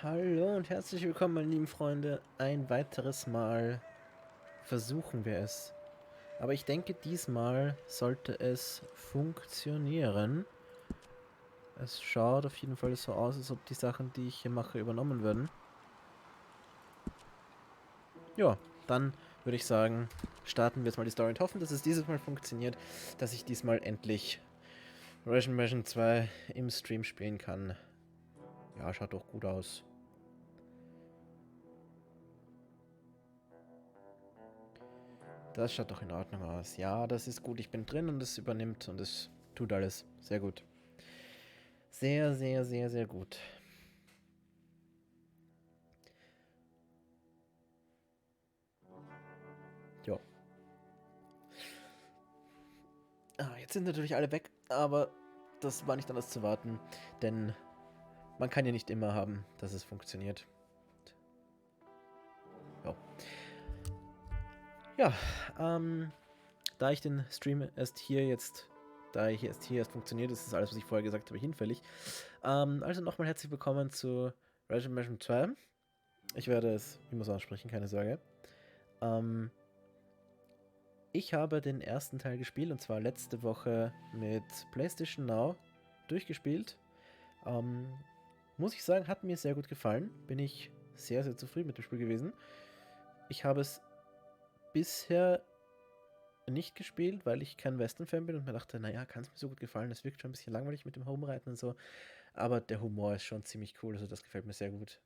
Hallo und herzlich willkommen, meine lieben Freunde. Ein weiteres Mal versuchen wir es. Aber ich denke, diesmal sollte es funktionieren. Es schaut auf jeden Fall so aus, als ob die Sachen, die ich hier mache, übernommen würden. Ja, dann würde ich sagen, starten wir jetzt mal die Story und hoffen, dass es dieses Mal funktioniert, dass ich diesmal endlich Resident 2 im Stream spielen kann. Ja, schaut doch gut aus. Das schaut doch in Ordnung aus. Ja, das ist gut. Ich bin drin und es übernimmt und es tut alles. Sehr gut. Sehr, sehr, sehr, sehr gut. Jo. Jetzt sind natürlich alle weg, aber das war nicht anders zu warten, denn man kann ja nicht immer haben, dass es funktioniert. Jo. Ja, da ich den Stream erst hier jetzt, funktioniert, ist das alles, was ich vorher gesagt habe, hinfällig. Also nochmal herzlich willkommen zu Resident 2. Ich werde es immer so aussprechen, keine Sorge. Ich habe den ersten Teil gespielt und zwar letzte Woche mit PlayStation Now durchgespielt. Muss ich sagen, hat mir sehr gut gefallen. Bin ich sehr, sehr zufrieden mit dem Spiel gewesen. Ich habe es bisher nicht gespielt, weil ich kein Western-Fan bin und mir dachte, naja, kann es mir so gut gefallen. Es wirkt schon ein bisschen langweilig mit dem Home-Reiten und so. Aber der Humor ist schon ziemlich cool, also das gefällt mir sehr gut.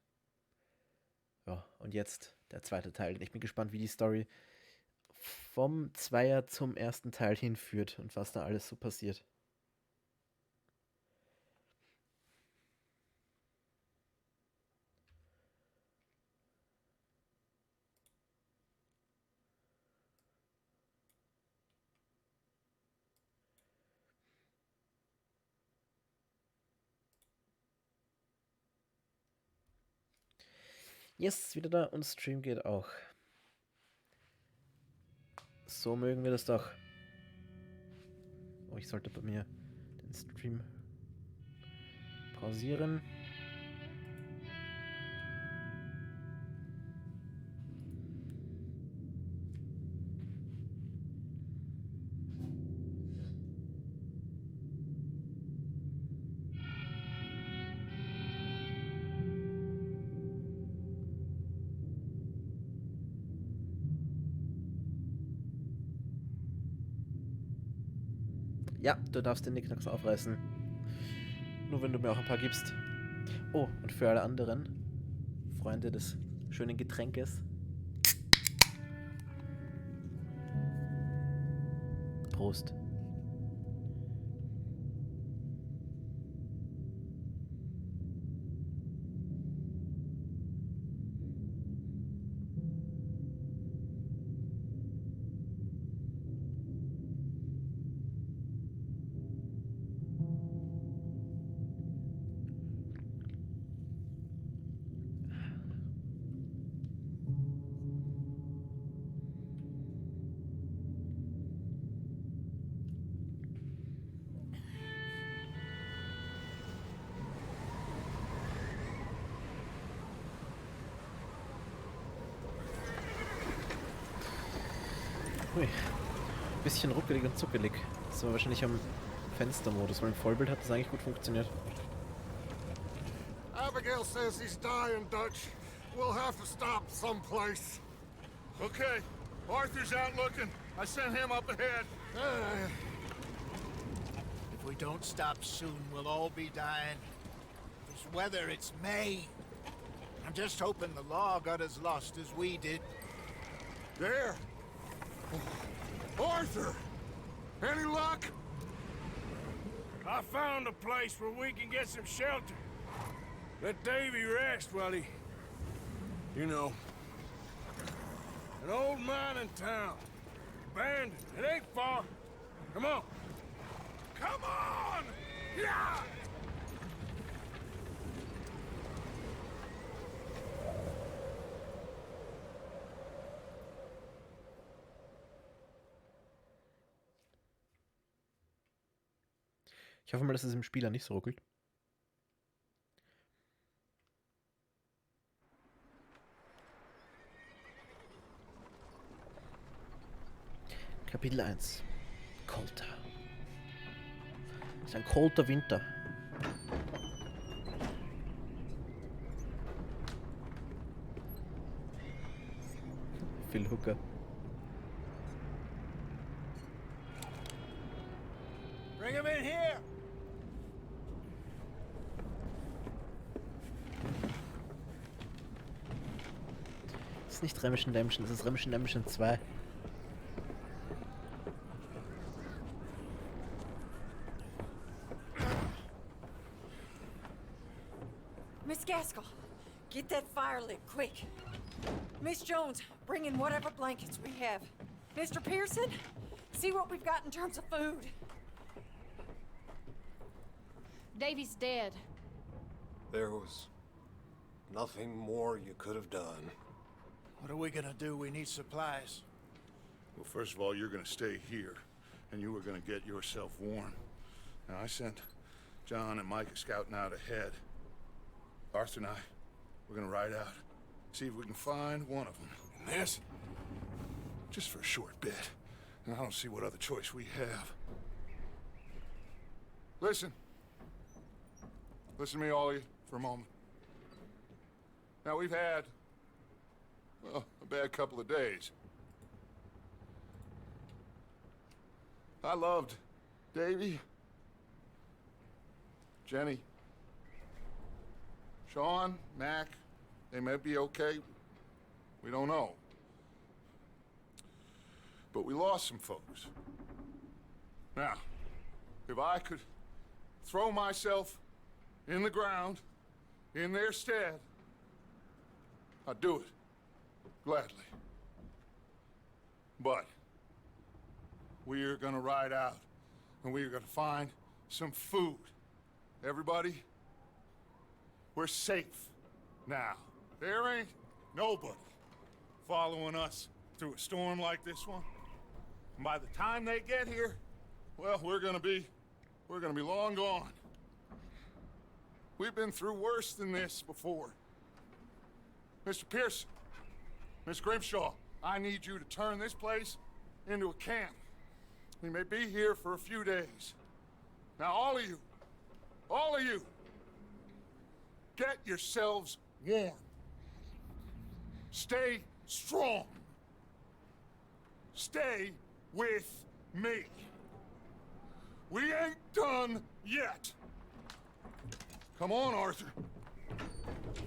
Ja, und jetzt der zweite Teil. Ich bin gespannt, wie die Story vom Zweier zum ersten Teil hinführt und was da alles so passiert. Yes, wieder da und Stream geht auch. So mögen wir das doch. Oh, ich sollte bei mir den Stream pausieren. Ja, du darfst den Nicknacks aufreißen. Nur wenn du mir auch ein paar gibst. Oh, und für alle anderen Freunde des schönen Getränkes. Prost. Ui, bisschen ruckelig und zuckelig. Das war wahrscheinlich am Fenstermodus, weil im Vollbild hat das eigentlich gut funktioniert. Abigail says he's dying, Dutch. We'll have to stop someplace. Okay, Arthur's out looking. I sent him up ahead. If we don't stop soon, we'll all be dying. This weather, it's May. I'm just hoping the law got as lost as we did. There. Arthur! Any luck? I found a place where we can get some shelter. Let Davy rest while he... You know. An old mining town. Abandoned. It ain't far. Come on. Come on! Yeah! Ich hoffe mal, dass es im Spieler nicht so ruckelt. Kapitel 1. Kolter. Es ist ein kalter Winter. Phil Hooker. Bring him in here! Das ist nicht Remischen Redemption, das ist Remischen Redemption 2. Miss Gaskell, get that fire lit, quick. Miss Jones, bring in whatever blankets we have. Mr. Pearson, see what we've got in terms of food. Davy's dead. There was nothing more you could have done. What are we gonna do? We need supplies. Well, first of all, you're gonna stay here, and you were gonna get yourself warm. Now, I sent John and Micah scouting out ahead. Arthur and I, we're gonna ride out, see if we can find one of them. And this? Just for a short bit. And I don't see what other choice we have. Listen. Listen to me, all of you, for a moment. Now, we've had, well, a bad couple of days. I loved Davy, Jenny, Sean, Mac. They may be okay. We don't know. But we lost some folks. Now, if I could throw myself in the ground in their stead, I'd do it gladly. But we are gonna ride out and we are gonna find some food. Everybody, we're safe now. There ain't nobody following us through a storm like this one. And by the time they get here, well, we're gonna be long gone. We've been through worse than this before. Mr. Pearson, Miss Grimshaw, I need you to turn this place into a camp. We may be here for a few days. Now, all of you, get yourselves warm. Stay strong. Stay with me. We ain't done yet. Come on, Arthur.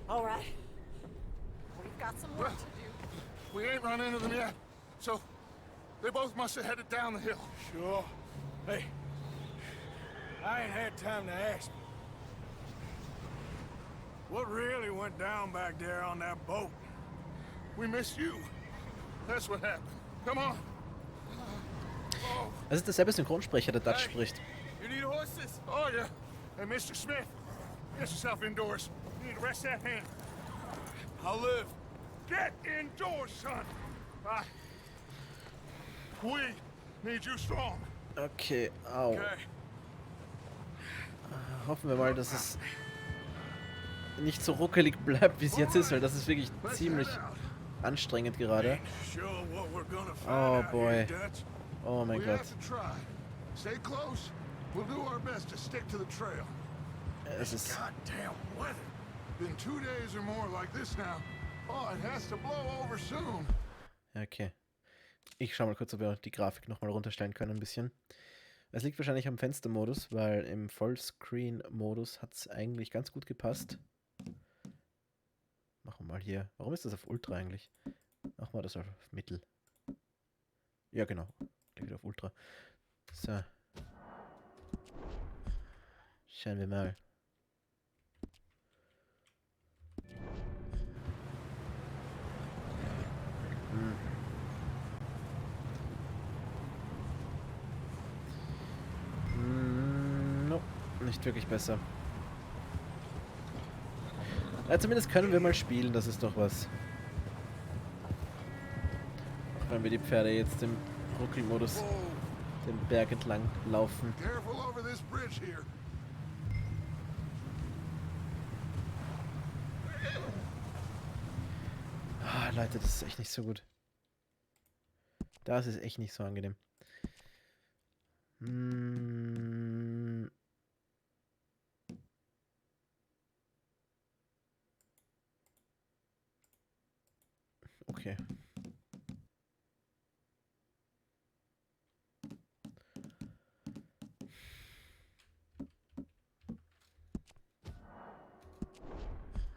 All right. We've got some work to do. We ain't run into them yet, so they both must have headed down the hill. Sure. Hey, I ain't had time to ask. What really went down back there on that boat? We missed you. That's what happened. Come on. Das ist derselbe Synchronsprecher, der Dutch spricht. You need horses? Oh, yeah. Hey, Mr. Smith, get yourself indoors. You need to rest that hand. I'll live. Get indoors, son. We need you strong. Okay, au. Okay. Hoffen wir mal, dass es nicht so ruckelig bleibt, wie es jetzt ist, weil das ist wirklich ziemlich anstrengend gerade. Sure what we're gonna find Oh out boy. here, Dutch. Oh mein We Gott. have to try. Stay close. We'll do our best to stick to the trail. Es ist... Goddamn weather. Been 2 days or more like this now. Oh, it has to blow over soon. Okay. Ich schau mal kurz, ob wir die Grafik nochmal runterstellen können ein bisschen. Es liegt wahrscheinlich am Fenstermodus, weil im Vollscreen-Modus hat es eigentlich ganz gut gepasst. Machen wir mal hier. Warum ist das auf Ultra eigentlich? Machen wir das auf Mittel. Ja, genau. Gleich wieder auf Ultra. So. Schauen wir mal. No, nicht wirklich besser. Ja, zumindest können wir mal spielen, das ist doch was. Auch wenn wir die Pferde jetzt im Ruckelmodus den Berg entlang laufen. Careful over this bridge here. Ah, Leute, das ist echt nicht so gut. Das ist echt nicht so angenehm. Hm. Okay.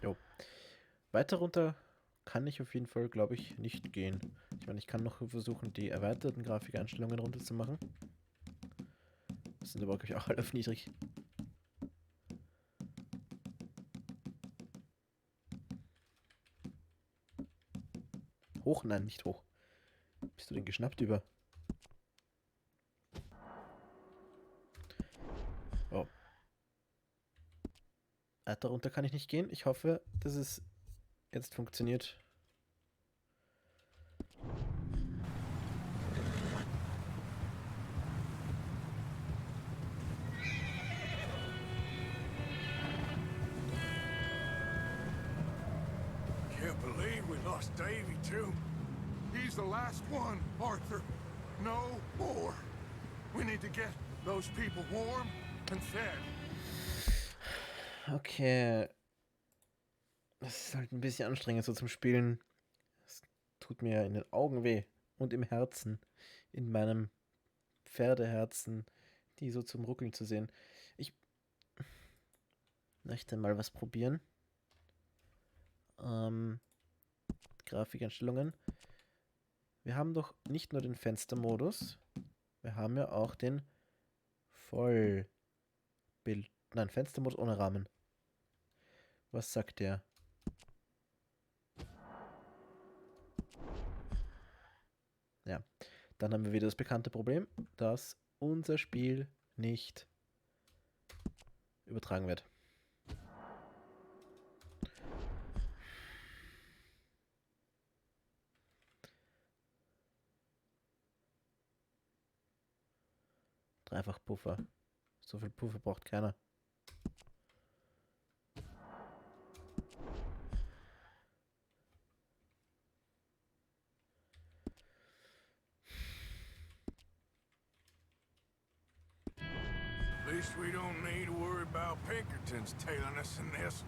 Jo. Weiter runter kann ich auf jeden Fall, glaube ich, nicht gehen. Ich meine, ich kann noch versuchen, die erweiterten Grafikeinstellungen runterzumachen. Das sind aber, glaube ich, auch alle auf niedrig. Hoch? Nein, nicht hoch. Bist du denn geschnappt über? Oh. Darunter kann ich nicht gehen. Ich hoffe, dass es jetzt funktioniert. Can't believe we lost Davy, too. He's the last one, Arthur. No more. We need to get those people warm and fed. Okay. Das ist halt ein bisschen anstrengend so zum Spielen. Es tut mir in den Augen weh und im Herzen. In meinem Pferdeherzen, die so zum Ruckeln zu sehen. Ich möchte mal was probieren. Grafikeinstellungen. Wir haben doch nicht nur den Fenstermodus, wir haben ja auch den Vollbild. Nein, Fenstermodus ohne Rahmen. Was sagt der? Ja, dann haben wir wieder das bekannte Problem, dass unser Spiel nicht übertragen wird. Dreifach Puffer. So viel Puffer braucht keiner. At least we don't need to worry about Pinkertons tailing us in this.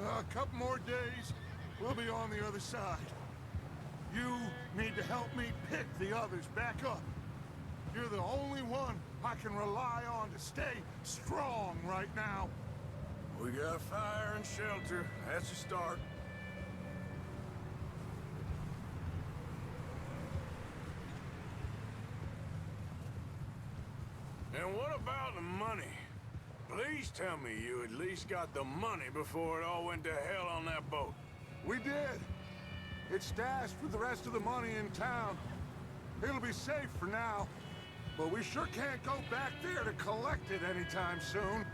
A couple more days, we'll be on the other side. You need to help me pick the others back up. You're the only one I can rely on to stay strong right now. We got fire and shelter. That's a start. And what about the money? Please tell me you at least got the money before it all went to hell on that boat. We did. It's stashed with the rest of the money in town. It'll be safe for now. But we sure can't go back there to collect it anytime soon.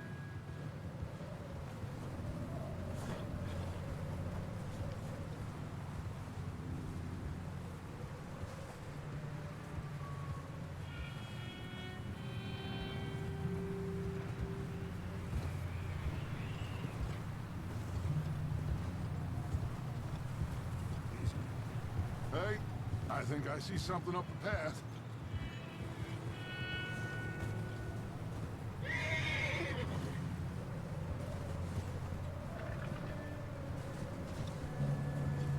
Hey, I think I see something up the path.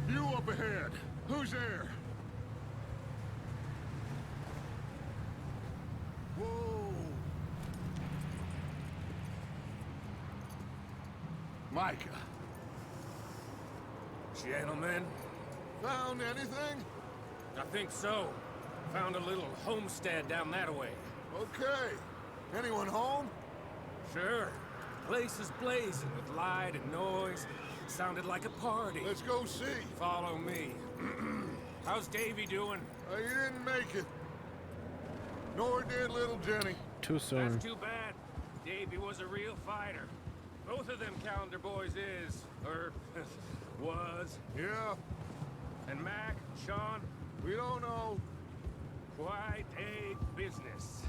You up ahead. Who's there? Whoa. Micah. Gentlemen, Found anything? I think so. Found a little homestead down that way. Okay. Anyone home? Sure. Place is blazing with light and noise. Sounded like a party. Let's go see. Follow me. How's Davy doing? He didn't make it. Nor did little Jenny. Too soon. That's too bad. Davy was a real fighter. Both of them calendar boys is, or was. Yeah, And Mac, Sean, we don't know. quite a business.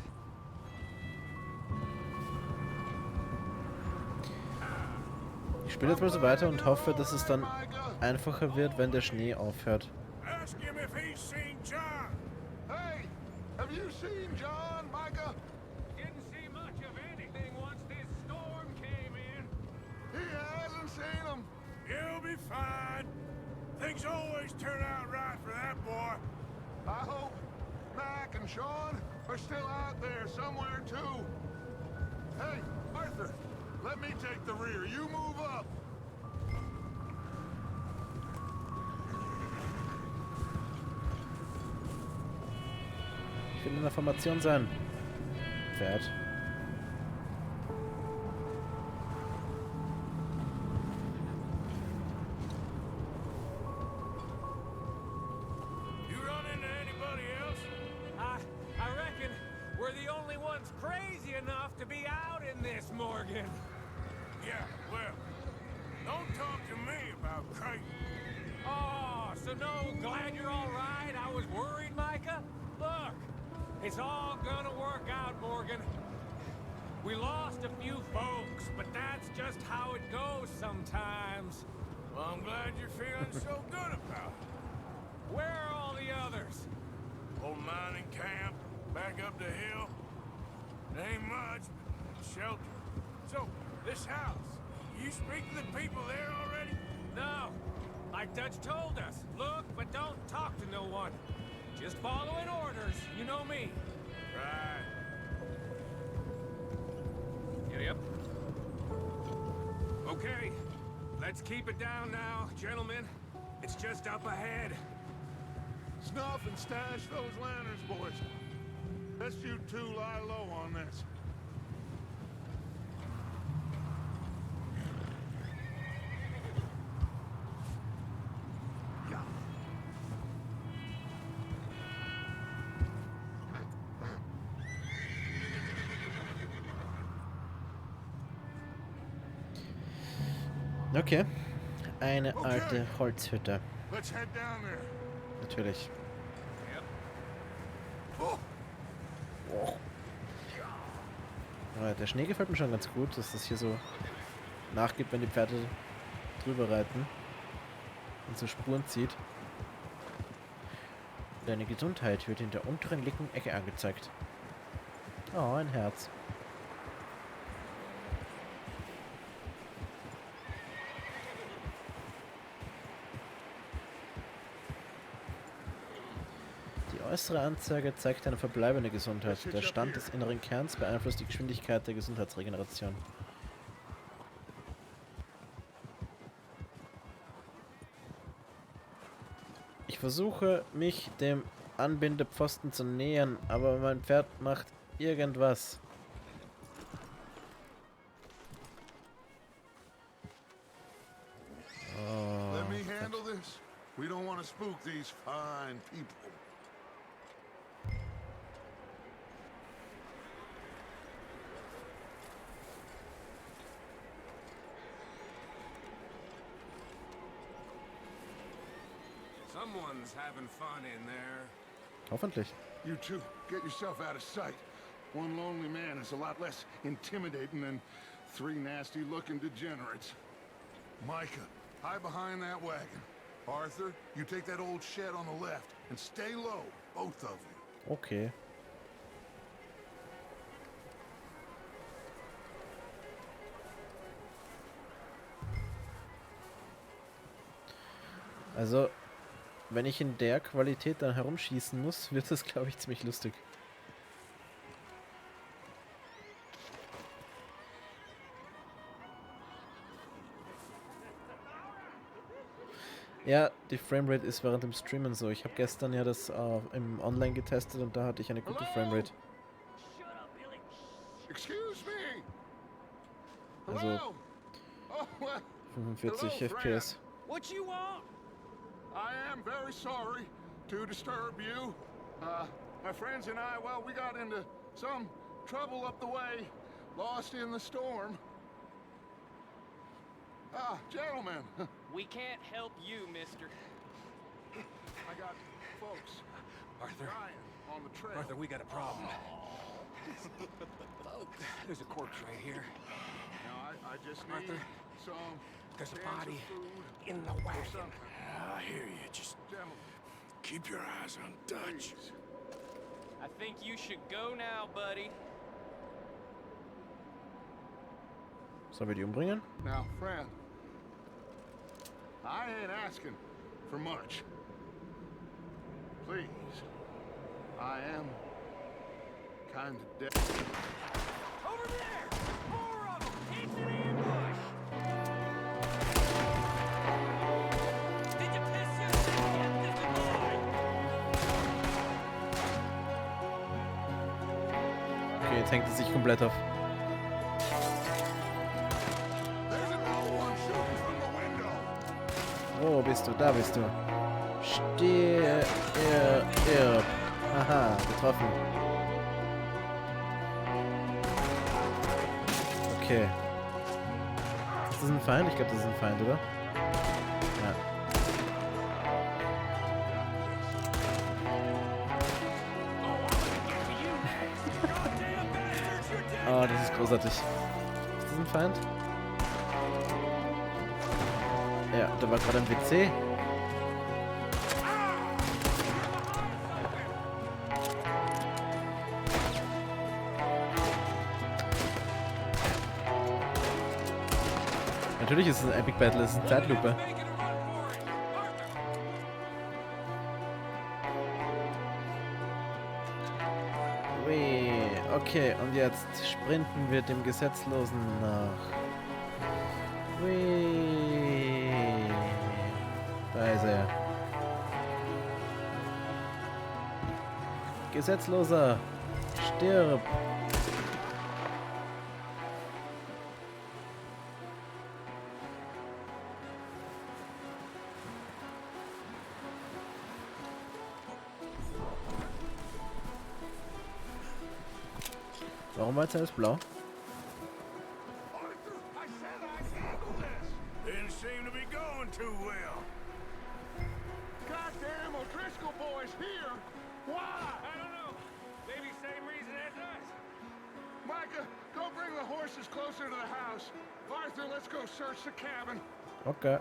Ich spiele jetzt mal so weiter und hoffe, dass es dann einfacher wird, wenn der Schnee aufhört. Ask him if he's seen John. Hey, have you seen John, Micah? Yeah, seen them. You'll be fine. Things always turn out right for that boy. I hope Mac and Sean are still out there somewhere, too. Hey, Arthur, let me take the rear. You move up. Ich will in der Formation sein. Pferd. You run into anybody else? I reckon we're the only ones crazy enough to be out in this, Morgan. Yeah, well, don't talk to me about crazy. Oh, so no, glad you're all right. I was worried, Micah. Look, it's all gonna work out, Morgan. We lost a few folks, but that's just how it goes sometimes. Well, I'm glad you're feeling so good about it. Where are all the others? Old mining camp, back up the hill. There ain't much, but shelter. So, this house, you speak to the people there already? No, like Dutch told us. Look, but don't talk to no one. Just following orders, you know me. Right. Yep. Okay, let's keep it down now, gentlemen. It's just up ahead. Snuff and stash those lanterns, boys. Let's you two lie low on this. Okay. Eine alte Holzhütte. Let's head down there. Natürlich. Oh, Oh. Aber der Schnee gefällt mir schon ganz gut, dass das hier so nachgibt, wenn die Pferde drüber reiten und so Spuren zieht. Deine Gesundheit wird in der unteren linken Ecke angezeigt. Oh, ein Herz. Die äußere Anzeige zeigt eine verbleibende Gesundheit. Der Stand des inneren Kerns beeinflusst die Geschwindigkeit der Gesundheitsregeneration. Ich versuche, mich dem Anbindepfosten zu nähern, aber mein Pferd macht irgendwas. Oh, let me handle this. We don't want to spook these fine people. Someone's having fun in there. hoffentlich. You two, get yourself out of sight. One lonely man is a lot less intimidating than three nasty-looking degenerates. Micah, hide behind that wagon. Arthur, you take that old shed on the left and stay low, both of you. Okay. Also, wenn ich in der Qualität dann herumschießen muss, wird das, glaube ich, ziemlich lustig. Ja, die Framerate ist während dem Streamen so. Ich habe gestern ja das im Online getestet und da hatte ich eine gute Framerate. Excuse me. Also Hello? Oh, well, 45 hello, FPS. What you want? I am very sorry to disturb you. My friends and I, well, we got into some trouble up the way, lost in the storm. Ah, gentlemen, We can't help you, mister. I got folks Arthur, dying on the trail. Arthur, we got a problem. There's a corpse right here. Now, I just need Arthur, some there's a cans of body food in the or wagon. something. I hear you. Just Gentlemen, keep your eyes on Dutch. please. I think you should go now, buddy. Sollen wir die umbringen? Now, friend, I ain't asking for much. Please. I am kind of dead. Over there! More of them! It's an ambush! Did you piss yourself yet, Mr. Boy? Okay, jetzt hängt es sich komplett auf. There's another one shooting from the window. Wo bist du? Da bist du. Stirb. Aha, getroffen. Okay. Ist das ein Feind? Ich glaube, das ist ein Feind, oder? Ja. Oh, das ist großartig. Ist das ein Feind? Ja, da war gerade ein WC. Natürlich ist es ein Epic Battle, es ist eine Zeitlupe. Ui, okay, und jetzt sprinten wir dem Gesetzlosen nach. Ui, da ist er. Gesetzloser, stirb! Warum war jetzt alles blau? Arthur, I said I'd handle this. Didn't seem to be going too well. Goddamn O'Driscoll boys here. Why? I don't know. Maybe same reason as us. Micah, go bring the horses closer to the house. Arthur, let's go search the cabin. Okay.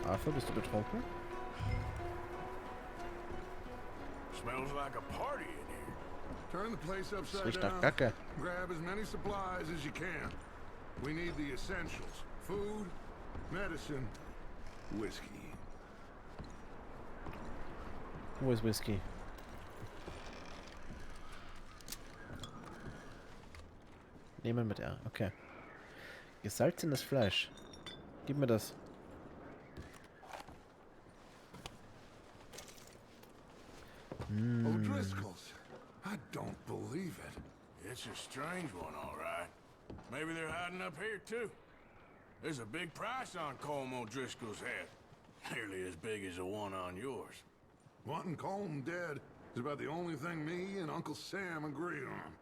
Arthur, bist du betrunken? Smells like a party in here. Turn the place Das upside riecht nach down. Kacke. Grab as many supplies as you can. We need the essentials. Food, medicine, whiskey. Wo ist Whisky? Nehmen mit R, okay. Gesalzenes Fleisch. Gib mir das. O'Driscoll's. I don't believe it. It's a strange one, all right. Maybe they're hiding up here, too. There's a big price on Colm O'Driscoll's head. Nearly as big as the one on yours. Wanting Colm dead is about the only thing me and Uncle Sam agree on.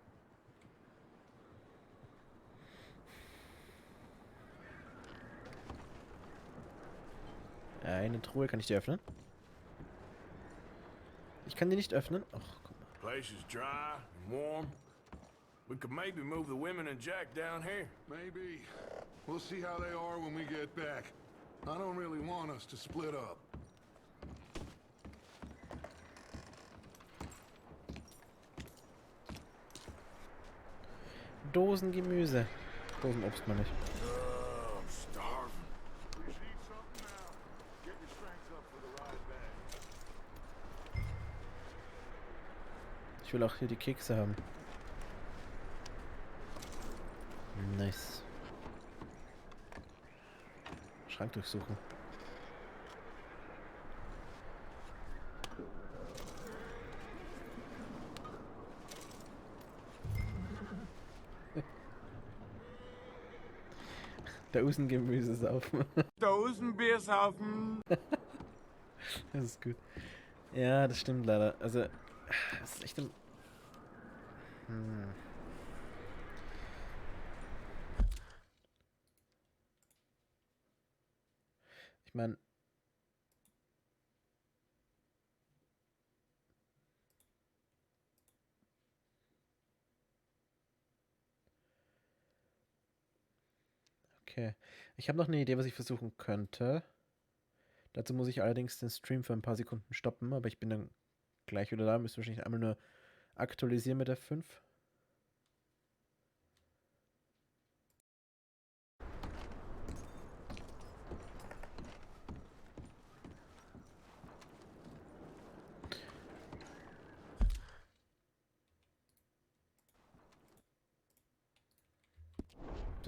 Eine Truhe, kann ich die öffnen? Ich kann die nicht öffnen. Ach, guck mal. Place is dry and warm. We could maybe move the women and Jack down here. Maybe. We'll see how they are when we get back. I don't really want us to split up. Dosengemüse. Dosenobst meine ich. Oh, I'm starving. We should eat something now. Get your strength up for the ride back. Ich will auch hier die Kekse haben. Nice. Schrank durchsuchen. Dosengemüse saufen. Dosenbier saufen. Das ist gut. Ja, das stimmt leider. Also, es ist echt ein... Ich meine... Okay. Ich habe noch eine Idee, was ich versuchen könnte. Dazu muss ich allerdings den Stream für ein paar Sekunden stoppen, aber ich bin dann gleich wieder da. Müssen wahrscheinlich einmal nur aktualisieren mit F5.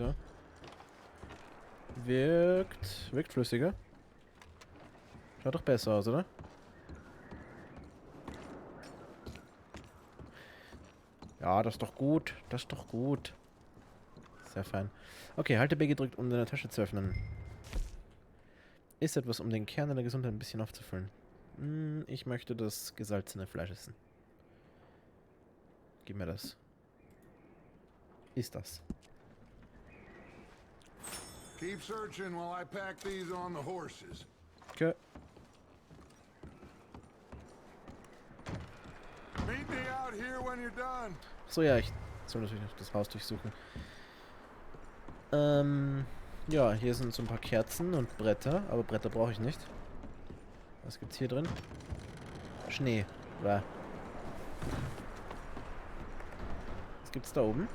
da. Wirkt flüssiger. Schaut doch besser aus, oder? Ja, das ist doch gut. Das ist doch gut. Sehr fein. Okay, halte B gedrückt, um deine Tasche zu öffnen. Ist etwas, um den Kern deiner Gesundheit ein bisschen aufzufüllen. Ich möchte das gesalzene Fleisch essen. Gib mir das. Ist das. Keep searching while I pack these on the horses. Okay. Meet me out here when you're done. So, ja, ich soll natürlich noch das Haus durchsuchen. Ja, hier sind so ein paar Kerzen und Bretter, aber Bretter brauche ich nicht. Was gibt's hier drin? Schnee. Bäh. Was gibt's da oben?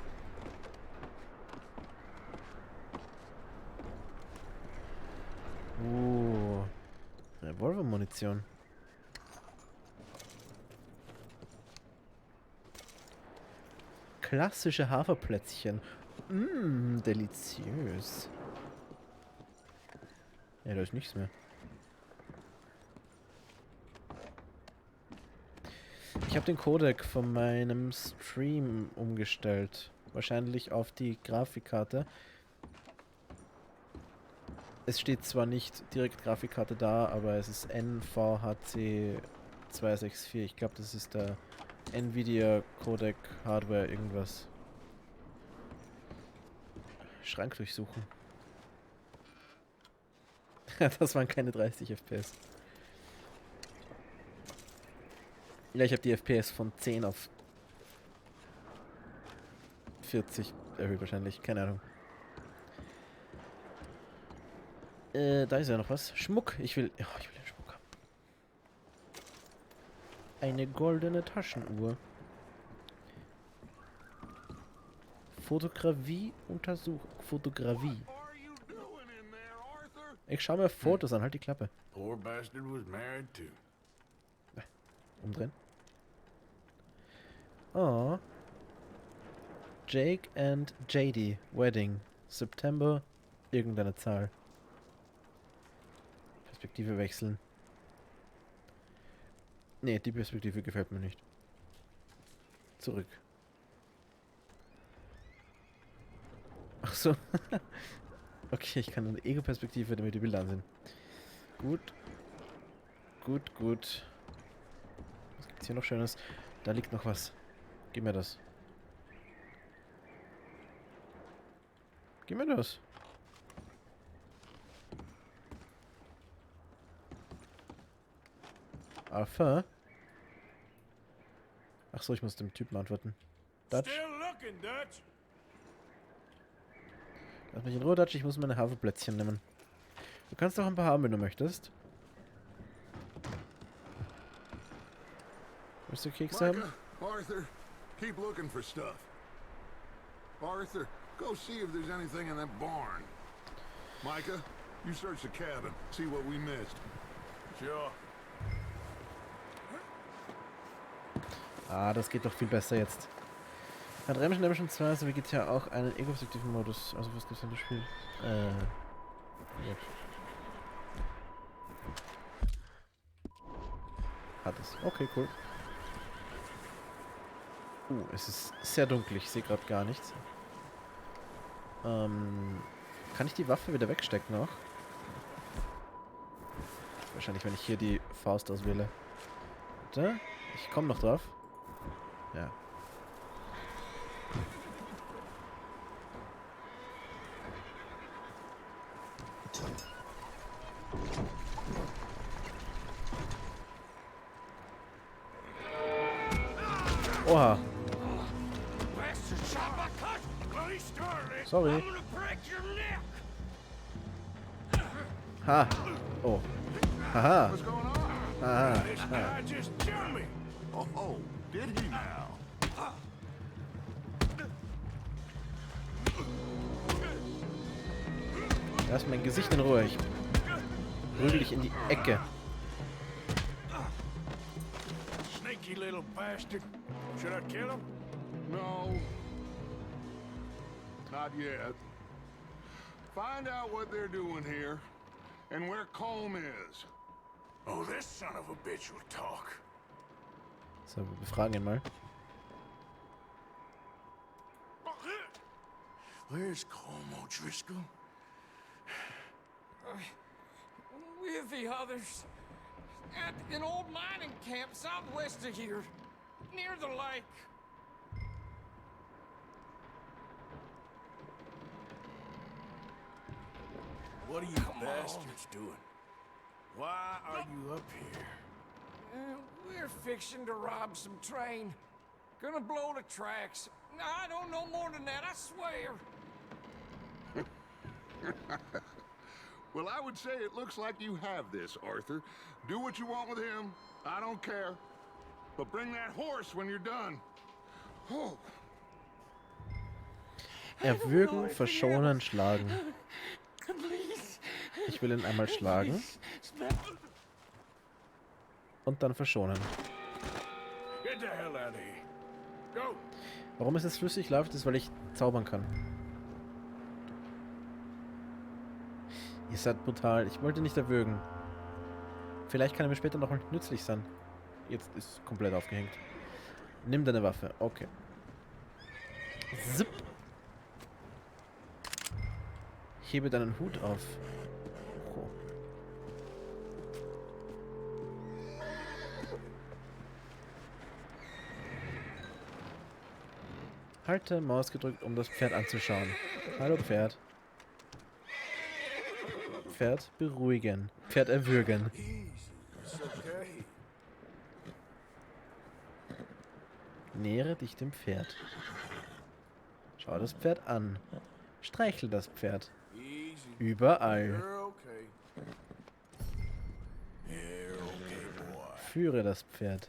Revolvermunition. Klassische Haferplätzchen. Deliziös. Ja, da ist nichts mehr. Ich habe den Codec von meinem Stream umgestellt. Wahrscheinlich auf die Grafikkarte. Es steht zwar nicht direkt Grafikkarte da, aber es ist NVHC 264. Ich glaube, das ist der Nvidia Codec Hardware irgendwas. Schrank durchsuchen. Das waren keine 30 FPS. Ja, ich habe die FPS von 10 auf 40 erhöht wahrscheinlich. Keine Ahnung. Da ist ja noch was. Schmuck. Ich will den Schmuck haben. Eine goldene Taschenuhr. Fotografie untersuchen. Fotografie. Ich schaue mir Fotos an. Halt die Klappe. Poor bastard was married too. Umdrehen. Oh. Jake and JD. Wedding. September. Irgendeine Zahl. Perspektive wechseln. Nee, die Perspektive gefällt mir nicht. Zurück. Ach so. Okay, ich kann eine Ego-Perspektive, damit die Bilder ansehen. Gut. Gut, gut. Was gibt's hier noch Schönes? Da liegt noch was. Gib mir das. Gib mir das. Arthur? Ach so, ich muss dem Typen antworten. Dutch? Still looking, Dutch. Lass mich in Ruhe, Dutch. Ich muss meine Haferplätzchen nehmen. Du kannst auch ein paar haben, wenn du möchtest. Willst du Kekse haben? Micah, Arthur, keep looking for stuff. Arthur, go see if there's anything in that barn. Micah, you search the cabin, see what we missed. Sure. Ah, das geht doch viel besser jetzt. Hat Redemption 2, so wie GTA auch einen ego-perspektiven Modus. Also was gibt's denn das Spiel? Gut. Hat es. Okay, cool. Es ist sehr dunkel. Ich sehe gerade gar nichts. Kann ich die Waffe wieder wegstecken auch? Wahrscheinlich, wenn ich hier die Faust auswähle. Warte. Ich komme noch drauf. Ja. Oha. Sorry. Ha. Oh. Haha. What's going on? Haha. This guy just jumped me. Oh, did he now? Lass mein Gesicht in Ruhe. Ich prügel dich in die Ecke. Sneaky little bastard. Should I kill him? No. Not yet. Find out what they're doing here and where Colm is. Oh, this son of a bitch will talk. So, wir befragen ihn mal. Where's Colm O'Driscoll? With the others. At an old mining camp southwest of here. Near the lake. What are you bastards doing? Why are you up here? We're fixing to rob some train. Gonna blow the tracks. I don't know more than that, I swear. Well, I would say it looks like you have this, Arthur. Do what you want with him. I don't care. But bring that horse when you're done. Oh. Erwürgen, verschonen, schlagen. Ich will ihn einmal schlagen. Und dann verschonen. Get the hell out of here. Go. Warum es jetzt flüssig läuft, ist, weil ich zaubern kann. Ihr seid brutal. Ich wollte nicht erwürgen. Vielleicht kann er mir später noch nützlich sein. Jetzt ist komplett aufgehängt. Nimm deine Waffe. Okay. Zip. Hebe deinen Hut auf. Oh. Halte Maus gedrückt, um das Pferd anzuschauen. Hallo Pferd. Pferd beruhigen. Pferd erwürgen. Nähere dich dem Pferd. Schau das Pferd an. Streichel das Pferd. Überall. Führe das Pferd.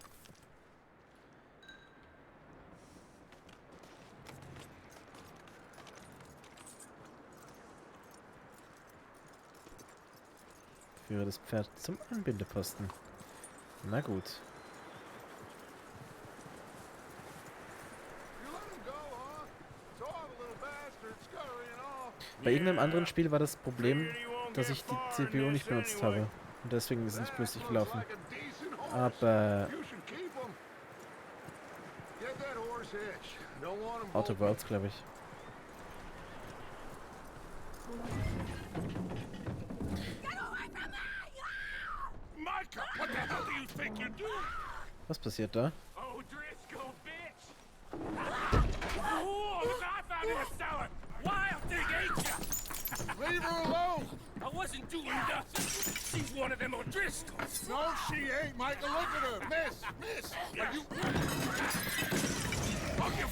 Führe das Pferd zum Anbindeposten. Na gut. Bei irgendeinem anderen Spiel war das Problem, dass ich die CPU nicht benutzt habe. Und deswegen ist es nicht flüssig gelaufen. Aber... Outer Worlds, glaube ich. Was passiert da? Oh, Driscoll, bitch! Oh, I found in the cellar! Wild thing, ain't ya? Leave her alone! I wasn't doing nothing. She's one of them O'Driscolls. No, she ain't, Michael. Look at her. Miss! Miss! Are you...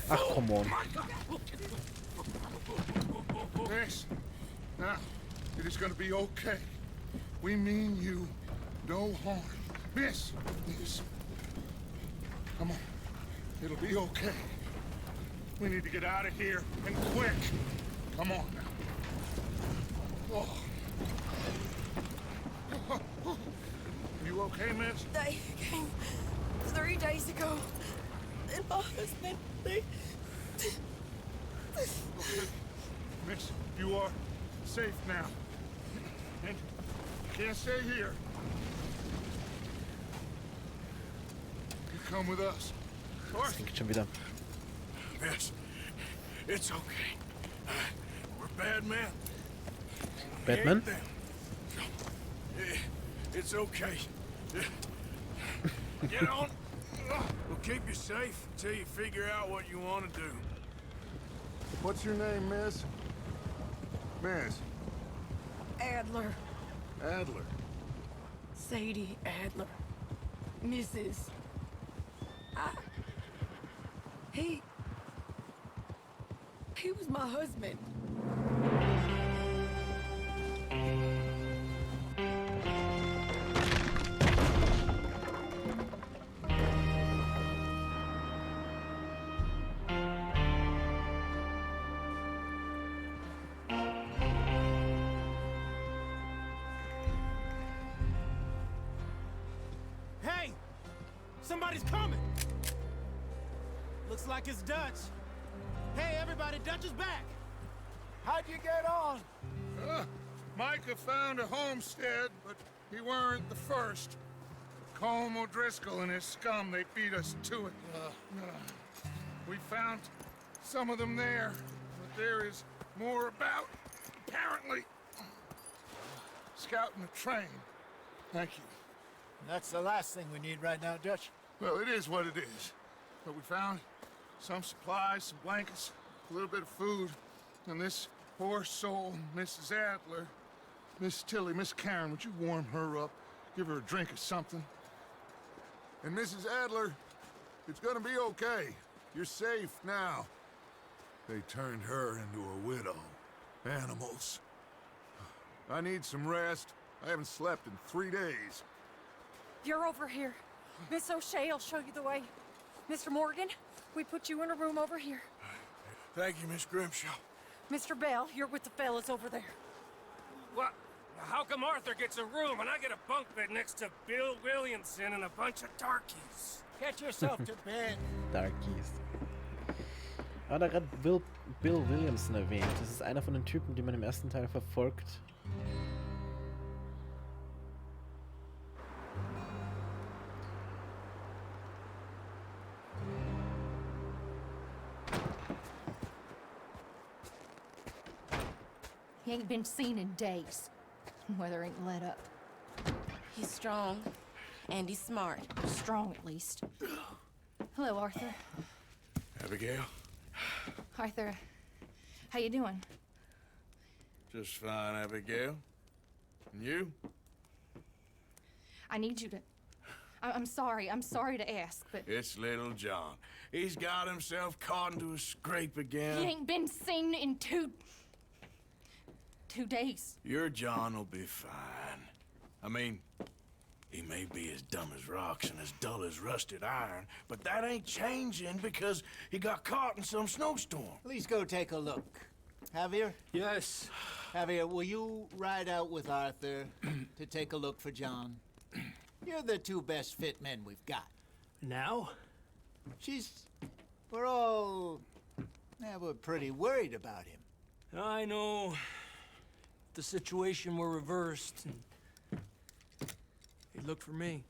Ach, come on. Miss, now, it is gonna be okay. We mean you no harm. Miss! Miss. Come on. It'll be okay. We need to get out of here, and quick. Come on now. Oh. You okay, miss? They came 3 days ago. And my husband, they... Miss, you are safe now. And you can't stay here. You come with us. Das klingt schon wieder. Miss, it's okay. We're bad men. Batman? It's okay. Get on. We'll keep you safe until you figure out what you want to do. What's your name, miss? Miss? Adler. Adler. Sadie Adler. Mrs. He was my husband. Hey! Somebody's coming! Looks like it's Dutch. Hey, everybody, Dutch is back! How'd you get on? Micah found a homestead, but he weren't the first. Colm O'Driscoll and his scum, they beat us to it. We found some of them there, but there is more about, apparently. Scouting the train. Thank you. That's the last thing we need right now, Dutch. Well, it is what it is. But we found some supplies, some blankets, a little bit of food, and this poor soul, Mrs. Adler, Miss Tilly, Miss Karen, would you warm her up? Give her a drink or something? And Mrs. Adler, it's gonna be okay. You're safe now. They turned her into a widow. Animals. I need some rest. I haven't slept in 3 days. You're over here. Miss O'Shea will show you the way. Mr. Morgan, we put you in a room over here. Thank you, Miss Grimshaw. Mr. Bell, you're with the fellas over there. What? How come Arthur gets a room and I get a bunk bed next to Bill Williamson and a bunch of darkies? Get yourself to bed. Darkies. Ah, da gerade Bill Williamson erwähnt. Das ist einer von den Typen, die man im ersten Teil verfolgt. He ain't been seen in days. Weather ain't let up. He's strong, and he's smart. Strong, at least. Hello, Arthur. Abigail? Arthur, how you doing? Just fine, Abigail. And you? I need you to... I'm sorry to ask, but... It's little John. He's got himself caught into a scrape again. He ain't been seen in two days. Your John will be fine. I mean, he may be as dumb as rocks and as dull as rusted iron, but that ain't changing because he got caught in some snowstorm. Please go take a look. Javier? Yes. Javier, will you ride out with Arthur to take a look for John? You're the two best fit men we've got. Now? We're pretty worried about him. I know. The situation were reversed. And he looked for me.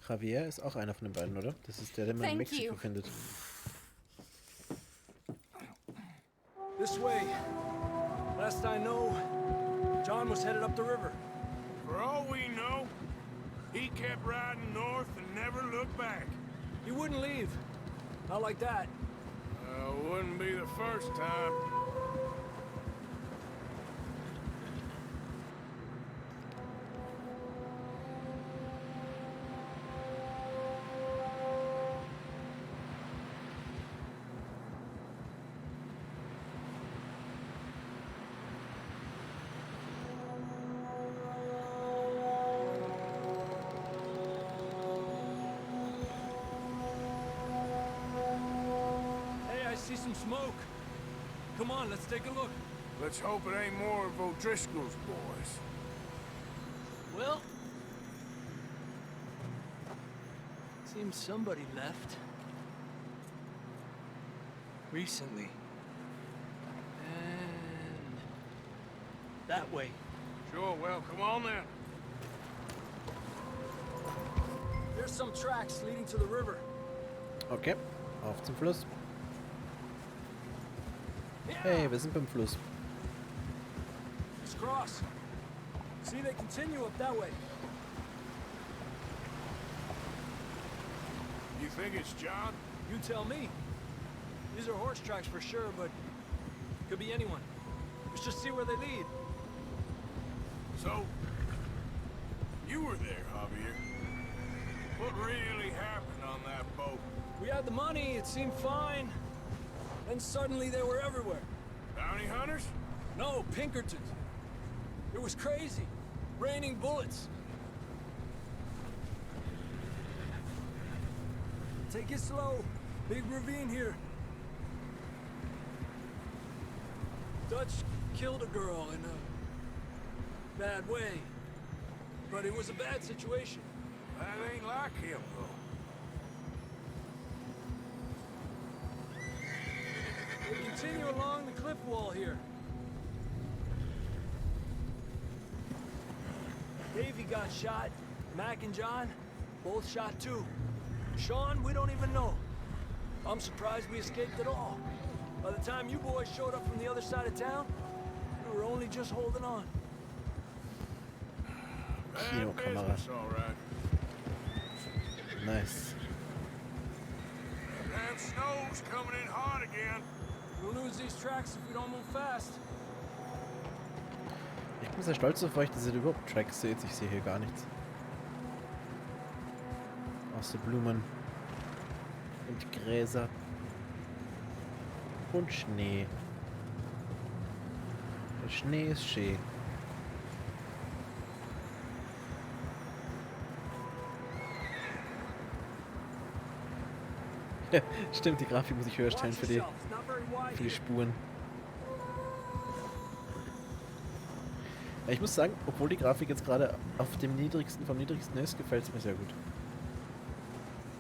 Javier ist auch einer von den beiden, oder? Das ist der, den man in Mexiko findet. This way. Last I know, John was headed up the river. For all we know, he kept riding north and never looked back. He wouldn't leave. Not like that. Wouldn't be the first time. See some smoke. Come on, let's take a look. Let's hope it ain't more of O'Driscoll's boys. Well, seems somebody left. Recently. And that way. Sure, well, come on then. There's some tracks leading to the river. Okay, auf zum Fluss. Hey, wir sind beim Fluss. Let's cross. See, they continue up that way. You think it's John? You tell me. These are horse tracks for sure, but could be anyone. Let's just see where they lead. So, you were there, Javier. What really happened on that boat? We had the money, it seemed fine. Then suddenly they were everywhere. Bounty hunters? No, Pinkertons. It was crazy. Raining bullets. Take it slow. Big ravine here. Dutch killed a girl in a bad way. But it was a bad situation. That ain't like him, though. We continue along the cliff wall here. Davey got shot. Mac and John, both shot too. Sean, we don't even know. I'm surprised we escaped at all. By the time you boys showed up from the other side of town, we were only just holding on. Kinokamera. All right. Nice. Damn snow's coming in hard again. We'll lose these tracks if we don't move fast. Ich bin sehr stolz auf euch, dass ihr überhaupt Tracks seht. Ich sehe hier gar nichts. Außer Blumen. Und Gräser. Und Schnee. Der Schnee ist schön. Stimmt, die Grafik muss ich höher stellen für die Spuren. Ja, ich muss sagen, obwohl die Grafik jetzt gerade auf dem niedrigsten vom niedrigsten ist, gefällt es mir sehr gut.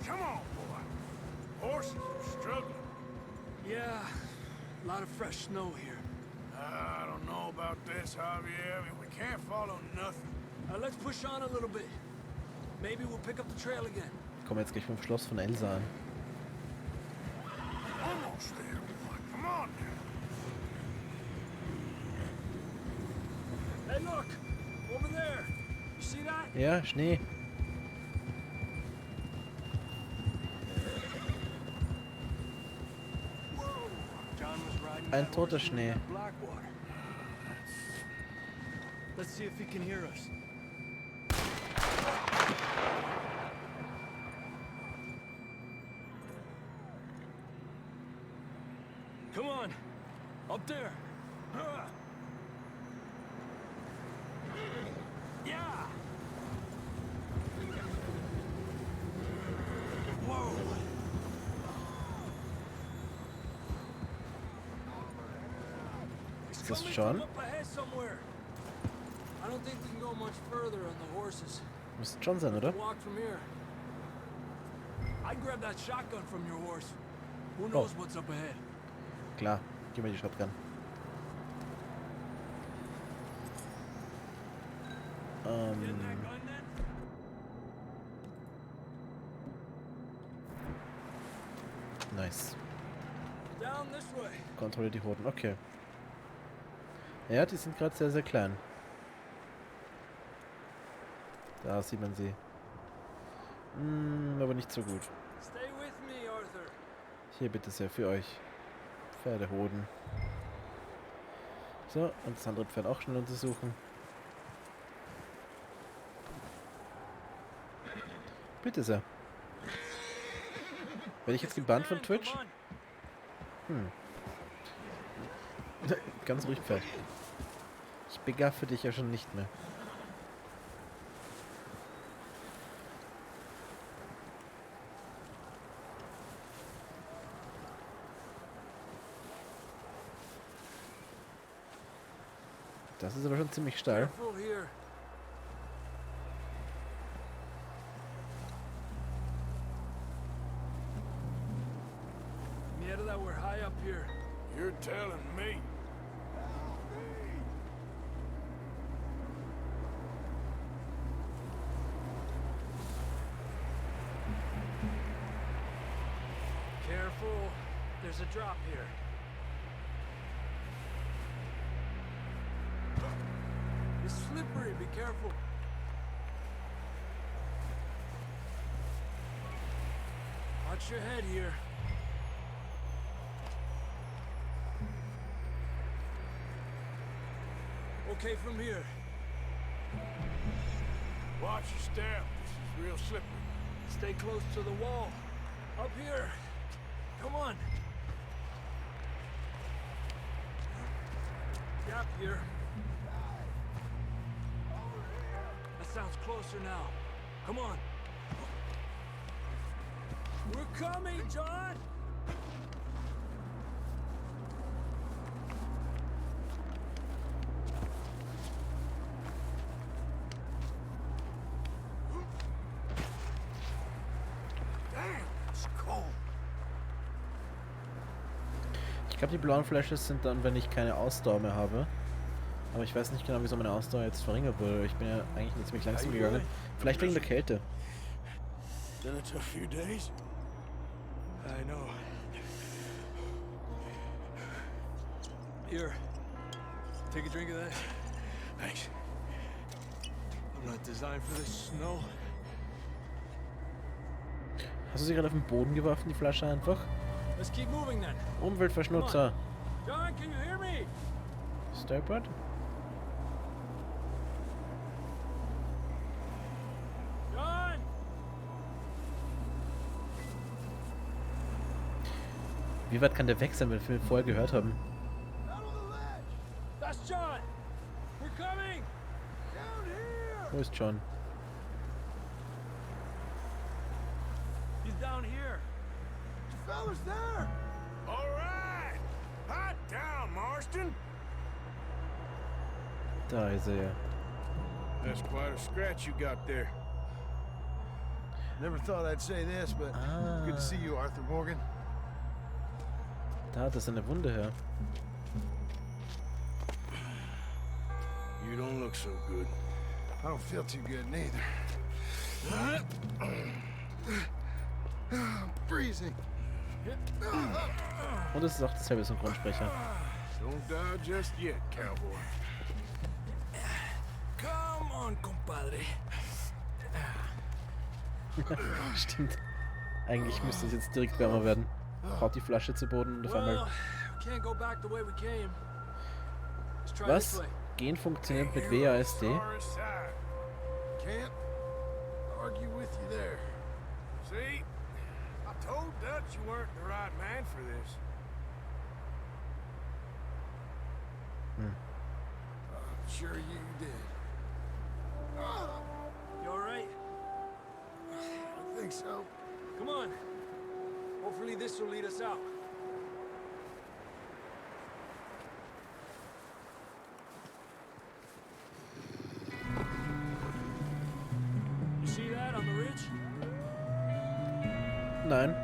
Come on, boy. Horses are struggling. Yeah, a lot of fresh snow here. I don't know about this, Javier. I mean, we can't follow nothing. Let's push on a little bit. Maybe we'll pick up the trail again. Ich komme jetzt gleich vom Schloss von Elsa an. Almost there, boy. Come on now. Hey, look! Over there! You see that? Ja, Schnee. John was riding Ein that toter horse Schnee. in Blackwater. Let's see if he can hear us. Come on! Up there! Yeah! Whoa! Ist das schon? Up ahead somewhere. I don't think we can go much further on the horses. Müsste schon sein, oder? Walk from here. I'd grab that shotgun from your horse. Who knows what's up ahead? Klar, gib mir die Shotgun. Getting that gun then? Nice. Down this way. Kontrolliert die Roten, okay. Ja, die sind gerade sehr, sehr klein. Da sieht man sie. Aber nicht so gut. Stay with me, Arthur. Hier bitte sehr für euch. Pferdehoden. So, und das andere Pferd auch schnell untersuchen. Bitte sehr. Werde ich jetzt gebannt von Twitch? Ganz ruhig, Pferd. Ich begaffe dich ja schon nicht mehr. Das ist aber schon ziemlich steil. Careful here. Mierda, that we're high up here. You're telling me. Careful. There's a drop here. It's slippery. Be careful. Watch your head here. Okay from here. Watch your step. This is real slippery. Stay close to the wall. Up here. Come on. Gap here. That sounds closer now. Come on. We're coming, John! Ich glaube, die blauen Flashes sind dann, wenn ich keine Ausdauer mehr habe. Aber ich weiß nicht genau, wieso meine Ausdauer jetzt verringert wurde. Ich bin ja eigentlich nur ziemlich langsam gegangen. Vielleicht wegen der Kälte. Been a tough few days. I know. Here. Take a drink of that. Thanks. I'm not designed for this snow. Hast du sie gerade auf den Boden geworfen, die Flasche einfach? Let's keep moving then. Umweltverschmutzer. John, can you hear me? Stolpert? John! Wie weit kann der weg sein, wenn wir ihn vorher gehört haben? That's John! We're coming! Down here! Wo ist John? He's down here. The fella's there. All right. Hot down, Marston. Da ist er ja. That's quite a scratch you got there. Never thought I'd say this, but good to see you, Arthur Morgan. Da hat er seine Wunde her. You don't look so good. I don't feel too good neither. I'm freezing. Und es ist auch dasselbe Synchronsprecher. Don't die just yet, cowboy. Come on, compadre. Stimmt. Eigentlich müsste es jetzt direkt wärmer werden. Haut die Flasche zu Boden und auf einmal... We can't go back the way we came. Let's try this Was? way. Gehen funktioniert mit WASD? Can't argue with you there. See? I told Dutch you weren't the right man for this. Sure you did. You alright? I think so. Come on. Hopefully this will lead us out. You see that on the ridge? Nein.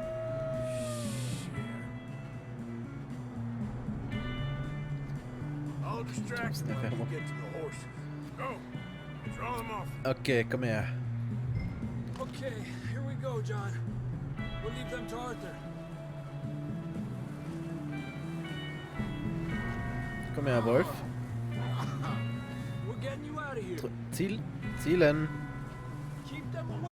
I'll distract them when you get to the horse. Go. Draw them off. Okay, komm her. Okay, here we go, John. We'll leave them to Arthur. Komm her, Wolf. We're getting you out of here. Zielen. Keep them away.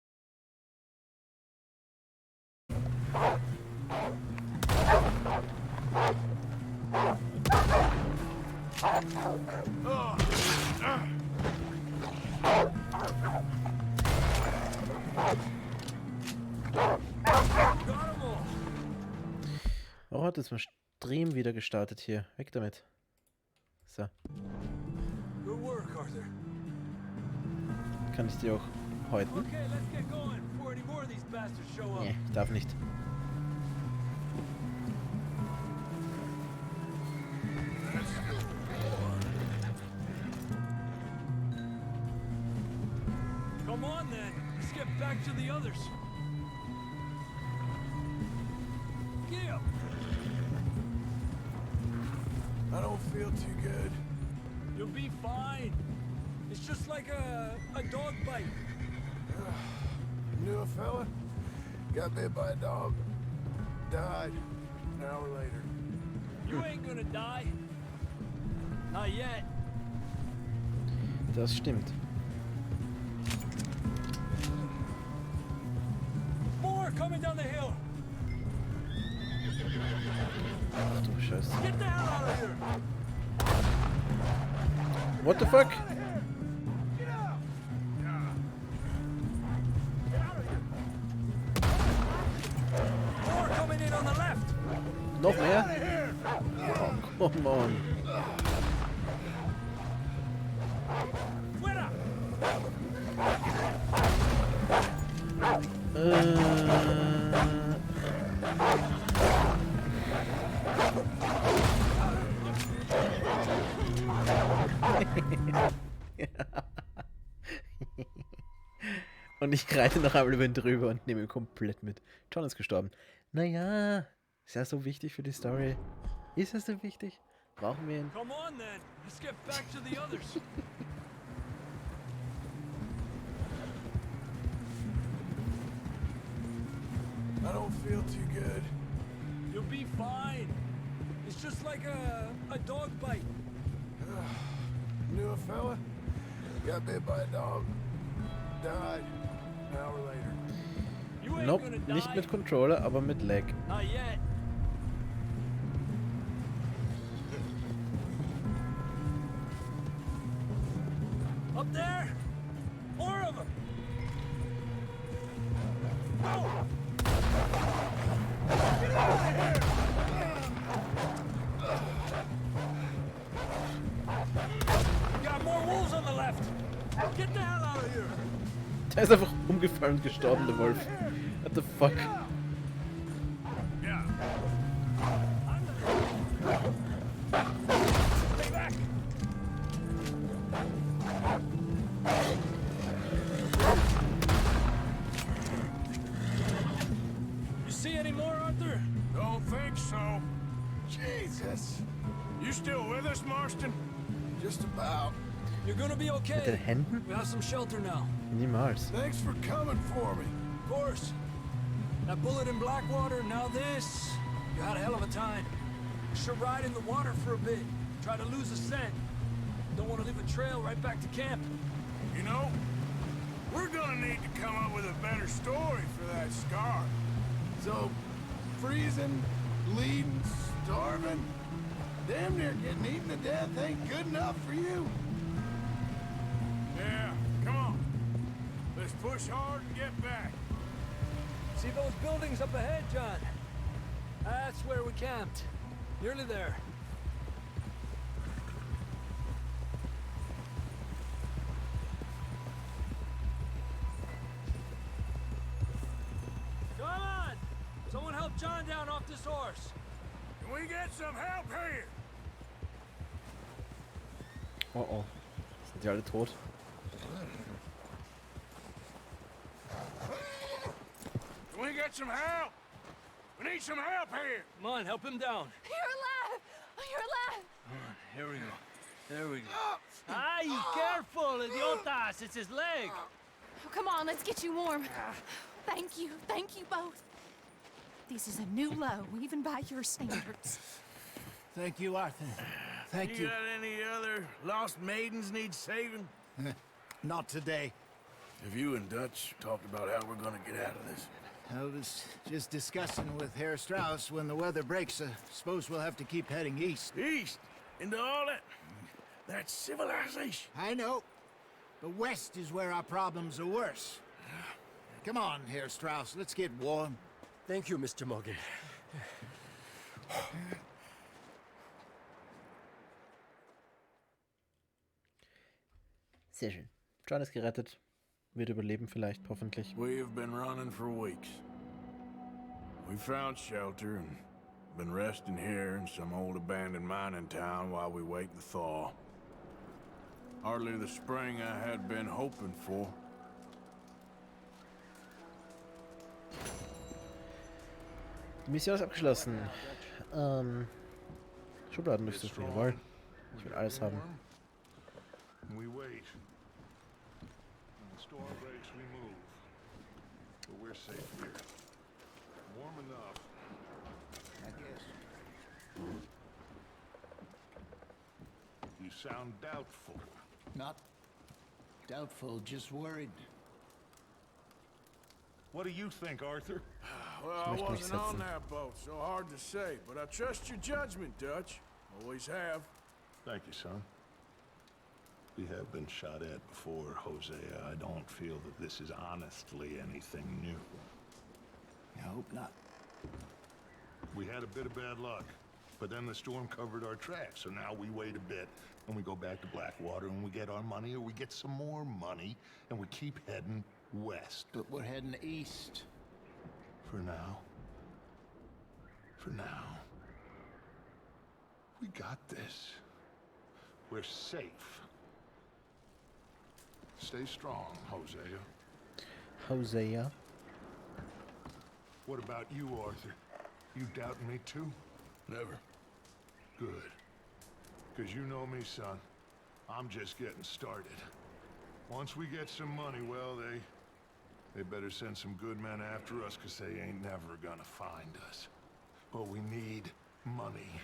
Oh, hat jetzt mal Stream wieder gestartet hier. Weg damit. So. Good work, Arthur. Kann ich die auch häuten? Okay, let's get going before any more of these bastards show up. Nee, ich darf nicht. Come on then. Let's get back to the others. Get up. I don't feel too good. You'll be fine. It's just like a dog bite. Knew a fella? Got bit by a dog. Died an hour later. You ain't gonna die. Not yet. Das stimmt. More coming down the hill. Ach du Scheiße. Get the hell out of here. What the fuck? More coming in on the left. Noch mehr? Oh, come on. Fuera. Und ich reite noch einmal über ihn drüber und nehme ihn komplett mit. John ist gestorben. Naja, ist ja so wichtig für die Story. Ist das so wichtig? Brauchen wir ihn? Come on then. Let's get back to the others. I don't feel too good. You'll be fine. It's just like a dog bite. Knew a fella? Got bit by a dog. Died an hour later. You ain't Nope, gonna die. nicht mit Controller, aber mit Lag. Not yet. Up there? More of them. Oh! Get out of here! Got more wolves on the left. Get the hell out of here. Der ist einfach umgefallen und gestorben, der Wolf. What the fuck? Stay back. You see any more, Arthur? Don't think so. Jesus. You still with us, Marston? Just about. You're gonna be Mit den okay. Händen? We have some shelter now. Niemals. Thanks for coming for me. Of course. That bullet in Blackwater, now this. You had a hell of a time. You should ride in the water for a bit. Try to lose the scent. Don't want to leave a trail right back to camp. You know, we're gonna need to come up with a better story for that scar. So, freezing, bleeding, starving, damn near getting eaten to death ain't good enough for you. Yeah, come on. Let's push hard and get back. See those buildings up ahead, John? That's where we camped. Nearly there. Come on! Someone help John down off this horse. Can we get some help here? Oh oh. Sind die alle tot? Can we get some help? We need some help here. Come on, help him down. You're alive! You're alive! Here we go. There we go. Ay, careful, idiotas! It's his leg. Oh, come on, let's get you warm. Thank you both. This is a new low, even by your standards. Thank you, Arthur. Thank you. Got any other lost maidens need saving? Not today. Have you and Dutch talked about how we're gonna get out of this? I was just discussing with Herr Strauss when the weather breaks. Suppose we'll have to keep heading east. East? Into all that civilization? I know. But west is where our problems are worse. Come on, Herr Strauss. Let's get warm. Thank you, Mr. Morgan. Sehr schön. John ist gerettet. Wird überleben vielleicht, hoffentlich. We have been running for weeks. We found shelter and been resting here in some old abandoned mining town while we wait the thaw. Hardly the spring I had been hoping for. Die Mission ist abgeschlossen. Schubladen durchsuchen, jawohl. Ich will alles haben. We wait. When the storm breaks, we move. But we're safe here. Warm enough. I guess. You sound doubtful. Not doubtful, just worried. What do you think, Arthur? Well, I wasn't on that boat, so hard to say. But I trust your judgment, Dutch. Always have. Thank you, son. We have been shot at before, Hosea. I don't feel that this is honestly anything new. I hope not. We had a bit of bad luck, but then the storm covered our tracks, so now we wait a bit, and we go back to Blackwater, and we get our money, or we get some more money, and we keep heading west. But we're heading east. For now. For now. We got this. We're safe. Stay strong, Hosea. Hosea. What about you, Arthur? You doubting me too? Never. Good. Because you know me, son. I'm just getting started. Once we get some money, well, they better send some good men after us, because they ain't never gonna find us. But we need money.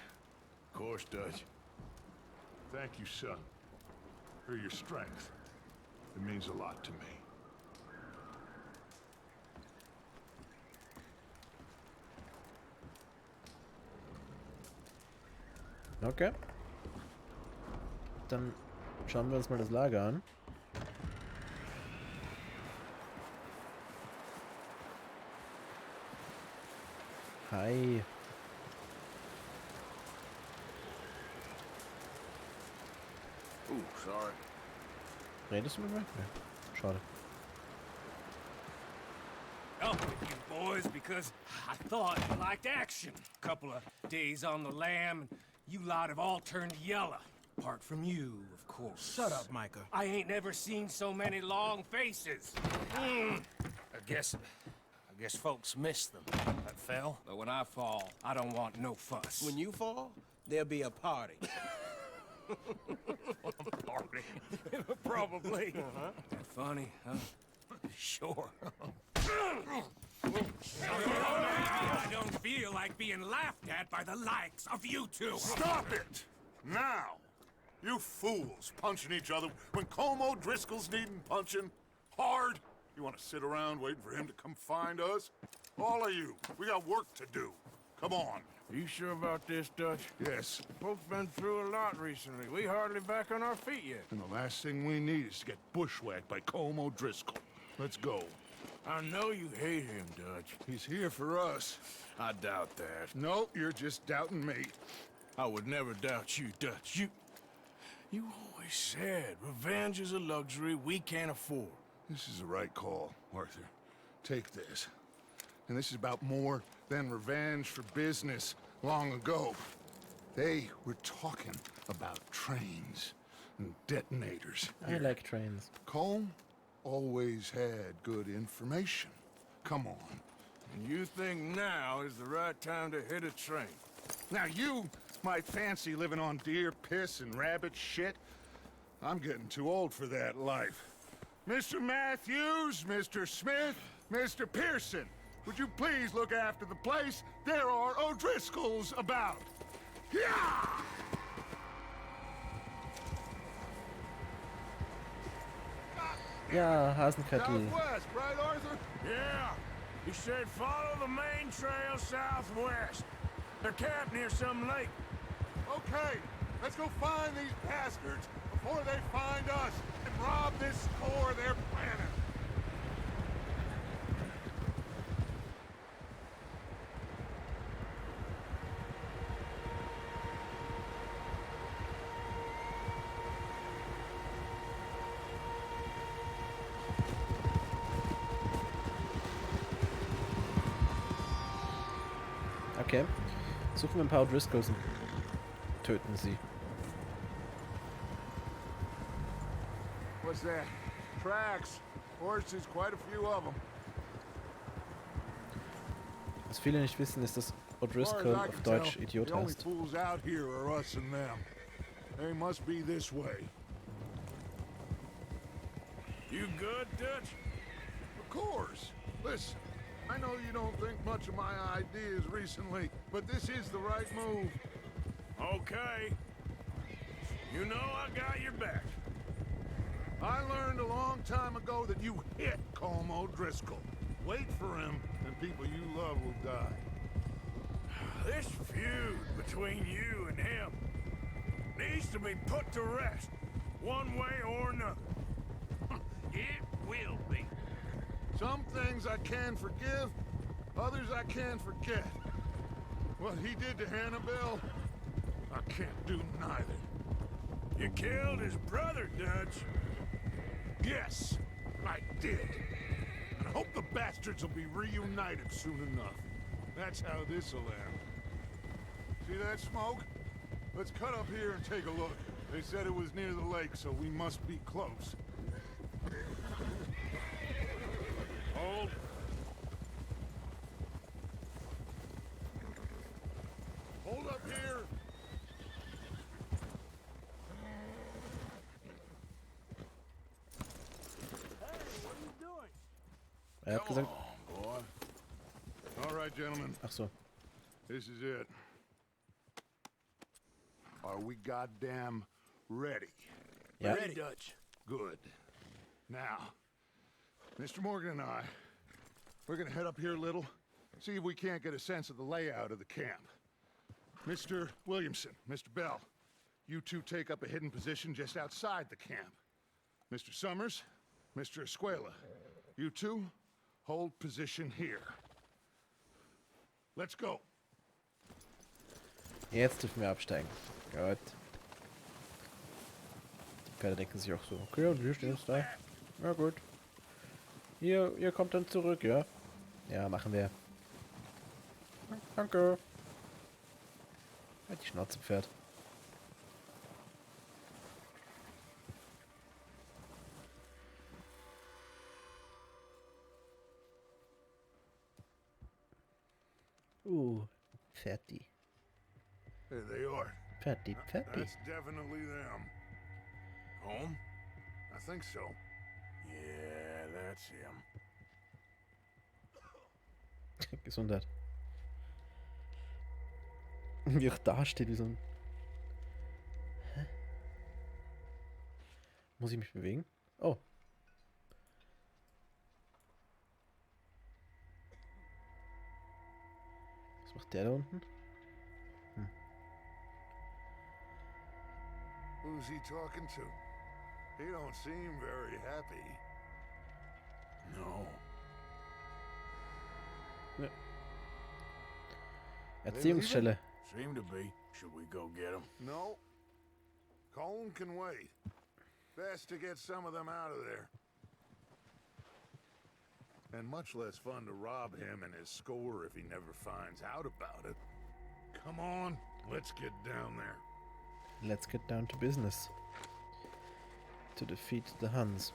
Of course, Dutch. Thank you, son. For your strength. It means a lot to me. Okay. Dann schauen wir uns mal das Lager an. Hi. Ooh, sorry. Redest du mit mir? Ja, schade. Up with you boys because I thought you liked action. Couple of days on the lam, and you lot have all turned yellow. Apart from you, of course. Shut up, Micah. I ain't never seen so many long faces. I guess folks miss them. That fell. But when I fall, I don't want no fuss. When you fall, there'll be a party. Party. Probably. Funny, huh? Sure. I don't feel like being laughed at by the likes of you two. Stop it! Now! You fools punching each other when Como Driscoll's needing punching. Hard! You want to sit around waiting for him to come find us? All of you, we got work to do. Come on. Are you sure about this, Dutch? Yes. Folks been through a lot recently. We hardly back on our feet yet. And the last thing we need is to get bushwhacked by Como Driscoll. Let's go. I know you hate him, Dutch. He's here for us. I doubt that. No, you're just doubting me. I would never doubt you, Dutch. You always said revenge is a luxury we can't afford. This is the right call, Arthur. Take this. And this is about more than revenge for business long ago. They were talking about trains and detonators. I like trains. Colm always had good information. Come on. And you think now is the right time to hit a train? Now you might fancy living on deer piss and rabbit shit. I'm getting too old for that life. Mr. Matthews, Mr. Smith, Mr. Pearson, would you please look after the place? There are O'Driscolls about. Yeah! Ja, Hasenkattel. Southwest, right, Arthur? Yeah. He said follow the main trail southwest. They're camped near some lake. Okay, let's go find these bastards before they find us and rob this store they're planning. Okay. Suchen wir ein paar O'Driscolls und töten sie. What's that? Tracks. Horses, quite a few of them. Was viele nicht wissen, ist, dass O'Driscoll auf Deutsch Idiot the only heißt. fools out here are us and them. They must be this way. You good, Dutch? Of course. Listen, I know you don't think much of my ideas recently, but this is the right move. Okay. You know I got your back. I learned a long time ago that you hit Colm O'Driscoll. Wait for him, and people you love will die. This feud between you and him needs to be put to rest, one way or another. It will be. Some things I can forgive, others I can't forget. What he did to Hannibal, I can't do neither. You killed his brother, Dutch. Yes, I did. And I hope the bastards will be reunited soon enough. That's how this'll end. See that smoke? Let's cut up here and take a look. They said it was near the lake, so we must be close. Hold. Hold up here. Er hat gesagt... Boy. All right, gentlemen. Ach so. This is it. Are we goddamn ready? Ja. Ready, Dutch. Good. Now, Mr. Morgan and I, we're gonna head up here a little, see if we can't get a sense of the layout of the camp. Mr. Williamson, Mr. Bell, you two take up a hidden position just outside the camp. Mr. Summers, Mr. Escuela, you two hold position here. Let's go. Jetzt dürfen wir absteigen. Gut. Die Pferde denken sich auch so, okay, und wir stehen jetzt da. Na gut. Ihr kommt dann zurück, ja? Ja, machen wir. Danke. Halt die Schnauze, Pferd. Fatty. There they are. Fatty, fatty. That's definitely them. Home? I think so. Yeah, that's him. Gesundheit. Wie auch da steht, wie so ein... Hä? Muss ich mich bewegen? Oh. Was macht der da unten? Hm. Who's he talking to? He don't seem very happy. No. Ja. Erziehungsstelle. Seem to be. Should we go get him? No. Colin can wait. Best to get some of them out of there. And much less fun to rob him and his score if he never finds out about it. Come on, let's get down there. Let's get down to business. To defeat the Huns.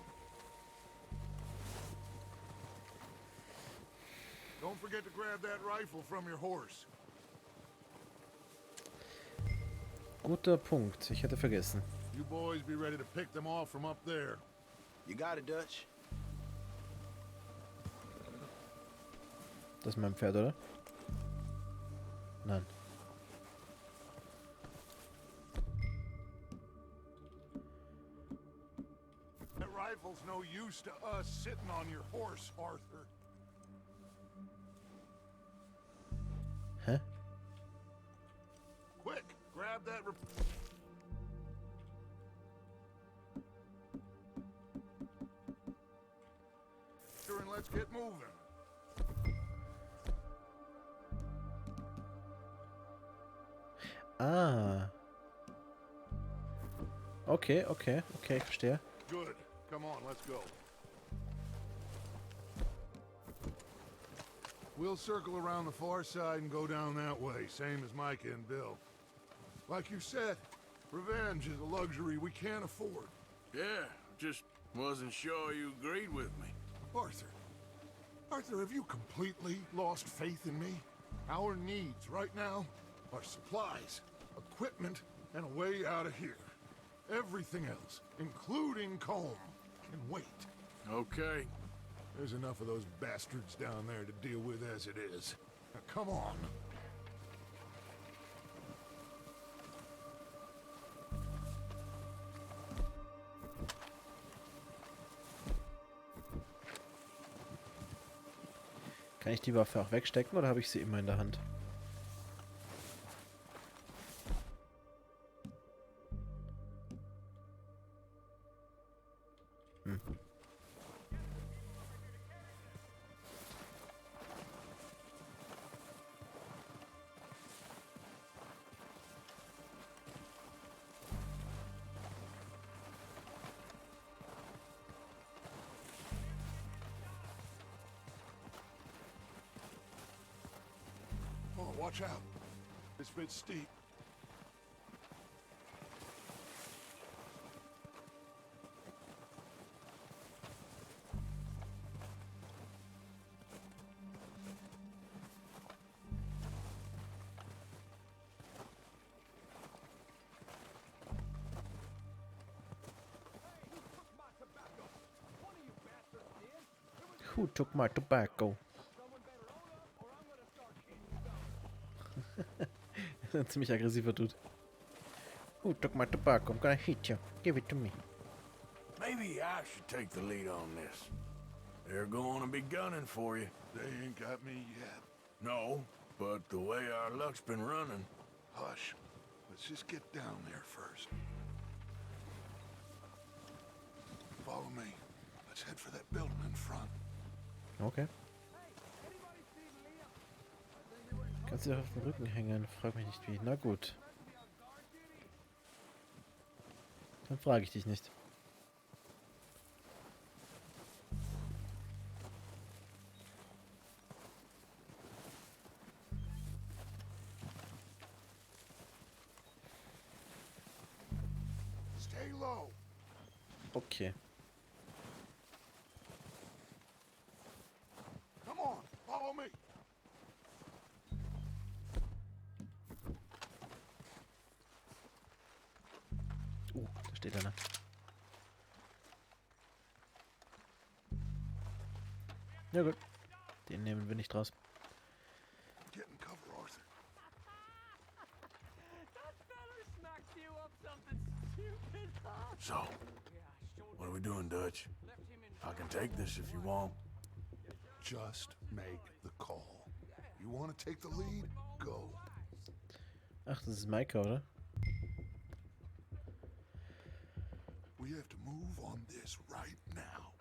Don't forget to grab that rifle from your horse. Guter Punkt. Ich hätte vergessen. You boys be ready to pick them off from up there. You got it, Dutch. Das ist mein Pferd, oder? Nein. That rifle's no use to us sitting on your horse, Arthur. Hä? Quick, grab that and let's get moving. Ah. Okay, ich verstehe. Good. Come on, let's go. We'll circle around the far side and go down that way, same as Micah and Bill. Like you said, revenge is a luxury we can't afford. Yeah, just wasn't sure you agreed with me. Arthur, have you completely lost faith in me? Our needs right now are supplies, equipment, and a way out of here. Everything else, including Colm, can wait. Okay. There's enough of those bastards down there to deal with as it is. Now, come on. Kann ich die Waffe auch wegstecken oder habe ich sie immer in der Hand? Hm. Oh, watch out. This bit's steep. Who took my tobacco? Ein ziemlich aggressiver Dude. Who took my tobacco? I'm gonna hit you. Give it to me. Maybe I should take the lead on this. They're going to be gunning for you. They ain't got me yet. No, but the way our luck's been running. Hush. Let's just get down there first. Follow me. Let's head for that building in front. Okay. Kannst du doch auf den Rücken hängen? Frag mich nicht wie. Na gut. Dann frage ich dich nicht. Stay low. Okay. Come on, follow me. Da steht einer. Ja gut. Den nehmen wir nicht raus. Get in cover, Arthur. So, what are we doing, Dutch? I can take this if you want. Just make the call. You want to take the lead? Go. Ach, das ist Maika, oder? We have to move on this right now.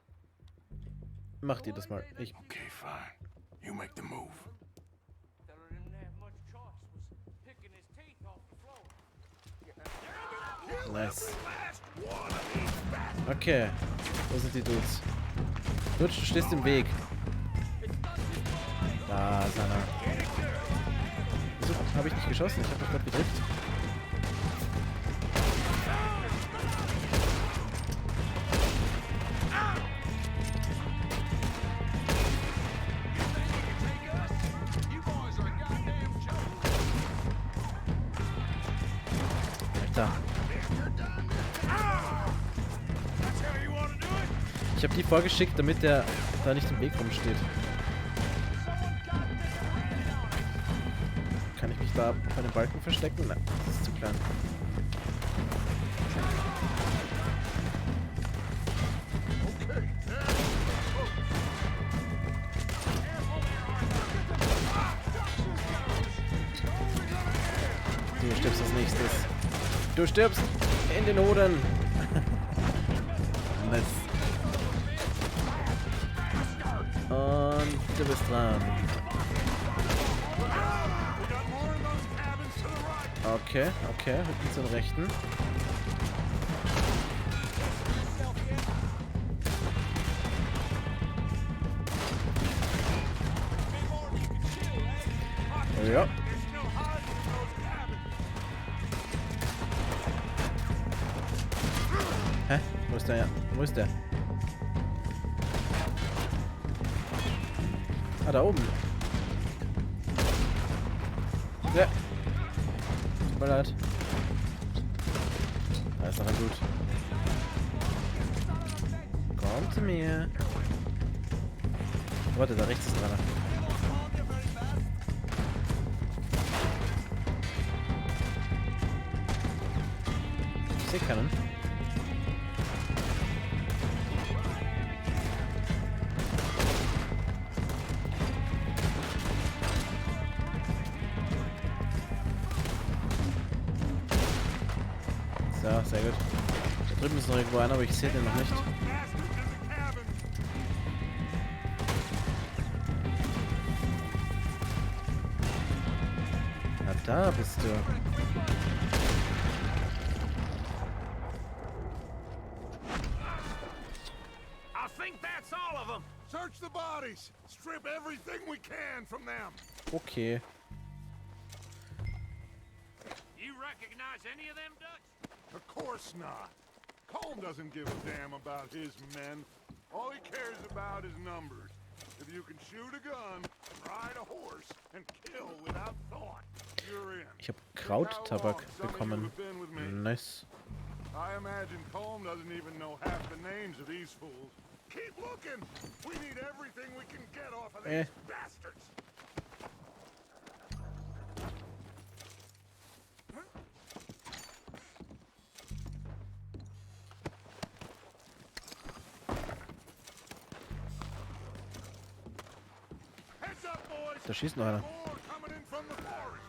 Macht ihr das mal. Ich. Okay, fine. You make the move. Nice. Okay. Wo sind die Dudes? Dude, du stehst im Weg. Da ist einer. Wieso habe ich nicht geschossen? Ich habe doch gerade gedrückt. Alter. Ich habe die vorgeschickt, damit der da nicht im Weg rumsteht. Kann ich mich da bei den Balken verstecken? Nein, das ist zu klein. Du stirbst als nächstes. Du stirbst in den Hoden. Nice. Und du bist dran. Okay, okay, hinten zum Rechten. Ja. Hä? Wo ist der? Wo ist der? Ah, da oben. Ja. Tut mir leid. Da ist noch ein Dude. Komm zu mir. Warte, da rechts ist einer. Ich sehe keinen. Ja, sehr gut. Da drüben ist noch irgendwo einer, aber ich sehe den noch nicht. Na, da bist du. I think that's all of them. Search the bodies. Strip everything we can from them. Okay. You recognize any of them, Dutch? Of course not. Colm doesn't give a damn about his men. All he cares about is numbers. If you can shoot a gun, ride a horse, and kill without thought, you're in. Ich habe Krauttabak bekommen. Nice. I imagine Colm doesn't even know half the names of these fools. Keep looking. We need everything we can get off of these bastards. Heads up, boys. Da schießt noch einer. More coming in from the forest.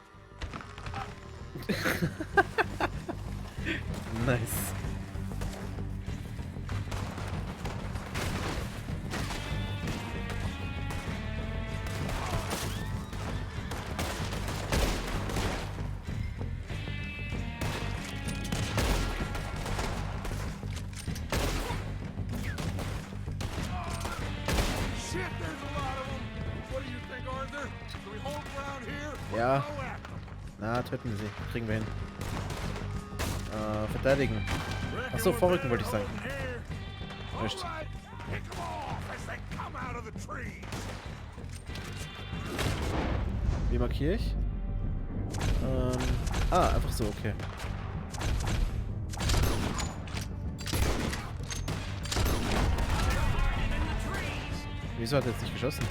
Nice. Shit, there's a lot of them. What do you think, Arthur? Should we hold ground here? Ja. Go after 'em? Na, töten wir sie. Kriegen wir hin. Verteidigen. Achso, vorrücken wollte ich sagen. Nicht. All right, pick 'em off as they come out of the trees. Wie markiere ich? Einfach so, okay. Wieso hat er jetzt nicht geschossen?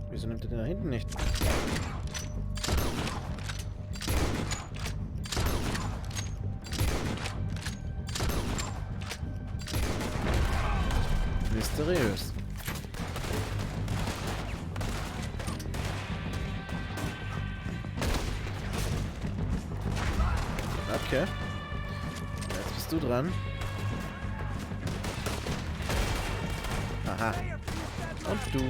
Wieso nimmt er den da hinten nicht? Mysteriös. Okay. Jetzt bist du dran. Aha. Und du.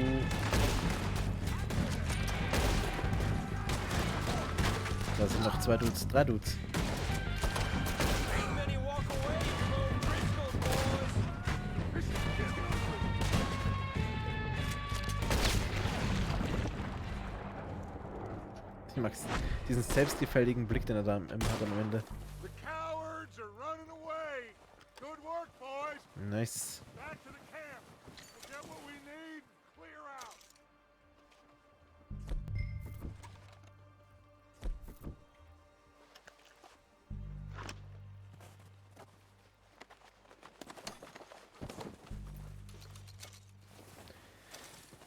Da sind noch 2 Dudes, 3 Dudes. Ich mag diesen selbstgefälligen Blick, den er da hat am Ende. The cowards are running away. Good work, boys. Nice. Back to the camp. We'll get what we need. Clear out.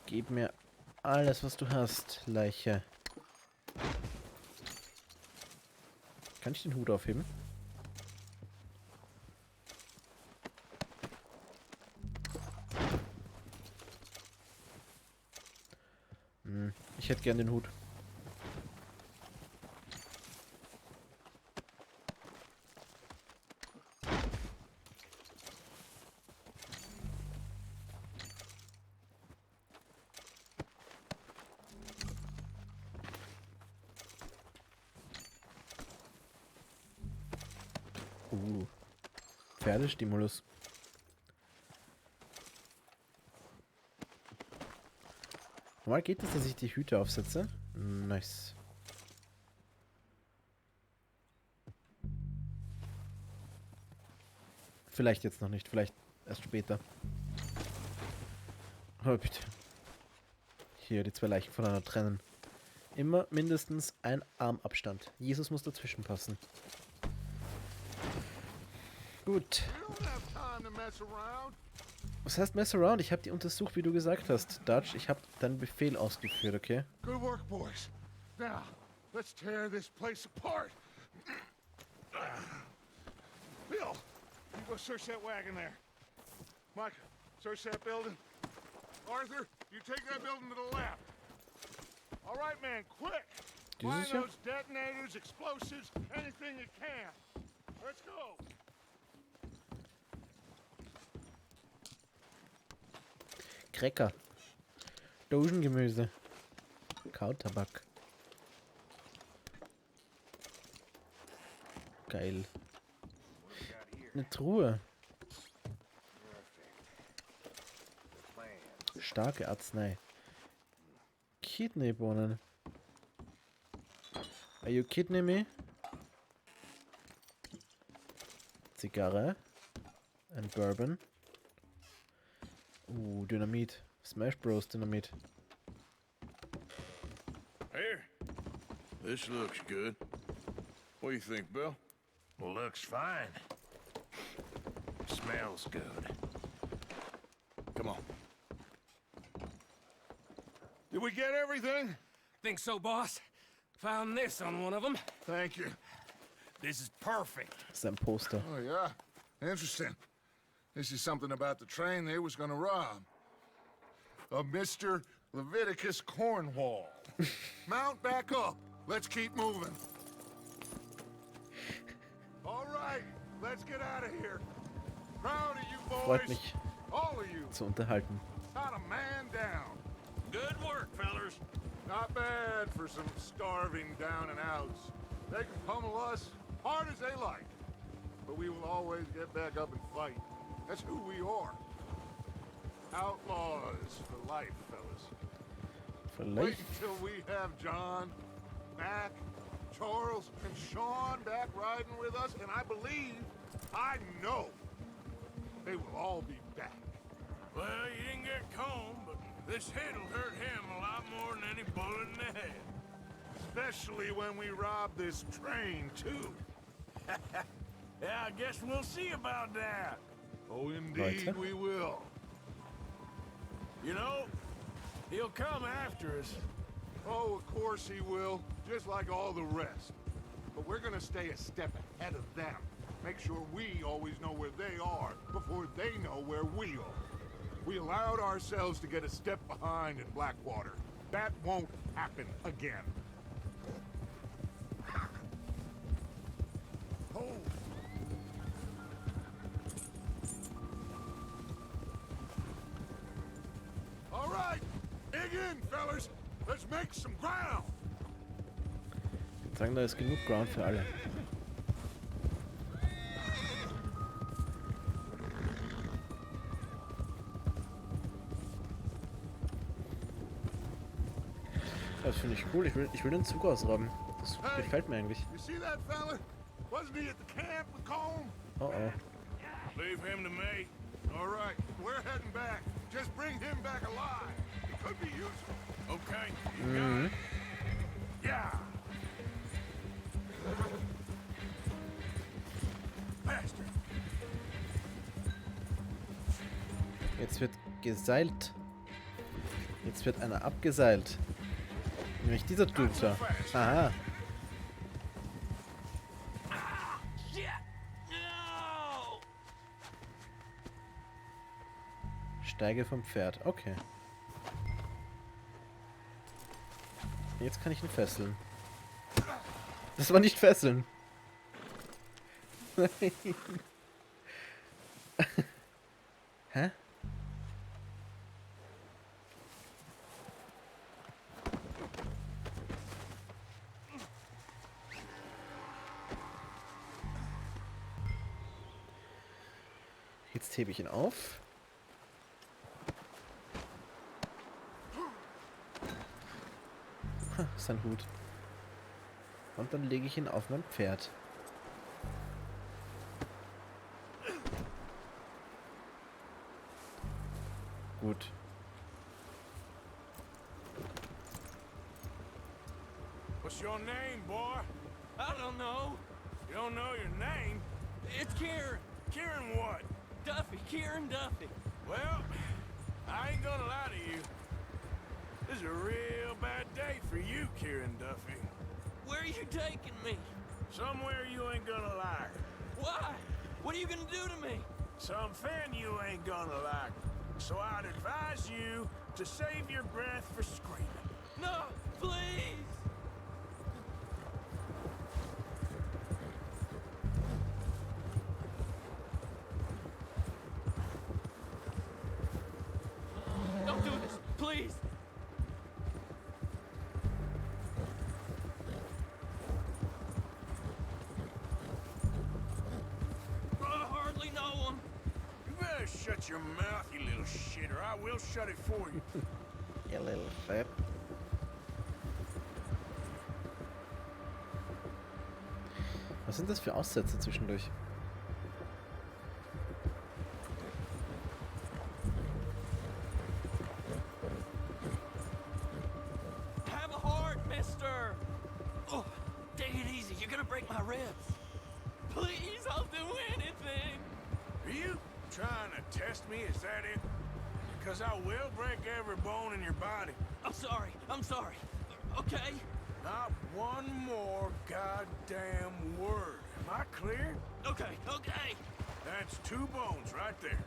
Gib mir alles, was du hast, Leiche. Kann ich den Hut aufheben? Ich hätte gern den Hut. Pferdestimulus. Normal geht es, dass ich die Hüte aufsetze. Nice. Vielleicht jetzt noch nicht, vielleicht erst später. Oh, bitte. Hier, die 2 Leichen voneinander trennen. Immer mindestens ein Armabstand. Jesus muss dazwischen passen. Gut. Was heißt mess around? Ich habe die untersucht, wie du gesagt hast. Dutch, ich habe deinen Befehl ausgeführt, okay? Good work, boys. Now, let's tear this place apart. Bill, you go search that wagon there. Mike, search that building. Arthur, you take that building to the left. All right, man, quick. Find those detonators, explosives, anything you can. Let's go. Cracker. Dosengemüse. Kautabak. Geil. Eine Truhe. Starke Arznei. Kidneybohnen. Are you kidding me? Zigarre. And Bourbon. Dynamit. Smash Bros. Dynamit. Here. This looks good. What do you think, Bill? Looks fine. Smells good. Come on. Did we get everything? Think so, boss? Found this on one of them. Thank you. This is perfect. Sein Poster. Oh, yeah? Interesting. This is something about the train they was gonna rob. A Mr. Leviticus Cornwall. Mount back up. Let's keep moving. All right, let's get out of here. Proud of you Freut boys. mich All of you. zu unterhalten. Not a man down. Good work, fellers. Not bad for some starving down and outs. They can pummel us hard as they like. But we will always get back up and fight. That's who we are. Outlaws for life, fellas. For Wait life. until we have John, Mac, Charles, and Sean back riding with us, and I know, they will all be back. Well, you didn't get Combe, but this hit'll hurt him a lot more than any bullet in the head. Especially when we rob this train, too. Yeah, I guess we'll see about that. Oh, indeed Leute. we will. You know, he'll come after us. Oh, of course he will, just like all the rest. But we're gonna stay a step ahead of them. Make sure we always know where they are before they know where we are. We allowed ourselves to get a step behind in Blackwater. That won't happen again. Oh. All right, dig in, fellas. Let's make some ground. Ich würde sagen, da ist genug Ground für alle. Das finde ich cool. Ich will den Zug ausrauben. Das gefällt mir eigentlich. You see that fella? Wasn't he at the camp with Combe? Oh oh. Leave him to me. All right, we're heading back. Just bring him back alive. It could be useful. Okay, you got it. Yeah. Bastard. Jetzt wird geseilt. Jetzt wird einer abgeseilt. Nämlich dieser Typ da. Aha. Shit! No! Steige vom Pferd. Okay. Jetzt kann ich ihn fesseln. Das war nicht fesseln. Nein. Hä? Jetzt hebe ich ihn auf. Sein Hut. Und dann lege ich ihn auf mein Pferd. Gut. What's your name, boy? I don't know. You don't know your name? It's Kieran. Kieran what? Duffy. Kieran Duffy. Well, I ain't gonna lie to you. This is a real bad day for you, Kieran Duffy. Where are you taking me? Somewhere you ain't gonna like. Why? What are you gonna do to me? Something you ain't gonna like. So I'd advise you to save your breath for screaming. No, please! Don't do this, please! I hardly know him. You better shut your mouth, you little shit, or I will shut it for you. You little fat. Was sind das für Aussätze zwischendurch? Have a heart, mister! Oh, take it easy, you're gonna break my ribs. Please, I'll do anything. Are you trying to test me? Is that it? Because I will break every bone in your body. I'm sorry. Okay? Not one more goddamn word. Am I clear? Okay. That's 2 bones right there.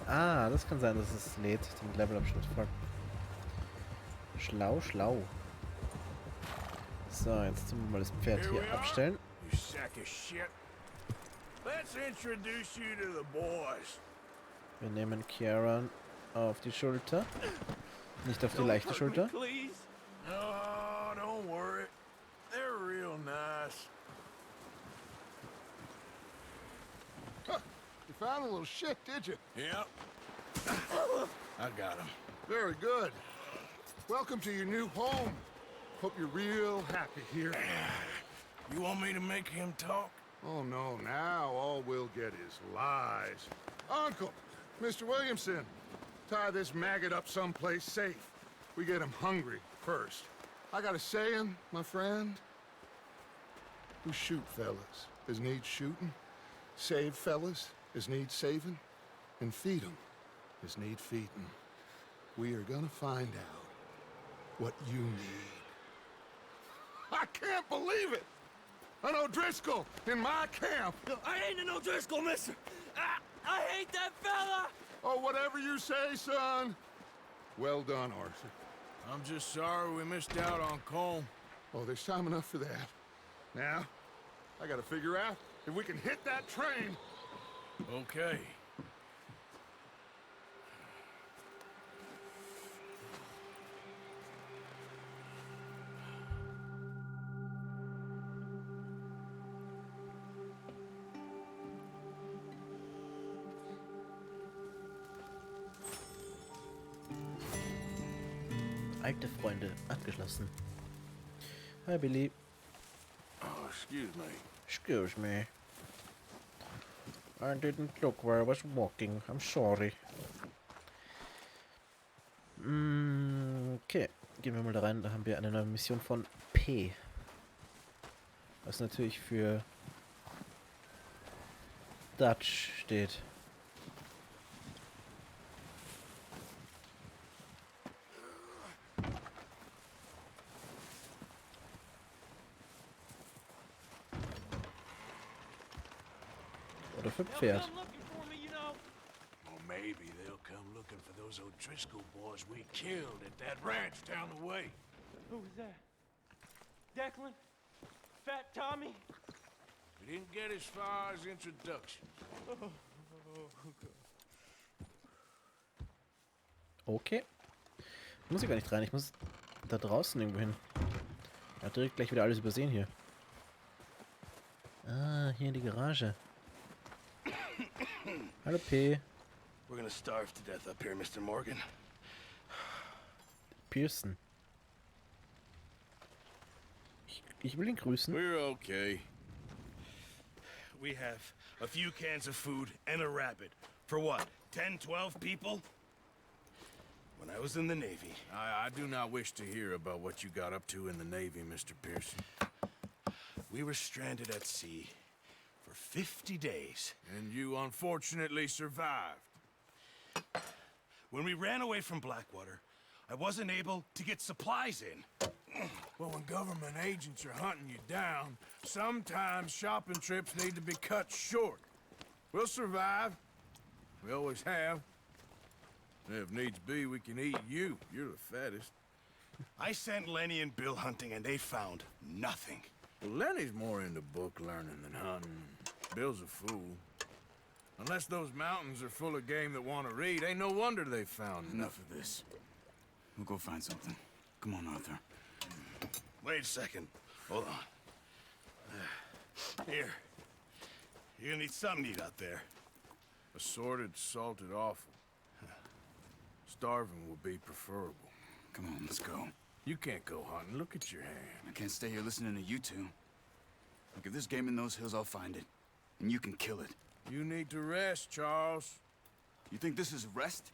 Ah, das kann sein, dass es lädt, den Levelabschnitt voll. Schlau. So, jetzt tun wir mal das Pferd Here hier we are, abstellen. you sack of shit. Let's introduce you to the boys. Wir nehmen Kieran auf die Schulter. Nicht auf die leichte Schulter. Please. Oh, don't worry. They're real nice. Huh. You found a little shit, did you? Yep. I got him. Very good. Welcome to your new home. Hope you're real happy here. You want me to make him talk? Oh, no, now all we'll get is lies. Uncle, Mr. Williamson, tie this maggot up someplace safe. We get him hungry first. I got a saying, my friend. We shoot fellas as need shooting, save fellas as need saving, and feed 'em as need feeding. We are gonna find out what you need. I can't believe it! An O'Driscoll in my camp! I ain't an O'Driscoll, mister! I hate that fella! Oh, whatever you say, son. Well done, Arthur. I'm just sorry we missed out on Colm. Oh, there's time enough for that. Now, I gotta figure out if we can hit that train. Okay. Alte Freunde, abgeschlossen. Hi, Billy. Oh, excuse me. Excuse me. I didn't look where I was walking. I'm sorry. Okay, gehen wir mal da rein. Da haben wir eine neue Mission von P. Was natürlich für Dutch steht. Oder für Pferd. Or maybe they'll come looking for those O'Driscoll boys we killed at that ranch down the way. Who was that? Declan? Fat Tommy? We didn't get as far as introductions. Okay. Muss ich gar nicht rein. Ich muss da draußen irgendwo hin. Er hat direkt gleich wieder alles übersehen hier. Ah, hier in die Garage. Hallo P. We're gonna starve to death up here, Mr. Morgan. Pearson. Ich will ihn grüßen. We're okay. We have a few cans of food and a rabbit. For what, 10, 12 people? When I was in the Navy. I do not wish to hear about what you got up to in the Navy, Mr. Pearson. We were stranded at sea for 50 days. And you unfortunately survived. When we ran away from Blackwater, I wasn't able to get supplies in. Well, when government agents are hunting you down, sometimes shopping trips need to be cut short. We'll survive. We always have. If needs be, we can eat you. You're the fattest. I sent Lenny and Bill hunting, and they found nothing. Well, Lenny's more into book learning than hunting. Bill's a fool. Unless those mountains are full of game that want to read, ain't no wonder they found Enough of this. We'll go find something. Come on, Arthur. Wait a second. Hold on. Here. You're gonna need something to eat out there. Assorted, salted offal. Starving will be preferable. Come on, let's go. You can't go hunting. Look at your hand. I can't stay here listening to you two. Look, if there's game in those hills, I'll find it. And you can kill it. You need to rest, Charles. You think this is rest?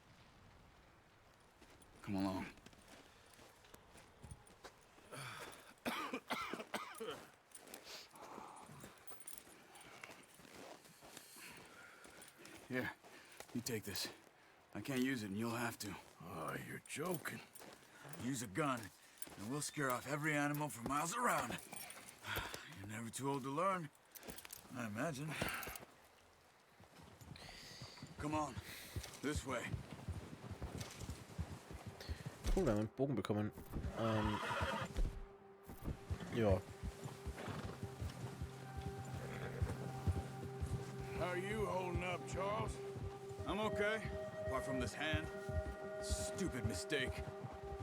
Come along. Here, you take this. I can't use it, and you'll have to. Oh, you're joking. Use a gun, and we'll scare off every animal for miles around. You're never too old to learn, I imagine. Come on, this way. Cool, wir haben einen Bogen bekommen. Ja. How are you holding up, Charles? I'm okay, apart from this hand. Stupid mistake.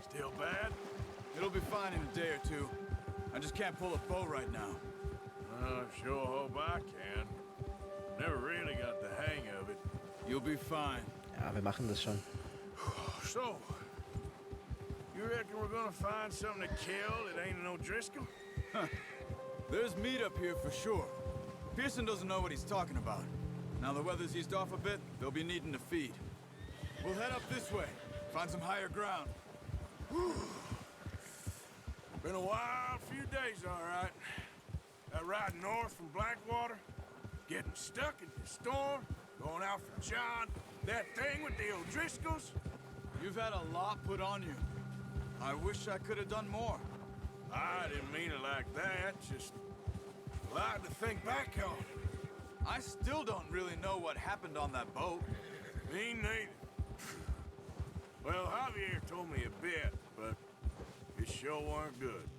Still bad? It'll be fine in a day or two. I just can't pull a bow right now. Sure hope I can. Never really got the hang of it. You'll be fine. Ja, wir machen das schon. So, you reckon we're gonna find something to kill that ain't no Driscoll? There's meat up here for sure. Pearson doesn't know what he's talking about. Now the weather's eased off a bit, they'll be needing to feed. We'll head up this way, find some higher ground. Been a wild few days, all right. That ride north from Blackwater, getting stuck in the storm, going out for John, that thing with the O'Driscolls. You've had a lot put on you. I wish I could have done more. I didn't mean it like that, just a lot to think back on. I still don't really know what happened on that boat. Me neither. Well, Javier told me a bit, but it sure weren't good.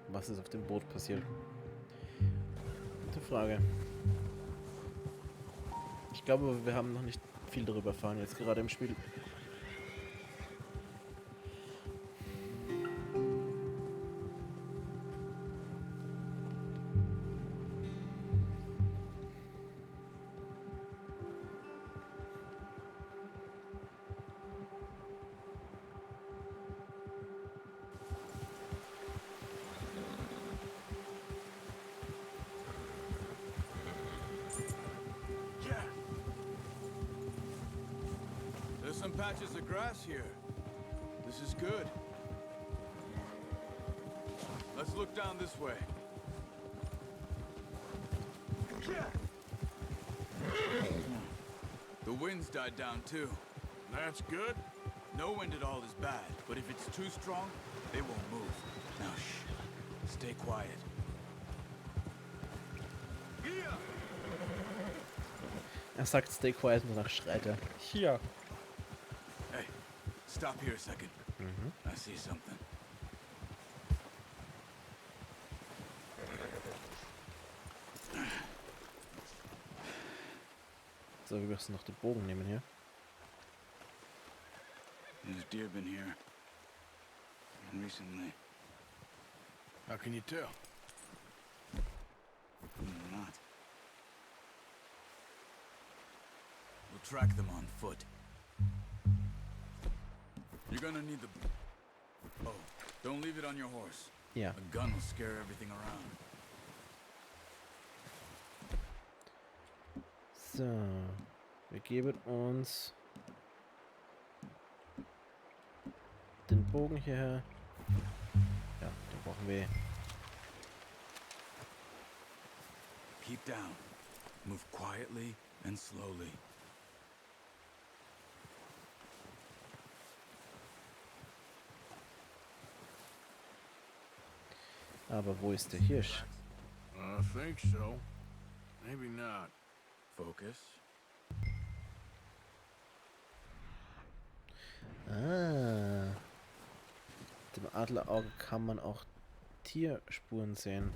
Was ist auf dem Boot passiert? Gute Frage. Ich glaube, wir haben noch nicht viel darüber erfahren, jetzt gerade im Spiel. There's some patches of grass here. This is good. Let's look down this way. The wind's died down too. That's good. No wind at all is bad, but if it's too strong, they won't move. Now shh. Stay quiet. Er sagt stay quiet und danach schreit er. Hier. Hey, stop here a second. I see something. So, wir müssen noch den Bogen nehmen hier. There's deer been here recently. How can you tell? Not. We'll track them on foot. You're gonna need the... Oh, don't leave it on your horse. Ja. A gun will scare everything around. So. Wir geben uns den Bogen hierher. Ja, den brauchen wir. Keep down. Move quietly and slowly. Aber wo ist der Hirsch? I think so. Maybe not. Focus. Ah. Mit dem Adlerauge kann man auch Tierspuren sehen.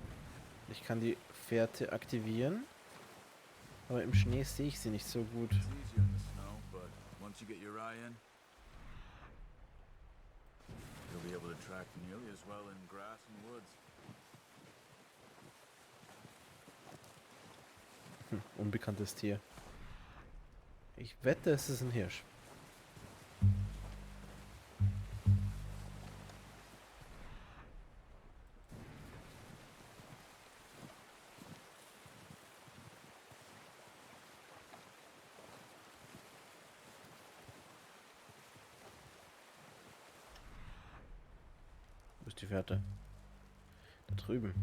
Ich kann die Fährte aktivieren, aber im Schnee sehe ich sie nicht so gut. It's easier in the snow, but once you get your eye in, you'll be able to track nearly as well in grass and woods. Unbekanntes Tier. Ich wette, es ist ein Hirsch. die Fährte? Da drüben.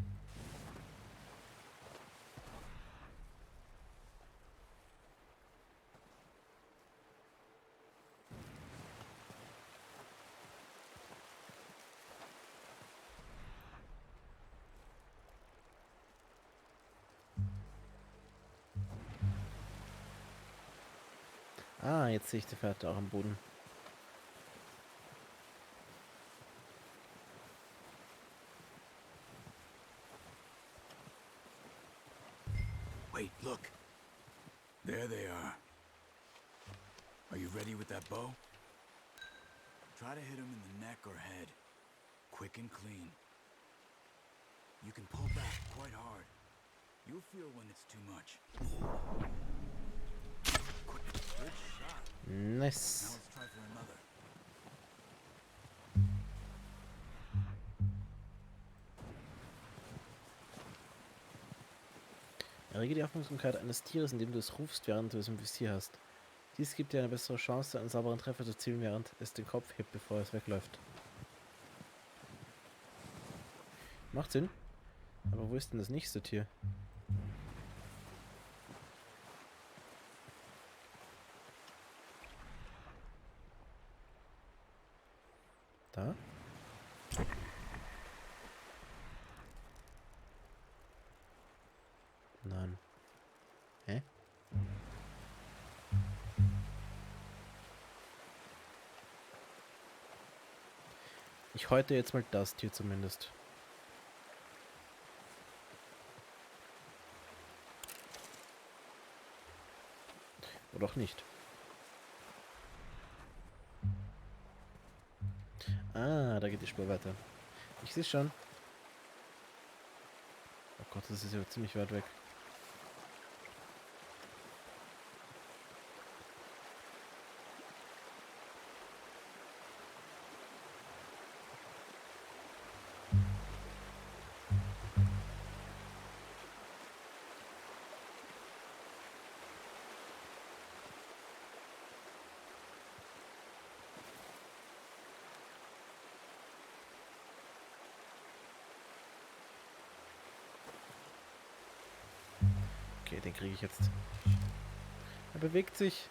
Ah, jetzt sehe ich die Fährte auch am Boden. Wait, look. There they are. Are you ready with that bow? Try to hit him in the neck or head. Quick and clean. You can pull back quite hard. You'll feel when it's too much. Good shot. Nice. Now let's try for another. Errege die Aufmerksamkeit eines Tieres, indem du es rufst, während du es im Visier hast. Dies gibt dir eine bessere Chance, einen sauberen Treffer zu zielen, während es den Kopf hebt, bevor es wegläuft. Macht Sinn. Aber wo ist denn das nächste Tier? Da? Nein. Hä? Ich häute jetzt mal das Tier zumindest. Oder auch nicht. Ah, da geht die Spur weiter. Ich sehe schon. Oh Gott, das ist ja ziemlich weit weg. Okay, den kriege ich jetzt. Er bewegt sich.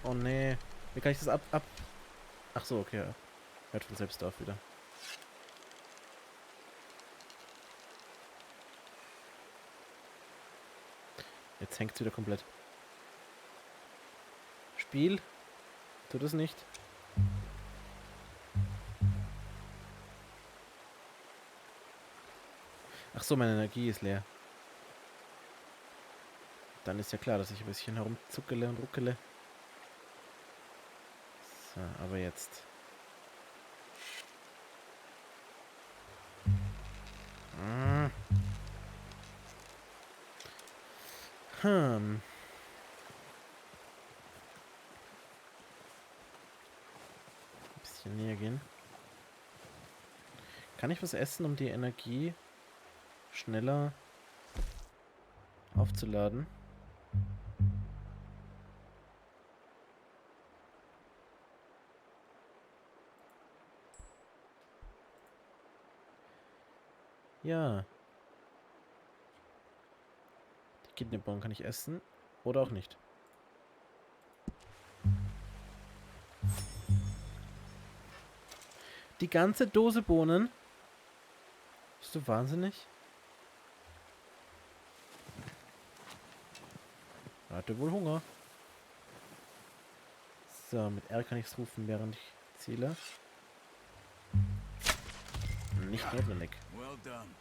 Oh nee. Wie kann ich das ab? Ach so, okay. Hört von selbst auf wieder. Jetzt hängt es wieder komplett. Spiel. Tut es nicht. Ach so, meine Energie ist leer. Dann ist ja klar, dass ich ein bisschen herumzuckele und ruckele. So, aber jetzt. Ein bisschen näher gehen. Kann ich was essen, um die Energie schneller aufzuladen? Ja. Die Kidneybohnen kann ich essen oder auch nicht. Die ganze Dose Bohnen? Bist du wahnsinnig? Hatte wohl Hunger. So, mit R kann ich es rufen, während ich ziele. Nicht notwendig. Well done.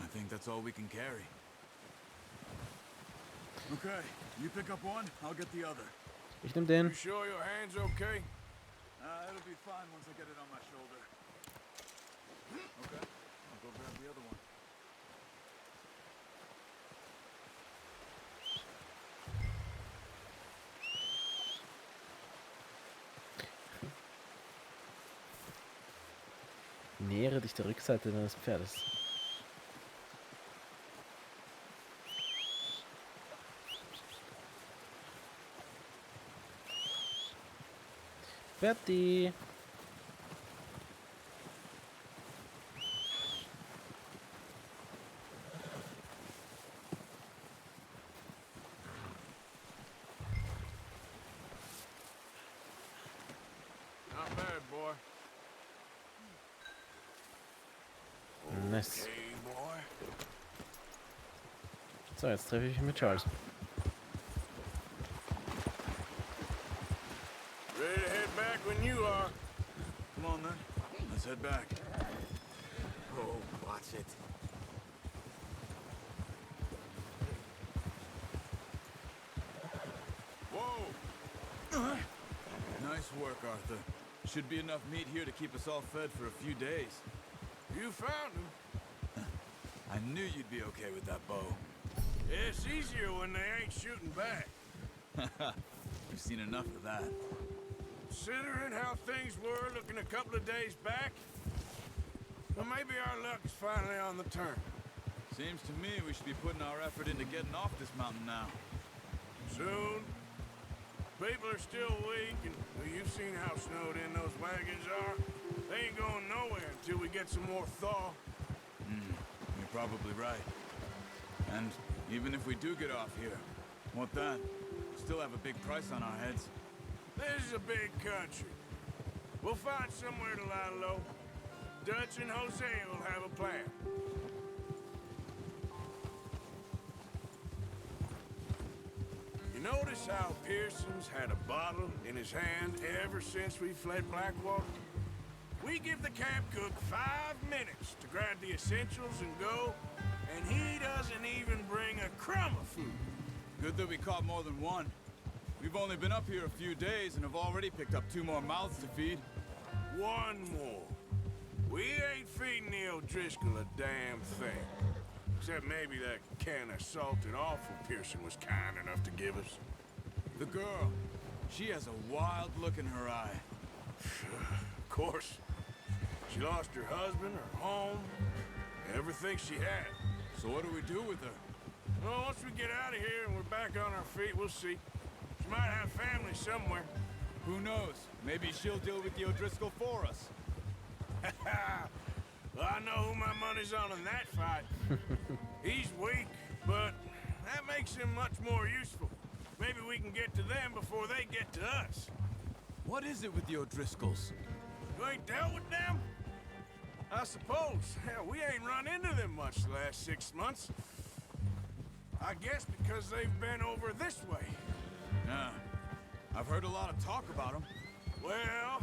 I think that's all we can carry. Okay, you pick up one, I'll get the other. Ich nehme den. You sure your hand's okay? It'll be fine once I get it on my shoulder. Okay, I'll go grab the other one. Nähere dich der Rückseite deines Pferdes. Fertig. boy. Nice. Okay, boy. So, jetzt treffe ich mich mit Charles. Ready to head back when you are. Come on, then. Let's head back. Oh, watch it. Whoa! Nice work, Arthur. Should be enough meat here to keep us all fed for a few days. You found him. I knew you'd be okay with that bow. It's easier when they ain't shooting back. We've seen enough of that. Considering how things were looking a couple of days back, well, maybe our luck is finally on the turn. Seems to me we should be putting our effort into getting off this mountain now. Soon. People are still weak, and well, you've seen how snowed in those wagons are. They ain't going nowhere until we get some more thaw. You're probably right. And even if we do get off here, what then? We still have a big price on our heads. This is a big country. We'll find somewhere to lie low. Dutch and Jose will have a plan. You notice how Pearson's had a bottle in his hand ever since we fled Blackwater? We give the camp cook 5 minutes to grab the essentials and go, and he doesn't even bring a crumb of food. Good that we caught more than one. We've only been up here a few days and have already picked up 2 more mouths to feed. 1 more. We ain't feeding the O'Driscoll a damn thing. Except maybe that can of salted offal Pearson was kind enough to give us. The girl. She has a wild look in her eye. Of course. She lost her husband, her home, everything she had. So what do we do with her? Well, once we get out of here and we're back on our feet, we'll see. She might have family somewhere. Who knows? Maybe she'll deal with the O'Driscoll for us. Well, I know who my money's on in that fight. He's weak, but that makes him much more useful. Maybe we can get to them before they get to us. What is it with the O'Driscolls? You ain't dealt with them? I suppose. Hell, we ain't run into them much the last 6 months. I guess because they've been over this way. Yeah. I've heard a lot of talk about them. Well,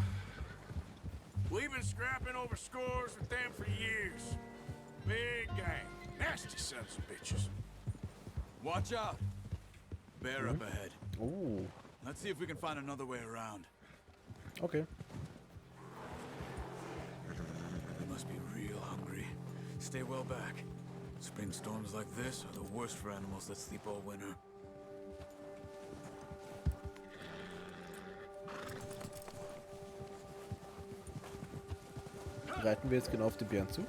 we've been scrapping over scores with them for years. Big gang. Nasty sons of bitches. Watch out. Bear up ahead. Oh. Let's see if we can find another way around. Okay. They must be real hungry. Stay well back. Spring storms like this are the worst for animals that sleep all winter. Reiten wir jetzt genau auf die Bären zu?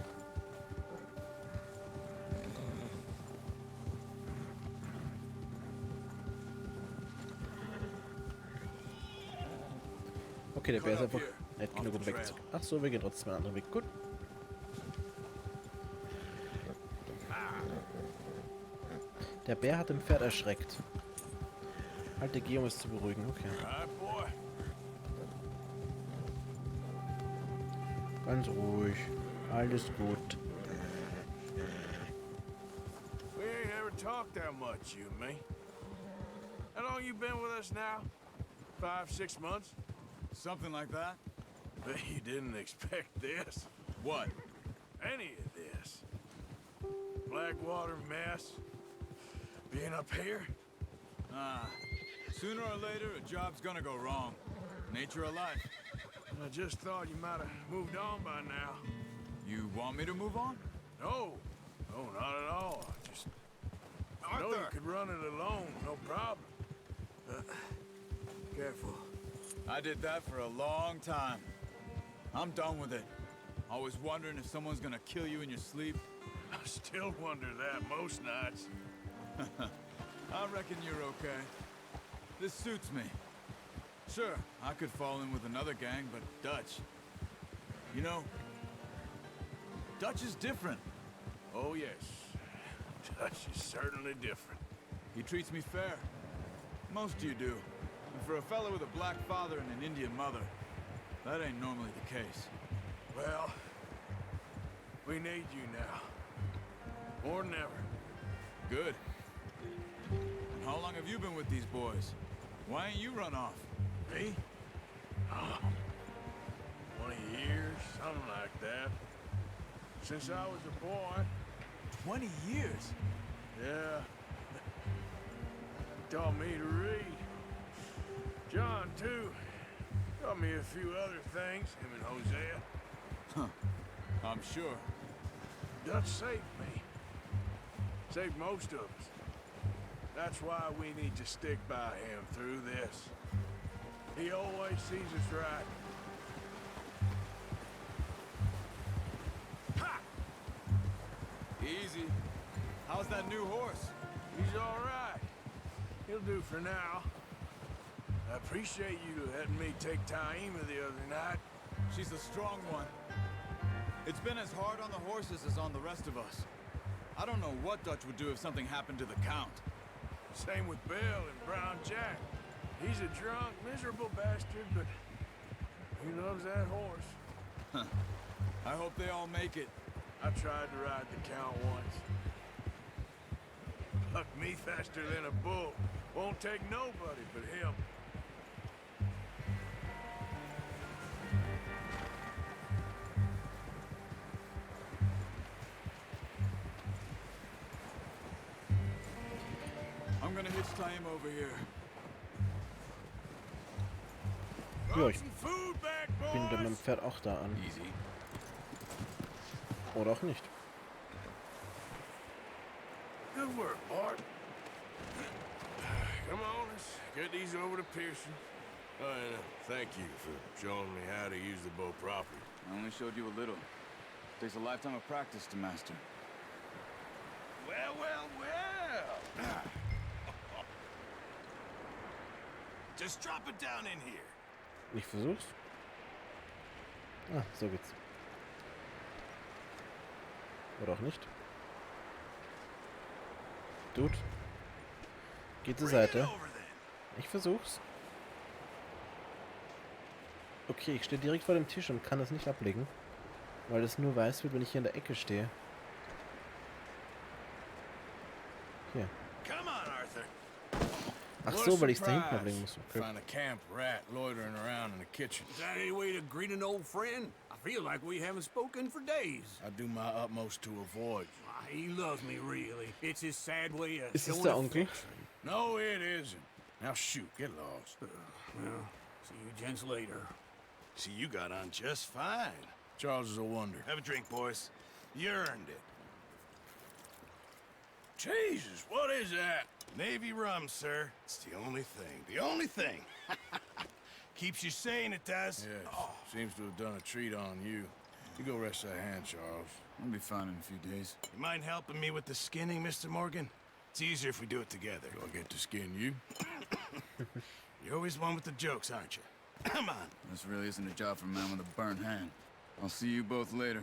Okay, der Bär ist einfach nicht genug, um wegzugehen. Ach so, wir gehen trotzdem einen anderen Weg. Gut. Der Bär hat dem Pferd erschreckt. Halt, geh, um es zu beruhigen. Okay. Ganz ruhig. Alles gut. We ain't ever talked that much, you and me. How long you been with us now? 5, 6 months? Something like that? Bet you didn't expect this. What? Any of this. Blackwater mess. Being up here? Sooner or later, a job's gonna go wrong. Nature of life. I just thought you might have moved on by now. You want me to move on? No. No, not at all. I just... I know you could run it alone, no problem. Careful. I did that for a long time. I'm done with it. Always wondering if someone's gonna kill you in your sleep. I still wonder that most nights. I reckon you're okay. This suits me. Sure, I could fall in with another gang, but Dutch... You know, Dutch is different. Oh, yes. Dutch is certainly different. He treats me fair. Most of you do. And for a fellow with a black father and an Indian mother, That ain't normally the case. Well, we need you now. More than ever. Good. And how long have you been with these boys? Why ain't you run off? Me? Oh, 20 years, something like that. Since I was a boy. 20 years? Yeah. Taught me to read. John, too. Taught me a few other things, him and Hosea. Huh. I'm sure. Dutch saved me. Saved most of us. That's why we need to stick by him through this. He always sees us right. Ha! Easy. How's that new horse? He's all right. He'll do for now. I appreciate you letting me take Taima the other night. She's a strong one. It's been as hard on the horses as on the rest of us. I don't know what Dutch would do if something happened to the Count. Same with Bill and Brown Jack. He's a drunk, miserable bastard, but he loves that horse. Huh. I hope they all make it. I tried to ride the Count once. Bucked me faster than a bull. Won't take nobody but him. I'm gonna hitch Taima over here. Ja, ich binde mein Pferd auch da an. Easy. Oder auch nicht. Good work, Bart. Come on, let's get these over to Pearson. Oh, and thank you for showing me how to use the bow properly. I only showed you a little. Takes a lifetime of practice to master. Well, well, well. Just drop it down in here. Ich versuch's. Ah, so geht's. Oder auch nicht. Dude. Geh zur Seite. Ich versuch's. Okay, ich stehe direkt vor dem Tisch und kann das nicht ablegen. Weil das nur weiß wird, wenn ich hier in der Ecke stehe. Hier. Ach so, weil ich es da hinten ablegen muss. Okay. Find a camp rat loitering around in the kitchen. Is that any way to greet an old friend? I feel like we haven't spoken for days. I do my utmost to avoid. He loves me, really. It's his sad way of Ist es showing der Onkel? affection. No, it isn't. Now shoot, get lost. Well, see you gents later. See, you got on just fine. Charles is a wonder. Have a drink, boys. You earned it. Jesus, what is that? Navy rum, sir. It's the only thing. The only thing. Keeps you sane, it does. Yes. Oh. Seems to have done a treat on you. You go rest that hand, Charles. I'll be fine in a few days. You mind helping me with the skinning, Mr. Morgan? It's easier if we do it together. Do I get to skin you? You're always one with the jokes, aren't you? Come on. This really isn't a job for a man with a burnt hand. I'll see you both later.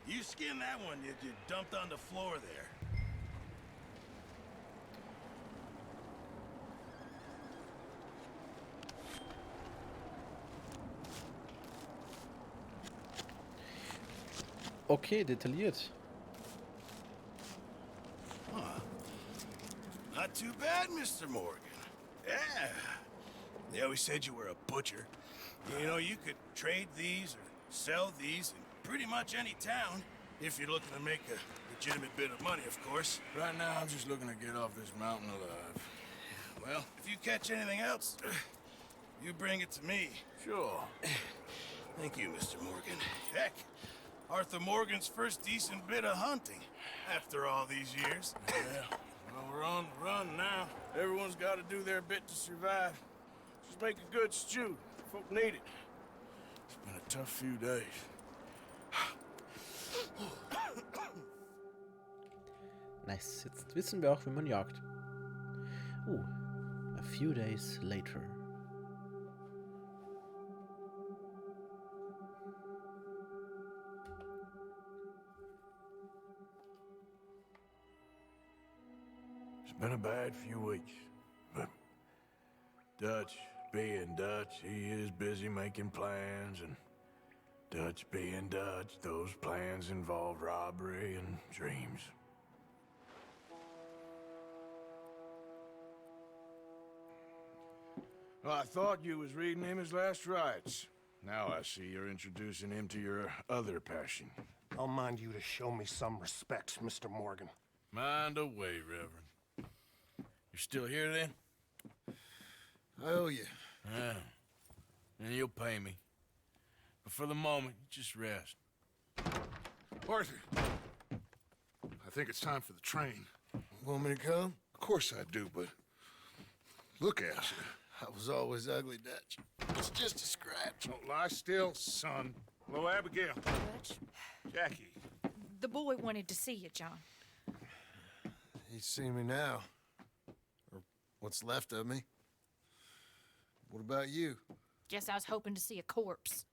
You skin that one you dumped on the floor there. Okay, detailliert. Not too bad, Mr. Morgan. Yeah. They always said you were a butcher. You know, you could trade these or sell these in pretty much any town, if you're looking to make a legitimate bit of money, of course. Right now, I'm just looking to get off this mountain alive. Well, if you catch anything else, you bring it to me. Sure. Thank you, Mr. Morgan. Heck, Arthur Morgan's first decent bit of hunting after all these years. Yeah. Well, we're on the run now. Everyone's got to do their bit to survive. Just make a good stew. Folk need it. It's been a tough few days. Nice. Jetzt wissen wir auch, wie man jagt. A few days later. It's been a bad few weeks, but Dutch, being Dutch, he is busy making plans, and Dutch being Dutch, those plans involve robbery and dreams. Well, I thought you was reading him his last rites. Now I see you're introducing him to your other passion. I'll mind you to show me some respect, Mr. Morgan. Mind away, Reverend. You still here, then? I owe you. Yeah. And you'll pay me. But for the moment, just rest. Arthur, I think it's time for the train. Want me to come? Of course I do, but look at you. I was always ugly, Dutch. It's just a scratch. Don't lie still, son. Hello, Abigail. Dutch, Jackie. the boy wanted to see you, John. He's seen me now. Or what's left of me. What about you? Guess I was hoping to see a corpse.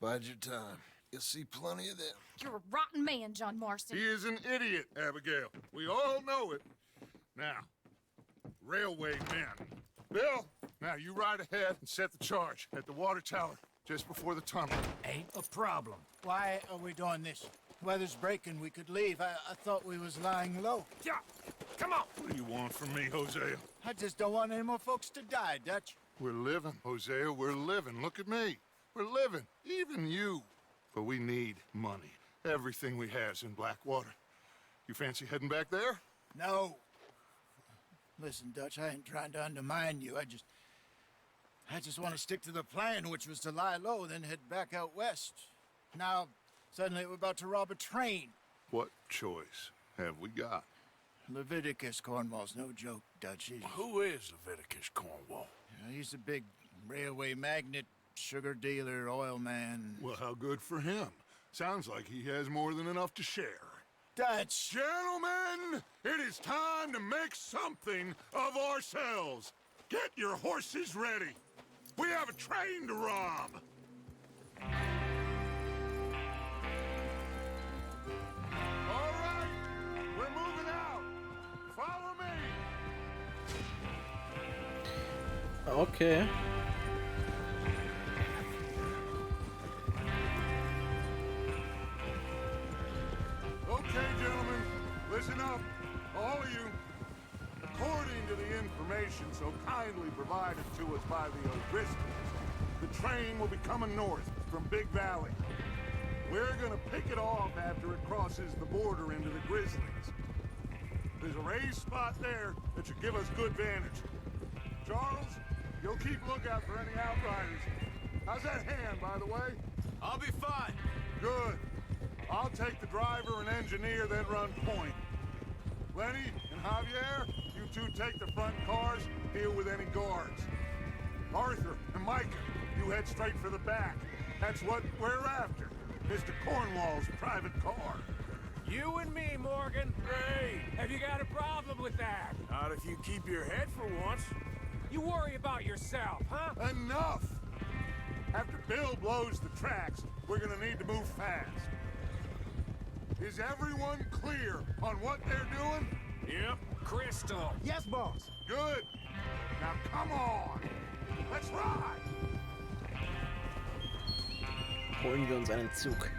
Bide your time. You'll see plenty of them. You're a rotten man, John Marston. He is an idiot, Abigail. We all know it. Now, railway men. Bill, now you ride ahead and set the charge at the water tower just before the tunnel. Ain't a problem. Why are we doing this? Weather's breaking, we could leave. I thought we was lying low. Yeah, come on. What do you want from me, Hosea? I just don't want any more folks to die, Dutch. We're living, Hosea, we're living. Look at me. We're living, even you. But we need money. Everything we has in Blackwater. You fancy heading back there? No. Listen, Dutch, I ain't trying to undermine you. I just want to stick to the plan, which was to lie low, then head back out west. Now, suddenly we're about to rob a train. What choice have we got? Leviticus Cornwall's no joke, Dutch. Who is Leviticus Cornwall? He's a big railway magnate, sugar dealer, oil man. Well, how good for him. Sounds like he has more than enough to share. Dutch! Gentlemen, it is time to make something of ourselves. Get your horses ready. We have a train to rob. All right, we're moving out. Follow me. Okay. Okay, gentlemen, listen up, all of you. According to the information so kindly provided to us by the O'Driscolls, the train will be coming north from Big Valley. We're gonna pick it off after it crosses the border into the Grizzlies. There's a raised spot there that should give us good vantage. Charles, you'll keep lookout for any outriders. How's that hand, by the way? I'll be fine. Good. I'll take the driver and engineer, then run point. Lenny and Javier, you two take the front cars, deal with any guards. Arthur and Micah, you head straight for the back. That's what we're after. Mr. Cornwall's private car. You and me, Morgan. Great. Have you got a problem with that? Not if you keep your head for once. You worry about yourself, huh? Enough! After Bill blows the tracks, we're gonna need to move fast. Is everyone clear on what they're doing? Yep, crystal. Yes, boss. Good. Now come on. Let's ride. Holen wir uns einen Zug.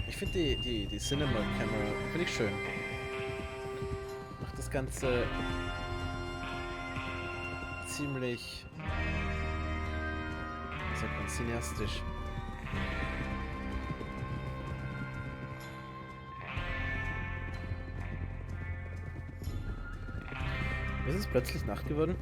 Ich finde die Cinema Camera finde ich schön. Macht das Ganze ziemlich, wie sagt man, cineastisch. Ist es plötzlich Nacht geworden?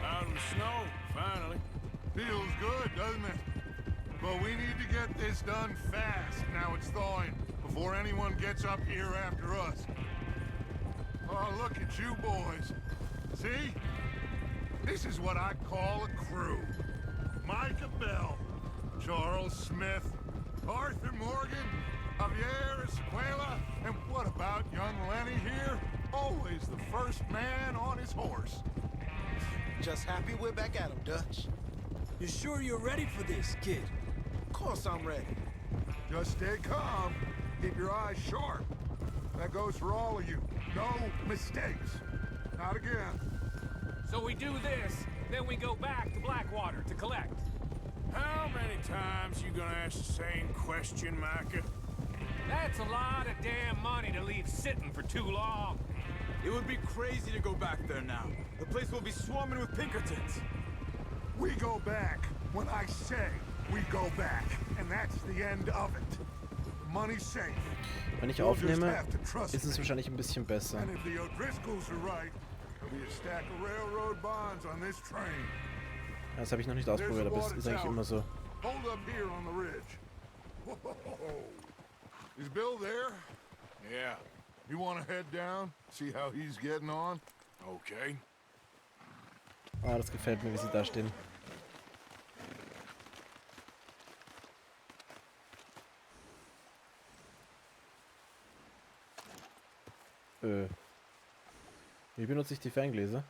Out in the snow, finally. Feels good, doesn't it? But we need to get this done fast. Now it's thawing, before anyone gets up here after us. Oh, look at you boys. See? This is what I call a crew. Micah Bell, Charles Smith, Arthur Morgan, Javier Escuela, and what about young Lenny here? Always the first man on his horse. Just happy we're back at 'em, Dutch. You sure you're ready for this, kid? Of course I'm ready. Just stay calm. Keep your eyes sharp. That goes for all of you. No mistakes. Not again. So we do this, then we go back to Blackwater to collect. How many times you gonna ask the same question, Micah? That's a lot of damn money to leave sitting for too long. It would be crazy to go back there now. The place will be swarming with Pinkertons. We go back when I say we go back. And that's the end of it. Money's safe. Wenn ich aufnehme, ist es wahrscheinlich ein bisschen besser. And if the O'Driscolls are right, there'll be a stack of railroad bonds on this train. Das habe ich noch nicht ausprobiert, aber es ist eigentlich immer so. Hold up here on the ridge. Whoa. Is Bill there? Yeah. You want to head down? See how he's getting on? Okay. Ah, das gefällt mir, wie sie da stehen. Wie benutze ich die Ferngläser?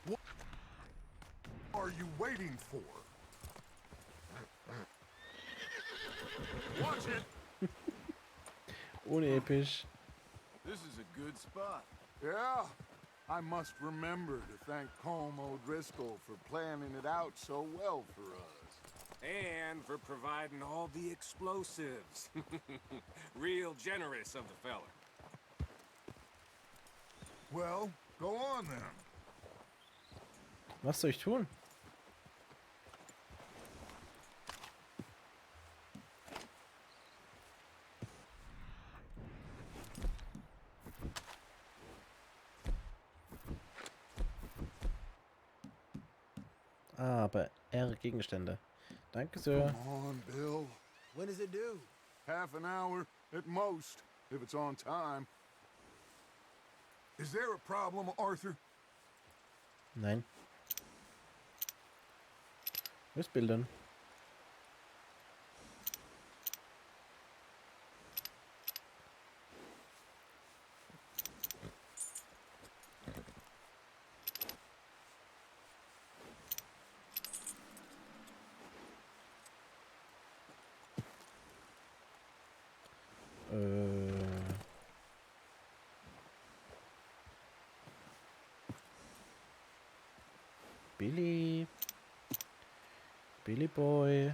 What are you waiting for? Watch it. Unepisch. This is a good spot. Yeah. I must remember to thank Colm O'Driscoll for planning it out so well for us. And for providing all the explosives. Real generous of the fella. Well, go on then. Was soll ich tun? Ah, aber R-Gegenstände. Danke sehr. Come on, Bill. When does it due? Half an hour at most, if it's on time. Is there a problem, Arthur? Nein. Was bildern? Billy Boy.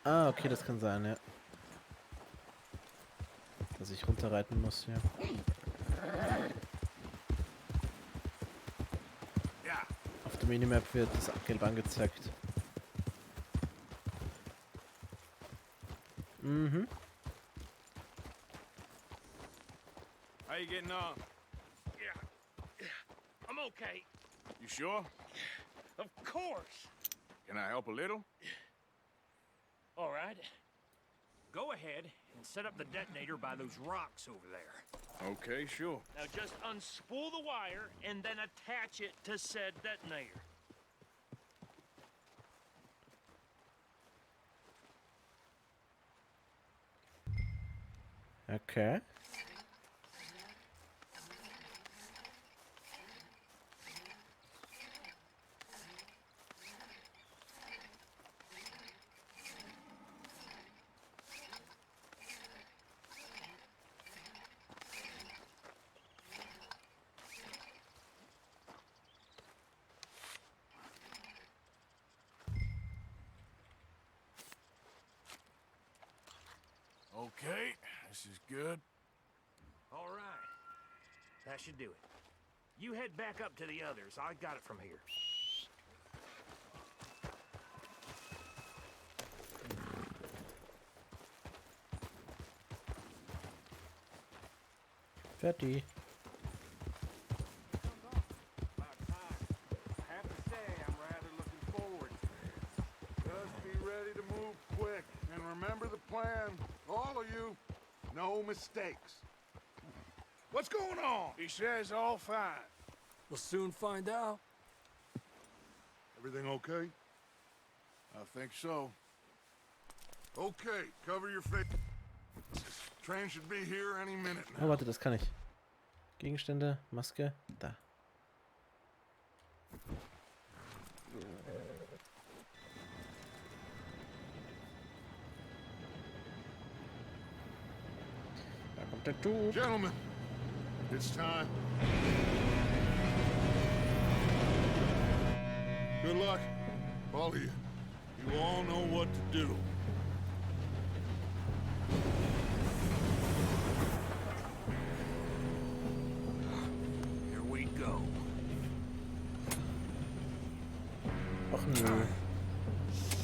Ah, okay, das kann sein, ja. Dass ich runterreiten muss hier. Auf der Minimap wird das gelb angezeigt. Mhm. How you getting on? Yeah. I'm okay. You sure? Of course. Can I help a little? All right. Go ahead and set up the detonator by those rocks over there. Okay, sure. Now just unspool the wire and then attach it to said detonator. Okay. Okay, this is good. All right. That should do it. You head back up to the others. I got it from here. Fertig. About time. I have to say, I'm rather looking forward to this. Just be ready to mistakes. What's going on? He says all fine. We'll soon find out. Everything okay? I think so. Okay, cover your face. Train should be here any minute Oh, now. warte, das kann ich. Gegenstände, Maske, da. Da kommt der Typ. Gentlemen, it's time. Good luck, all of you. You all know what to do. Here we go. Och nö.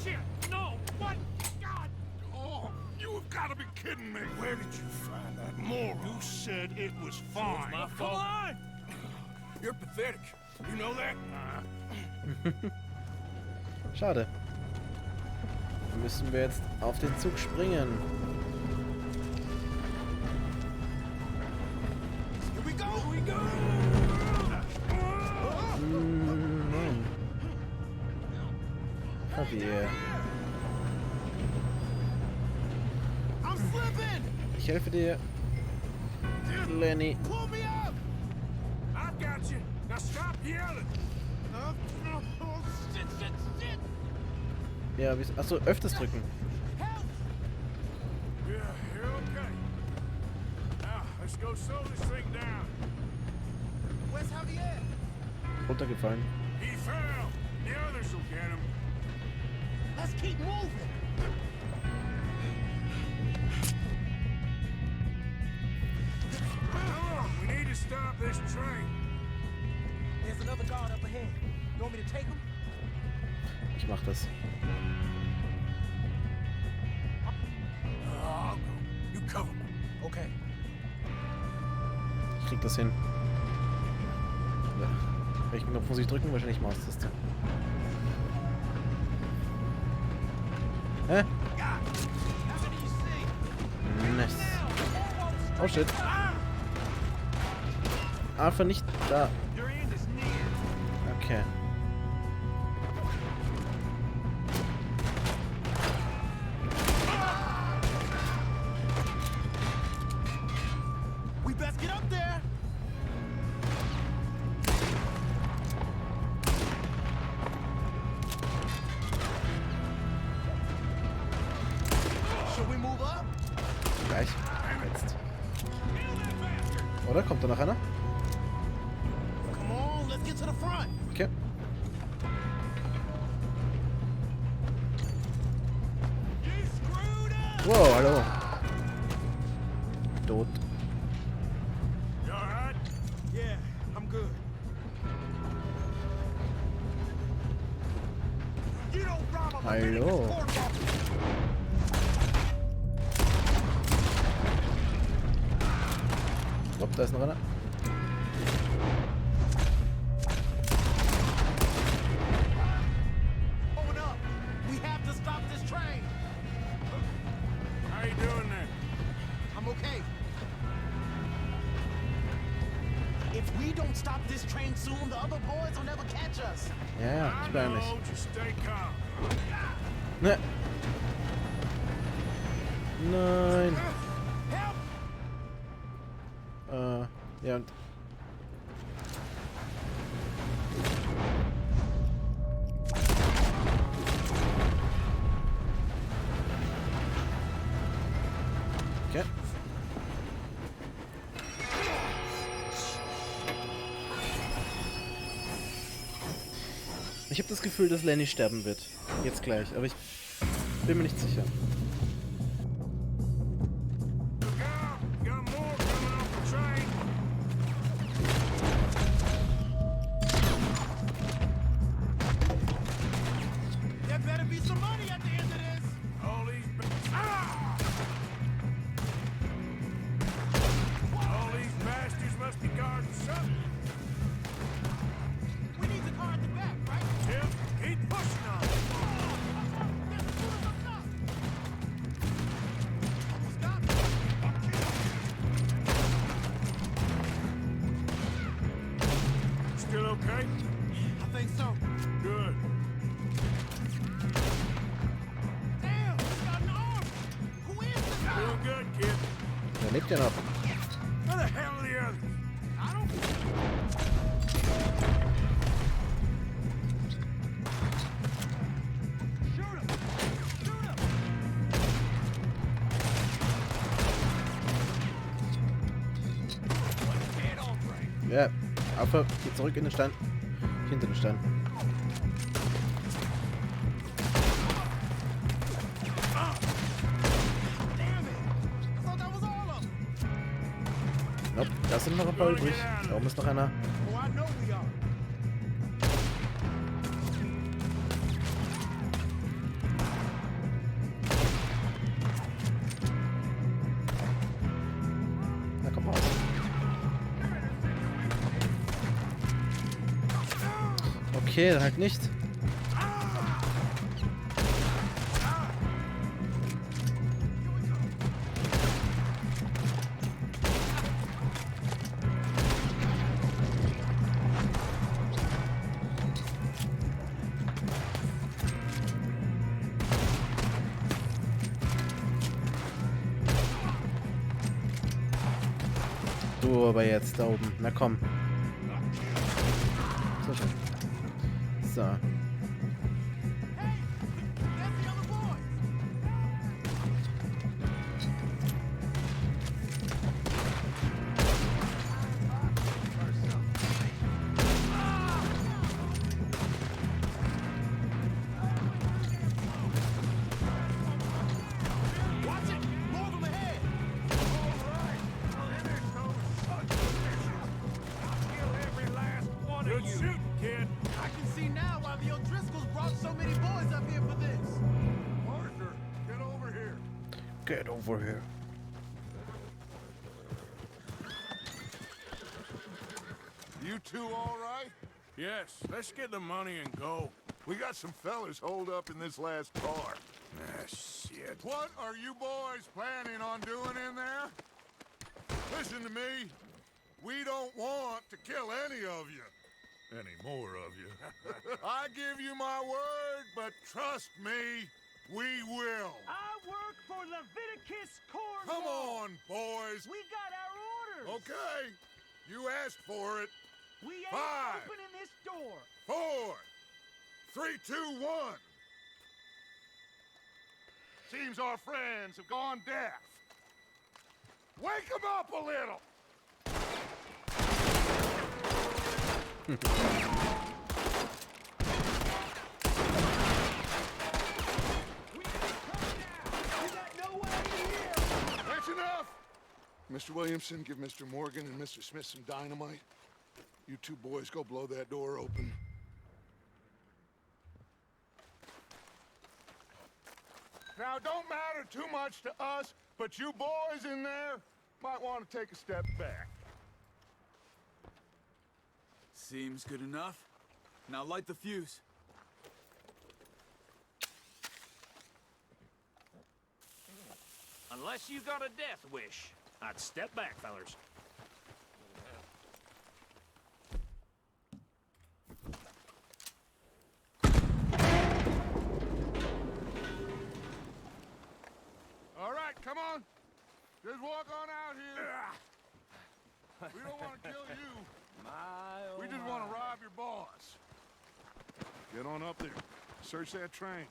Shit, no! What? God! Oh, you have got to be kidding me. Where did you find that moron? You said it was fine. My fault. Come on! You're pathetic. You know that? Schade. Dann müssen wir jetzt auf den Zug springen. Here we go! Here we go! Nein. Javier. I'm slipping! Ich helfe dir. Lenny. Pull me up! I got you. Now stop yelling! Shit, shit, shit! Ja, achso, öfters drücken. Yeah, you're okay. Now, let's go slow this thing down. Where's Javier? Runtergefallen. He fell. The others will get him. Let's keep moving. Come on, we need to stop this train. There's another guard up ahead. You want me to take him? Ich mach das. I'll go. You cover me. Okay. Ich krieg das hin. Ja. Welchen Knopf muss ich drücken? Wahrscheinlich Maustaste. Hä? Nice. Oh shit. Alpha nicht da. Okay. We best get up there. Should we move up? Gleich. Jetzt. Oder? Kommt da noch einer? Come on, let's get to the front. Okay. Wow, hallo. Tot. You all right? Yeah, I'm good. You don't rob a Hallo. Stopp, da ist noch einer. Open up. We have to stop this train. How you doing there? I'm okay. If we don't stop this train soon, the other boys will never catch us. Ja, ja, ich beeil mich. Just stay calm. Ne. Nein. Ja und... Okay. Ich habe das Gefühl, dass Lenny sterben wird. Jetzt gleich, aber ich bin mir nicht sicher. Feeling okay? I think so. Good. Damn, he's got an arm. Who is this guy? Doing good, kid. Er lebt ja noch. Where the hell are the others? I don't... Shoot him! Shoot him! Ja, Affe, geh zurück in den Stand. Hinter den Stand. Nope, da sind noch ein paar übrig. Da oben ist noch einer. Oh, I know we are. Na komm raus. Okay, dann halt nicht. Du aber jetzt da oben. Na komm. So schön. So. Good shooting, kid. I can see now why the O'Driscolls brought so many boys up here for this. Arthur, get over here. Get over here. You two all right? Yes, let's get the money and go. We got some fellas holed up in this last car. Ah, shit. What are you boys planning on doing in there? Listen to me. We don't want to kill any of you. Any more of you. I give you my word, but trust me, we will. I work for Leviticus Cornwall. Come on, boys. We got our orders. Okay. You asked for it. We ain't 5, opening this door. 4, 3, 2, 1. Seems our friends have gone deaf. Wake them up a little. That's enough! Mr. Williamson, give Mr. Morgan and Mr. Smith some dynamite. You two boys go blow that door open. Now, don't matter too much to us, but you boys in there might want to take a step back. Seems good enough. Now light the fuse. Unless you got a death wish, I'd step back, fellers. All right, come on. Just walk on out here. We don't want to kill you. We just want to rob your boss. Get on up there. Search that train.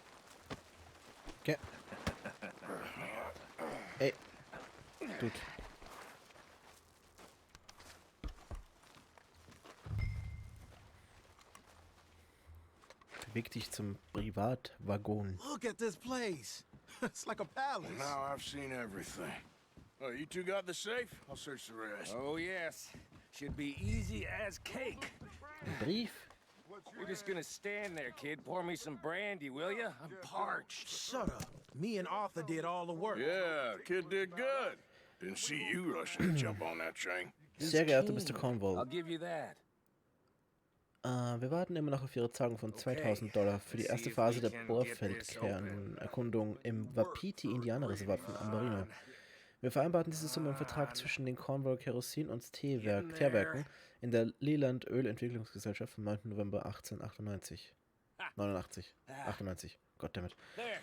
Okay. Ey. Gut. Beweg dich zum Privatwaggon. Look at this place. It's like a palace. Now I've seen everything. Oh, you two got the safe? I'll search the rest. Oh, yes. Should be easy as cake. Brief? You're just gonna stand there, kid. Pour me some brandy, will ya? I'm parched. Shut up. Me and Arthur did all the work. Yeah, kid did good. Didn't see you rushing to jump on that train. Sehr geehrter Mr. Cornwall. I'll give you that. Wir warten immer noch auf Ihre Zahlung von $2000 für die erste Phase der Bohrfeldkernerkundung im Wapiti-Indianerreservat von Ambarino. Wir vereinbarten diese Summe im Vertrag zwischen den Cornwall Kerosin- und Teerwerken in der Leland Ölentwicklungsgesellschaft vom 9. November 1898. 98. Goddammit.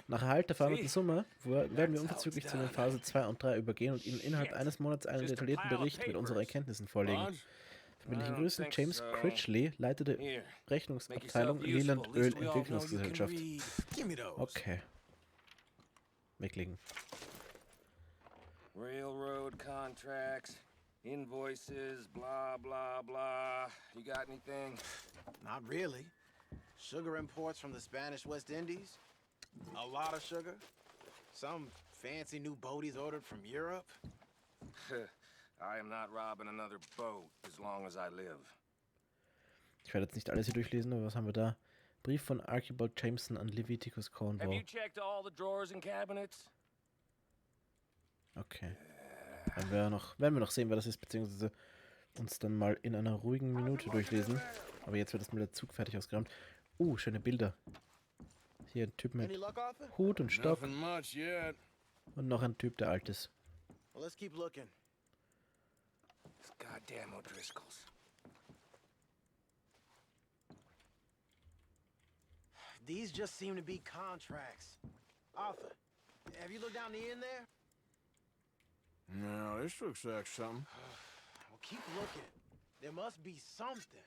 Nach Erhalt der vereinbarten Summe werden wir unverzüglich zu den Phase 2 und 3 übergehen und Ihnen innerhalb eines Monats einen detaillierten Bericht mit unseren Erkenntnissen vorlegen. Verbindlichen Grüßen, James Critchley, Leiter der Rechnungsabteilung Leland Ölentwicklungsgesellschaft. Okay. Weglegen. Railroad contracts, invoices, blah, blah, blah. You got anything? Not really. Sugar imports from the Spanish West Indies. A lot of sugar. Some fancy new boat he's ordered from Europe. I am not robbing another boat as long as I live. Ich werde jetzt nicht alles hier durchlesen, aber was haben wir da? Brief von Archibald Jameson an Leviticus Have Cornwall. you checked all the drawers and cabinets? Okay. Dann werden wir noch sehen, wer das ist, beziehungsweise uns dann mal in einer ruhigen Minute durchlesen. Aber jetzt wird erstmal der Zug fertig ausgeräumt. Schöne Bilder. Hier ein Typ mit Hut und Stock. Und noch ein Typ, der alt ist. Well, let's keep looking. Goddamn O'Driscolls. These just seem to be contracts. Arthur, have you looked down the end there? No, this looks like something. Well, keep looking. There must be something.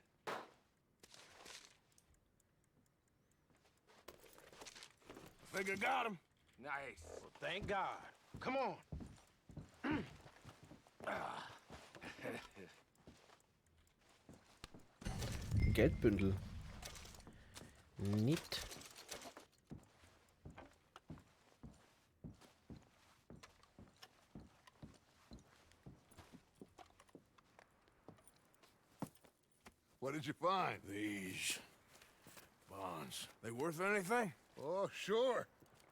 I think I got him. Nice. Well, thank God. Come on. Geldbündel. Nicht. What did you find? These bonds. They worth anything? Oh, sure.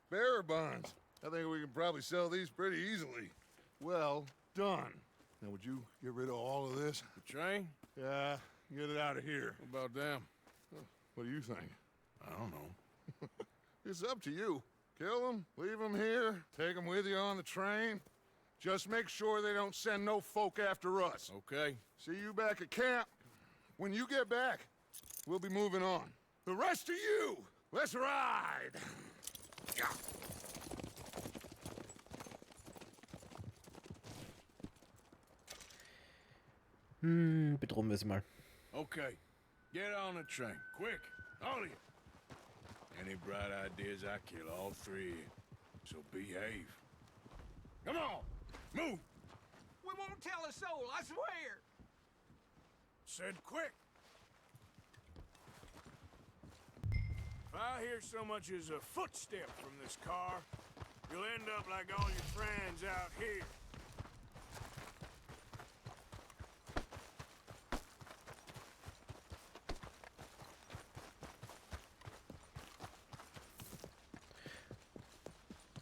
Bearer bonds. I think we can probably sell these pretty easily. Well done. Now, would you get rid of all of this? The train? Yeah, get it out of here. What about them? What do you think? I don't know. It's up to you. Kill them, leave them here, take them with you on the train. Just make sure they don't send no folk after us. Okay. See you back at camp. When you get back, we'll be moving on. The rest of you, let's ride! Bedrohen wir sie mal. Okay. Get on the train. Quick. All of you. Any bright ideas, I kill all three of you. So behave. Come on! Move! We won't tell a soul, I swear! Said quick! If I hear so much as a footstep from this car, you'll end up like all your friends out here.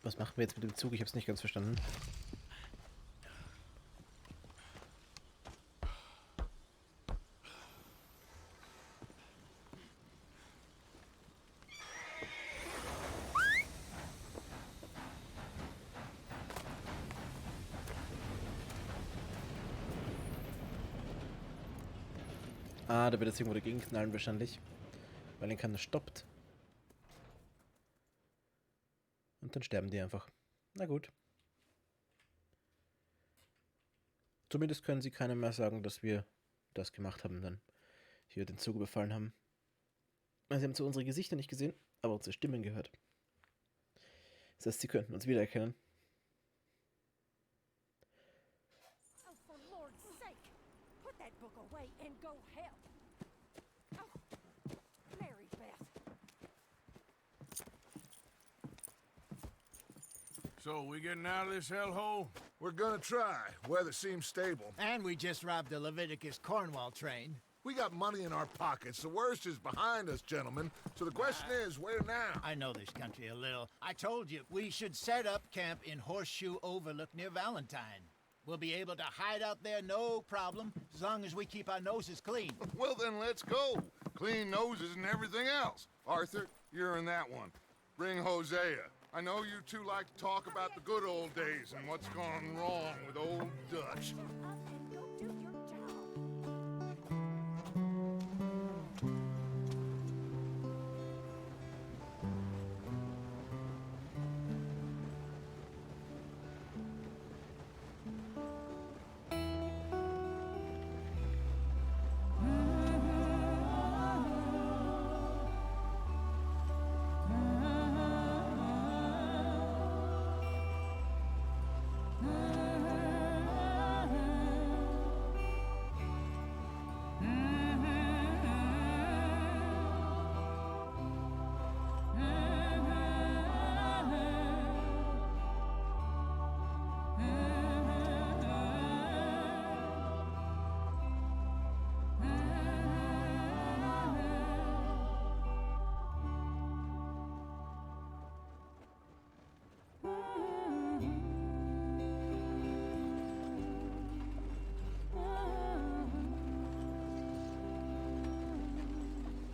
Was machen wir jetzt mit dem Zug? Ich habe es nicht ganz verstanden. Da wird jetzt irgendwo dagegen knallen wahrscheinlich, weil ihn keiner stoppt. Und dann sterben die einfach. Na gut. Zumindest können sie keiner mehr sagen, dass wir das gemacht haben, dann hier den Zug überfallen haben. Sie haben zwar unsere Gesichter nicht gesehen, aber unsere Stimmen gehört. Das heißt, sie könnten uns wiedererkennen. Oh, for Lord's sake, put that book away and go help. Oh, Mary Beth. So, we getting out of this hellhole? We're gonna try. Weather seems stable. And we just robbed the Leviticus Cornwall train. We got money in our pockets. The worst is behind us, gentlemen. So the question is, where now? I know this country a little. I told you, we should set up camp in Horseshoe Overlook near Valentine. We'll be able to hide out there, no problem, as long as we keep our noses clean. Well, then let's go. Clean noses and everything else. Arthur, you're in that one. Bring Hosea. I know you two like to talk about the good old days and what's gone wrong with old Dutch.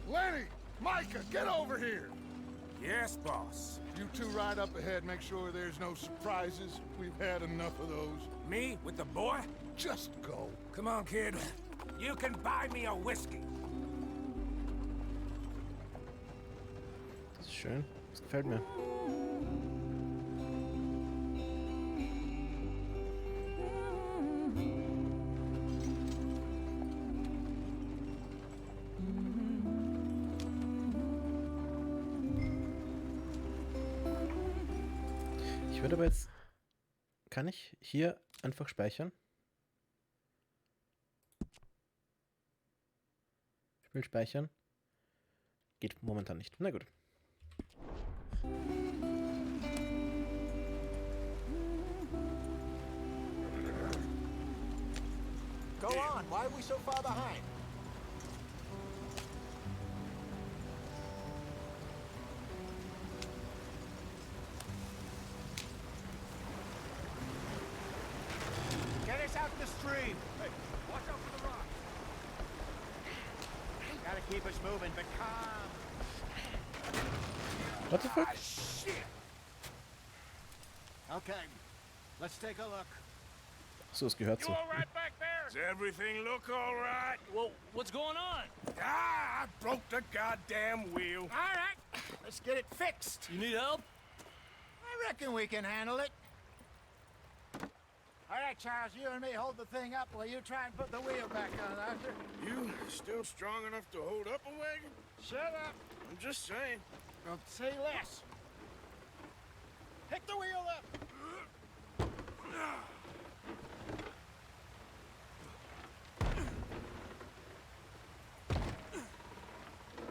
Lenny! Micah, get over here! Yes, boss. You two ride up ahead, make sure there's no surprises. We've had enough of those. Me with the boy? Just go. Come on, kid. You can buy me a whiskey. Das ist schön. Das gefällt mir. Ich würde aber jetzt... Kann ich hier einfach speichern? Spiel speichern. Geht momentan nicht. Na gut. Go on. Why are we so far behind? Get us out the stream. Hey, watch out for the rock. Gotta keep us moving, but calm. What the fuck? Ah, shit. Okay, let's take a look. So, es gehört so. You all right back there? Does everything look all right? Well, what's going on? Ah, I broke the goddamn wheel. All right, let's get it fixed. You need help? I reckon we can handle it. All right, Charles, you and me hold the thing up while you try and put the wheel back on, Arthur. You still strong enough to hold up a wagon? Shut up. I'm just saying. Don't say less. Pick the wheel up.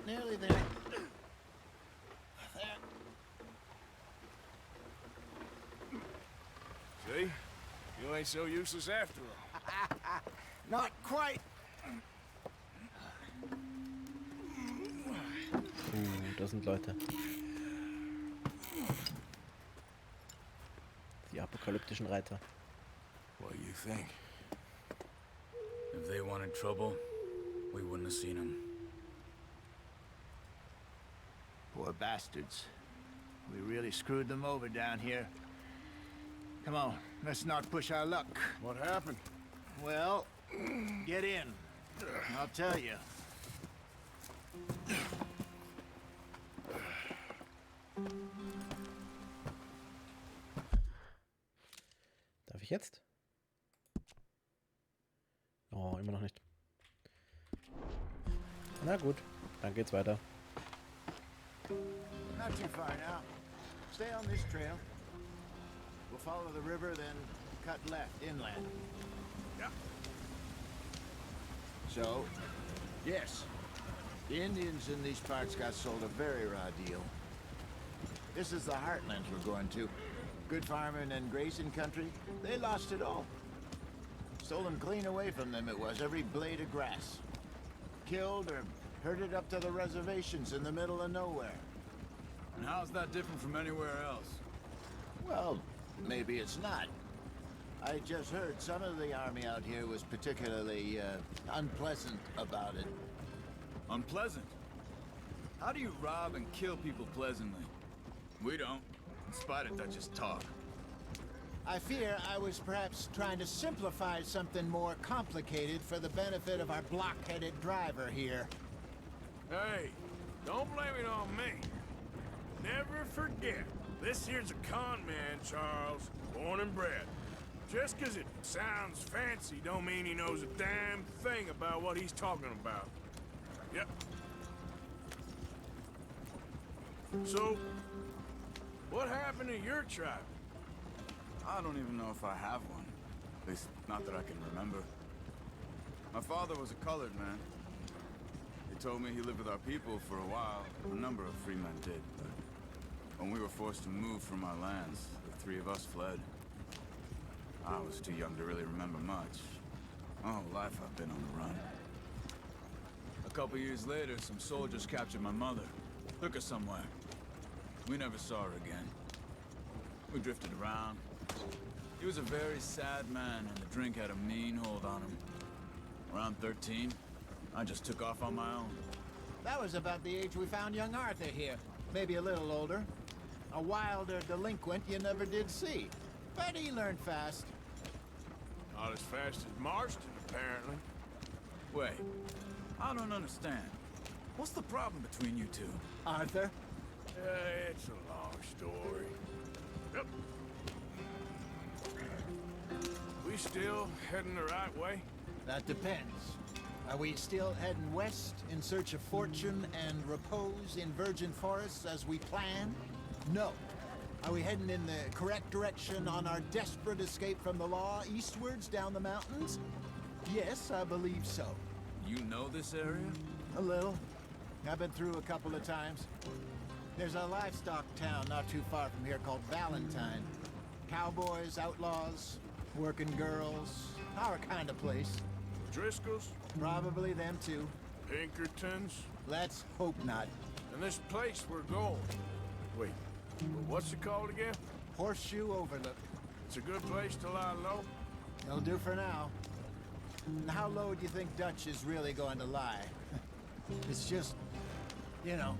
Nearly there. There. See? You ain't so useless after all. Not quite. Da sind Leute. Die apokalyptischen Reiter. What do you think? If they wanted trouble, we wouldn't have seen them. Poor bastards. We really screwed them over down here. Come on, let's not push our luck. What happened? Well, get in. I'll tell you. Darf ich jetzt? Oh, immer noch nicht. Na gut, dann geht's weiter. Not too far now. Stay on this trail. We'll follow the river, then cut left inland. Yeah. So, yes, the Indians in these parts got sold a very raw deal. This is the heartlands we're going to. Good farming and grazing country. They lost it all. Stole them clean away from them, it was, every blade of grass. Killed or herded up to the reservations in the middle of nowhere. And how's that different from anywhere else? Well, maybe it's not. I just heard some of the army out here was particularly, unpleasant about it. Unpleasant? How do you rob and kill people pleasantly? We don't. in spite of Dutch's talk. I fear I was perhaps trying to simplify something more complicated for the benefit of our block-headed driver here. Hey, don't blame it on me. Never forget, this here's a con man, Charles, born and bred. Just 'cause it sounds fancy don't mean he knows a damn thing about what he's talking about. Yep. So, what happened to your tribe? I don't even know if I have one. At least, not that I can remember. My father was a colored man. He told me he lived with our people for a while. A number of free men did, but when we were forced to move from our lands, the three of us fled. I was too young to really remember much. My whole life I've been on the run. A couple years later, some soldiers captured my mother. Took her somewhere. We never saw her again. We drifted around. He was a very sad man, and the drink had a mean hold on him. Around 13, I just took off on my own. That was about the age we found young Arthur here. Maybe a little older. A wilder delinquent you never did see. But he learned fast. Not as fast as Marston, apparently. Wait, I don't understand. What's the problem between you two? Arthur? It's a long story. Yep. We still heading the right way? That depends. Are we still heading west in search of fortune and repose in virgin forests as we planned? No. Are we heading in the correct direction on our desperate escape from the law eastwards down the mountains? Yes, I believe so. You know this area? A little. I've been through a couple of times. There's a livestock town not too far from here called Valentine. Cowboys, outlaws, working girls, our kind of place. Driscoll's? Probably them too. Pinkertons? Let's hope not. And this place we're going. Wait, what's it called again? Horseshoe Overlook. It's a good place to lie low? It'll do for now. How low do you think Dutch is really going to lie? It's just, you know,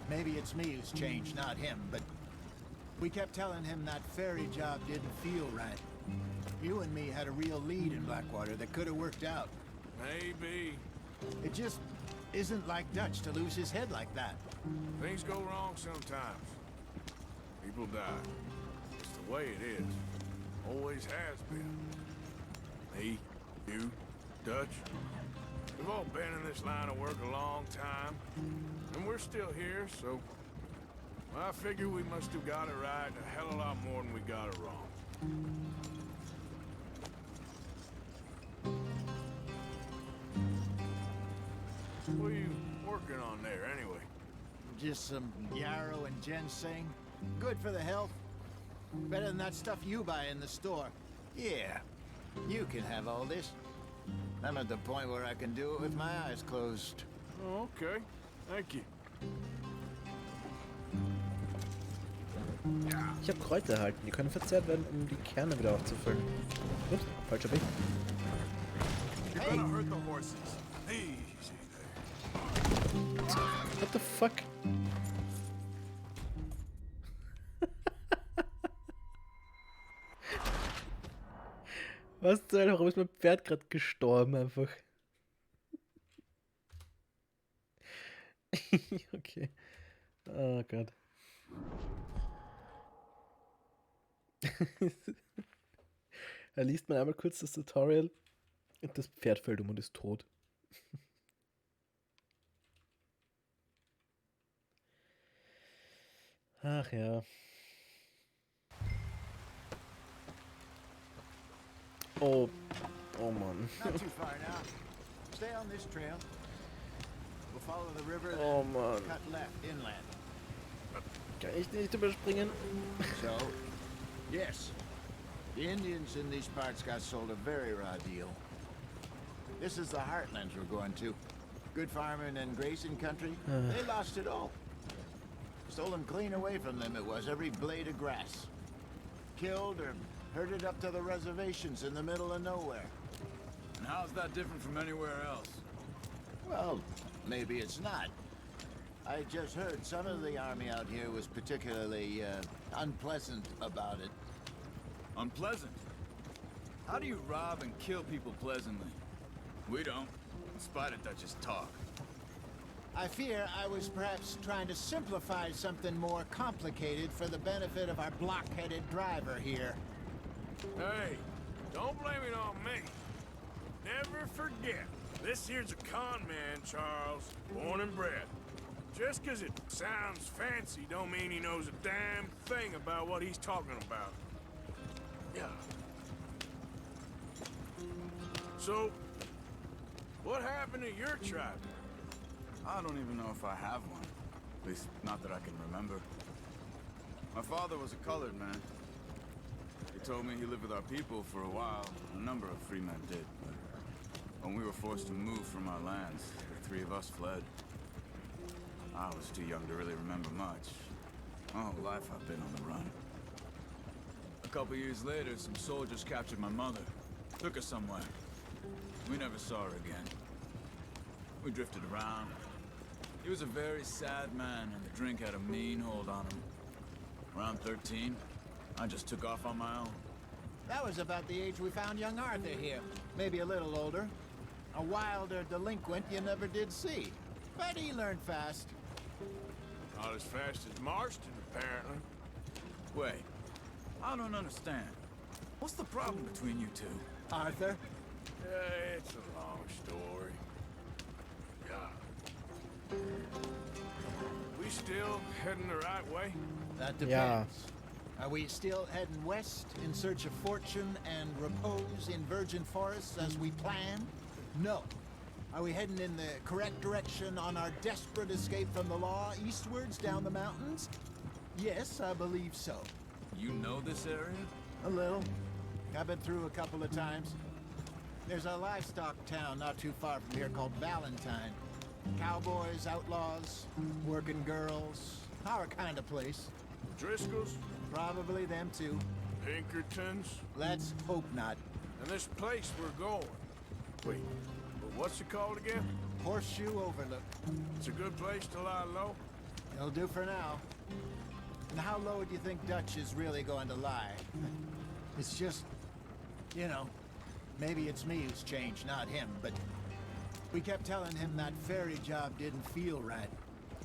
maybe it's me who's changed, not him, but we kept telling him that ferry job didn't feel right. You and me had a real lead in Blackwater that could have worked out. Maybe. It just isn't like Dutch to lose his head like that. Things go wrong sometimes. People die. It's the way it is. Always has been. Me, you, Dutch. We've all been in this line of work a long time. And we're still here, so I figure we must have got it right a hell of a lot more than we got it wrong. What are you working on there, anyway? Just some yarrow and ginseng. Good for the health. Better than that stuff you buy in the store. Yeah, you can have all this. I'm at the point where I can do it with my eyes closed. Oh, okay. Thank you. Ich habe Kräuter erhalten. Die können verzehrt werden, um die Kerne wieder aufzufüllen. Ups, falscher Weg. You're gonna hurt the horses. Easy there. What the fuck? Was zur Hölle, warum ist mein Pferd gerade gestorben einfach? Okay. Oh Gott. Da liest man einmal kurz das Tutorial und das Pferd fällt um und ist tot. Ach ja. Oh, oh Mann. Not too far now. Stay on this trail. We'll follow the river, Oh then Mann. cut left inland. Kann ich nicht überspringen? So, yes, the Indians in these parts got sold a very raw deal. This is the heartlands we're going to. Good farming and grazing country. They lost it all. Stolen clean away from them it was, every blade of grass. Killed or herded up to the reservations in the middle of nowhere. And how's that different from anywhere else? Well, maybe it's not. I just heard some of the army out here was particularly unpleasant about it. Unpleasant? How do you rob and kill people pleasantly? We don't, in spite of Dutch's talk. I fear I was perhaps trying to simplify something more complicated for the benefit of our block-headed driver here. Hey, don't blame it on me. Never forget, this here's a con man, Charles, born and bred. Just 'cause it sounds fancy don't mean he knows a damn thing about what he's talking about. Yeah. So, what happened to your tribe? I don't even know if I have one. At least, not that I can remember. My father was a colored man. He told me he lived with our people for a while. A number of free men did, but when we were forced to move from our lands, the three of us fled. I was too young to really remember much. My whole life I've been on the run. A couple years later, some soldiers captured my mother. Took her somewhere. We never saw her again. We drifted around. He was a very sad man, and the drink had a mean hold on him. Around 13, I just took off on my own. That was about the age we found young Arthur here. Maybe a little older. A wilder delinquent you never did see. But he learned fast. Not as fast as Marston, apparently. Wait, I don't understand. What's the problem between you two? Arthur? It's a long story. Yeah. We still heading the right way? That depends. Are we still heading west in search of fortune and repose in virgin forests as we planned? No. Are we heading in the correct direction on our desperate escape from the law eastwards down the mountains? Yes, I believe so. You know this area? A little. I've been through a couple of times. There's a livestock town not too far from here called Valentine. Cowboys, outlaws, working girls, our kind of place. Driscolls? Probably them too. Pinkertons? Let's hope not. And this place we're going. Wait, but what's it called again? Horseshoe Overlook. It's a good place to lie low? It'll do for now. And how low do you think Dutch is really going to lie? It's just, you know, maybe it's me who's changed, not him, but we kept telling him that ferry job didn't feel right.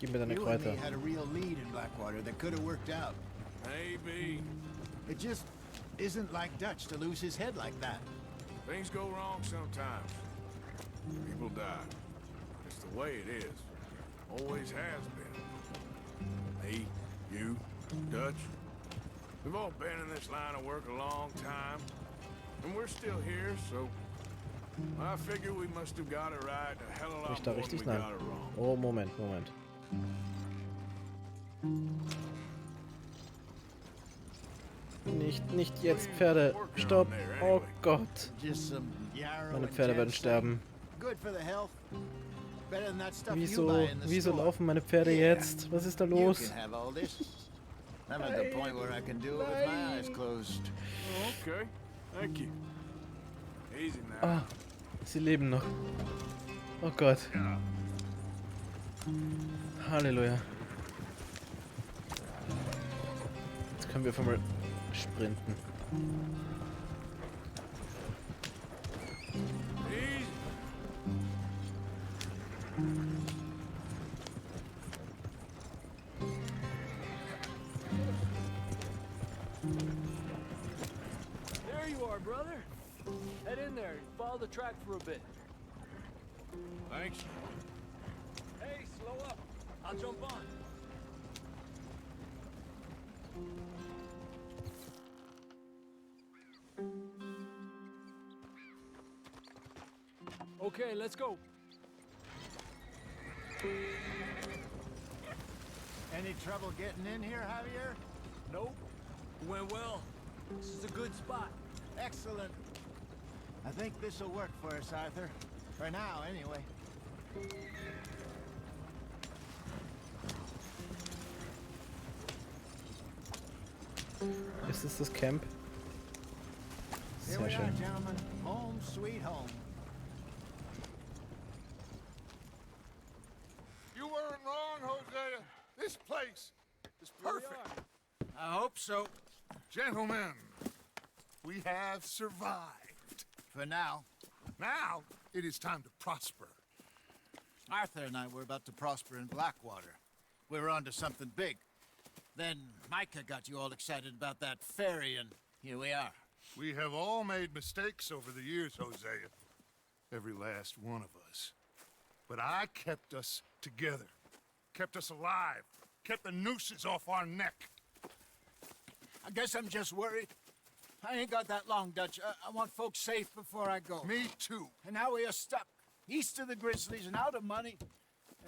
Gib mir deine You and me Kräuter. had a real lead in Blackwater that could have worked out. Maybe. It just isn't like Dutch to lose his head like that. Things go wrong sometimes. People die. It's the way it is. Always has been. Me, you, Dutch. We've all been in this line of work a long time. And we're still here, so I figure we must have got it right a hell of a Bin lot ich da more than richtig? we Nein. got it wrong. Oh, Moment. Nicht jetzt, Pferde. Stopp. Oh Gott. Just some yarrow Meine and Pferde werden ginseng. sterben. Good for the health. Better than that stuff you buy in the Wieso store. laufen meine Pferde jetzt? Was ist da You los? can have all this. I'm at the point where I can do it with my eyes closed. Okay, thank you. Easy now. Ah, sie leben noch. Oh Gott. Halleluja. Jetzt können wir auf einmal sprinten. Easy. There you are, brother. Head in there and follow the track for a bit. Thanks. Hey, slow up. I'll jump on. Okay, let's go. Any trouble getting in here, Javier? Nope. It went well. This is a good spot. Excellent. I think this will work for us, Arthur. For now, anyway. Ist es das Camp? Here Sehr we are, schön. gentlemen. Home, sweet home. You weren't wrong, Jose. place is perfect. I hope so. Gentlemen, we have survived. For now. Now, it is time to prosper. Arthur and I were about to prosper in Blackwater. We were onto something big. Then Micah got you all excited about that ferry, and here we are. We have all made mistakes over the years, Hosea. Every last one of us. But I kept us together. Kept us alive. Kept the nooses off our neck. I guess I'm just worried. I ain't got that long, Dutch. I want folks safe before I go. Me too. And now we are stuck. East of the Grizzlies and out of money.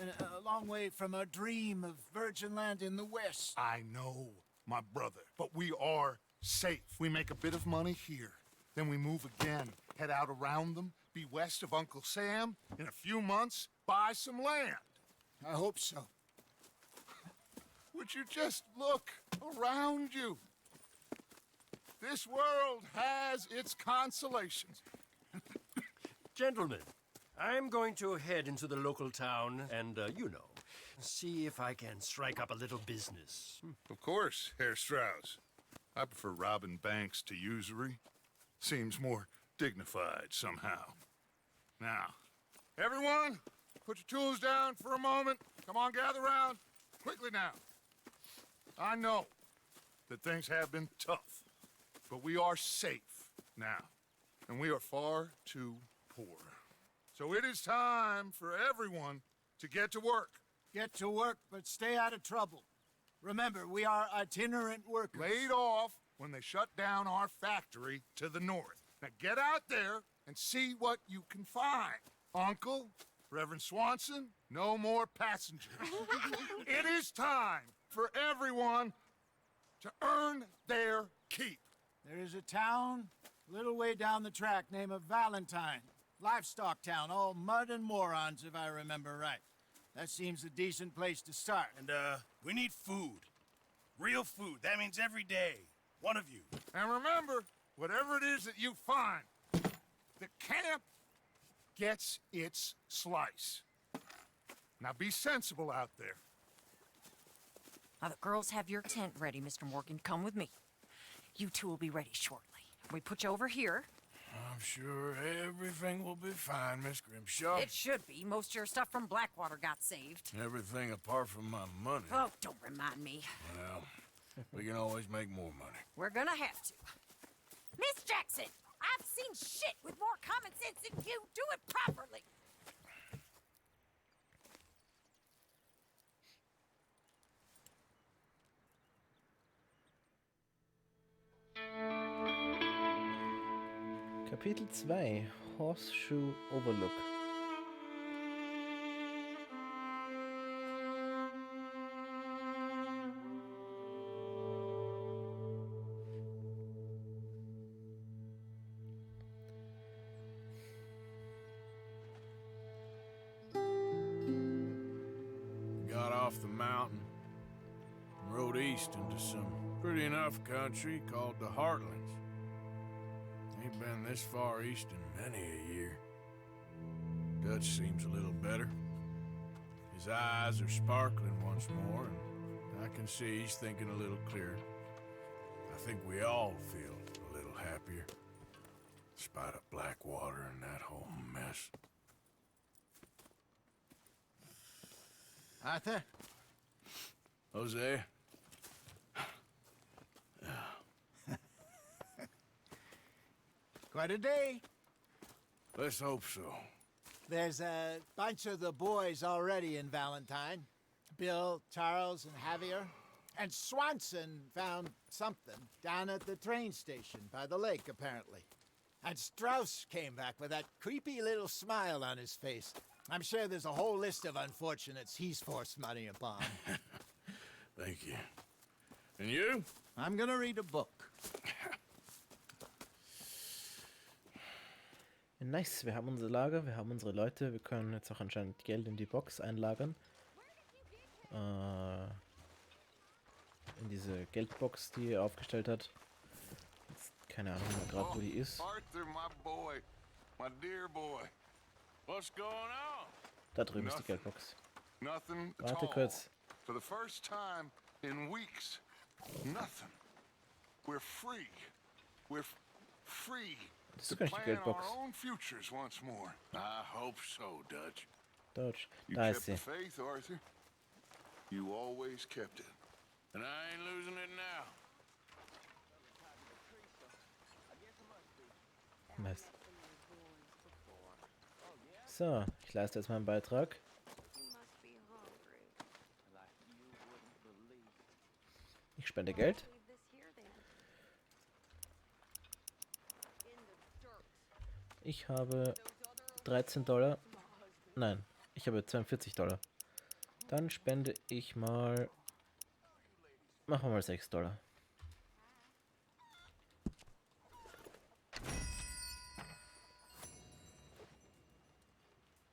And a long way from our dream of virgin land in the west. I know, my brother. But we are safe. We make a bit of money here. Then we move again. Head out around them. Be west of Uncle Sam. In a few months, buy some land. I hope so. Would you just look around you? This world has its consolations. Gentlemen, I'm going to head into the local town and, see if I can strike up a little business. Of course, Herr Strauss. I prefer robbing banks to usury. Seems more dignified somehow. Now, everyone, put your tools down for a moment. Come on, gather round. Quickly now. I know that things have been tough, but we are safe now, and we are far too poor. So it is time for everyone to get to work. Get to work, but stay out of trouble. Remember, we are itinerant workers. Laid off when they shut down our factory to the north. Now get out there and see what you can find. Uncle, Reverend Swanson, no more passengers. It is time for everyone to earn their keep. There is a town a little way down the track named Valentine. Livestock town, all mud and morons, if I remember right. That seems a decent place to start. And, we need food. Real food. That means every day. One of you. And remember, whatever it is that you find, the camp gets its slice. Now be sensible out there. Now the girls have your tent ready, Mr. Morgan. Come with me. You two will be ready shortly. We put you over here. I'm sure everything will be fine, Miss Grimshaw. It should be. Most of your stuff from Blackwater got saved. Everything apart from my money. Oh, don't remind me. Well, we can always make more money. We're gonna have to. Miss Jackson, I've seen shit with more common sense than you. Do it properly. Kapitel 2 Horseshoe Overlook. Got off the mountain and rode east into some pretty enough country called the Heartlands. Ain't been this far east in many a year. Dutch seems a little better. His eyes are sparkling once more, and I can see he's thinking a little clearer. I think we all feel a little happier, in spite of Blackwater and that whole mess. Arthur? Jose? Quite a day. Let's hope so. There's a bunch of the boys already in Valentine. Bill, Charles, and Javier. And Swanson found something down at the train station by the lake, apparently. And Strauss came back with that creepy little smile on his face. I'm sure there's a whole list of unfortunates he's forced money upon. Thank you. And you? I'm gonna read a book. Nice, wir haben unser Lager, wir haben unsere Leute, wir können jetzt auch anscheinend Geld in die Box einlagern. In diese Geldbox, die er aufgestellt hat. Jetzt, keine Ahnung mehr gerade, wo die ist. Arthur, my boy. My dear boy. What's going on? Da drüben ist die Geldbox. Nothing at Warte all. kurz. For the first time in weeks, nothing. We're free. We're free Das to ist gar nicht die plan our Geldbox. own futures once more. I hope so, Dutch. Deutsch. You Da kept ist the sie. faith, Arthur. You always kept it. And I ain't losing it now. Mist. So, ich leiste jetzt meinen Beitrag. Ich spende Geld. Ich habe 13 Dollar. Nein, ich habe 42 Dollar. Dann spende ich mal... Machen wir mal 6 Dollar.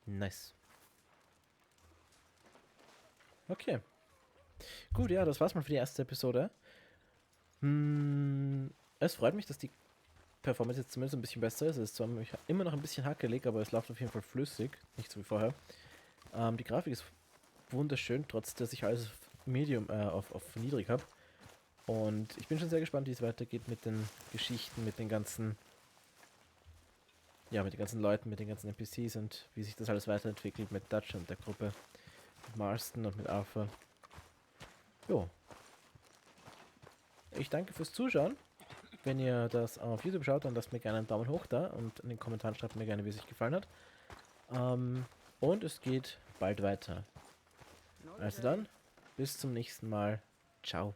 Nice. Okay. Gut, ja, das war's mal für die erste Episode. Es freut mich, dass die Performance jetzt zumindest ein bisschen besser ist. Es ist zwar immer noch ein bisschen hackelig, aber es läuft auf jeden Fall flüssig. Nicht so wie vorher. Die Grafik ist wunderschön, trotz dass ich alles auf Medium, auf niedrig habe. Und ich bin schon sehr gespannt, wie es weitergeht mit den Geschichten, mit den ganzen... Ja, mit den ganzen Leuten, mit den ganzen NPCs und wie sich das alles weiterentwickelt mit Dutch und der Gruppe. Mit Marston und mit Arthur. Jo. Ich danke fürs Zuschauen. Wenn ihr das auf YouTube schaut, dann lasst mir gerne einen Daumen hoch da und in den Kommentaren schreibt mir gerne, wie es euch gefallen hat. Und es geht bald weiter. Also dann, bis zum nächsten Mal. Ciao.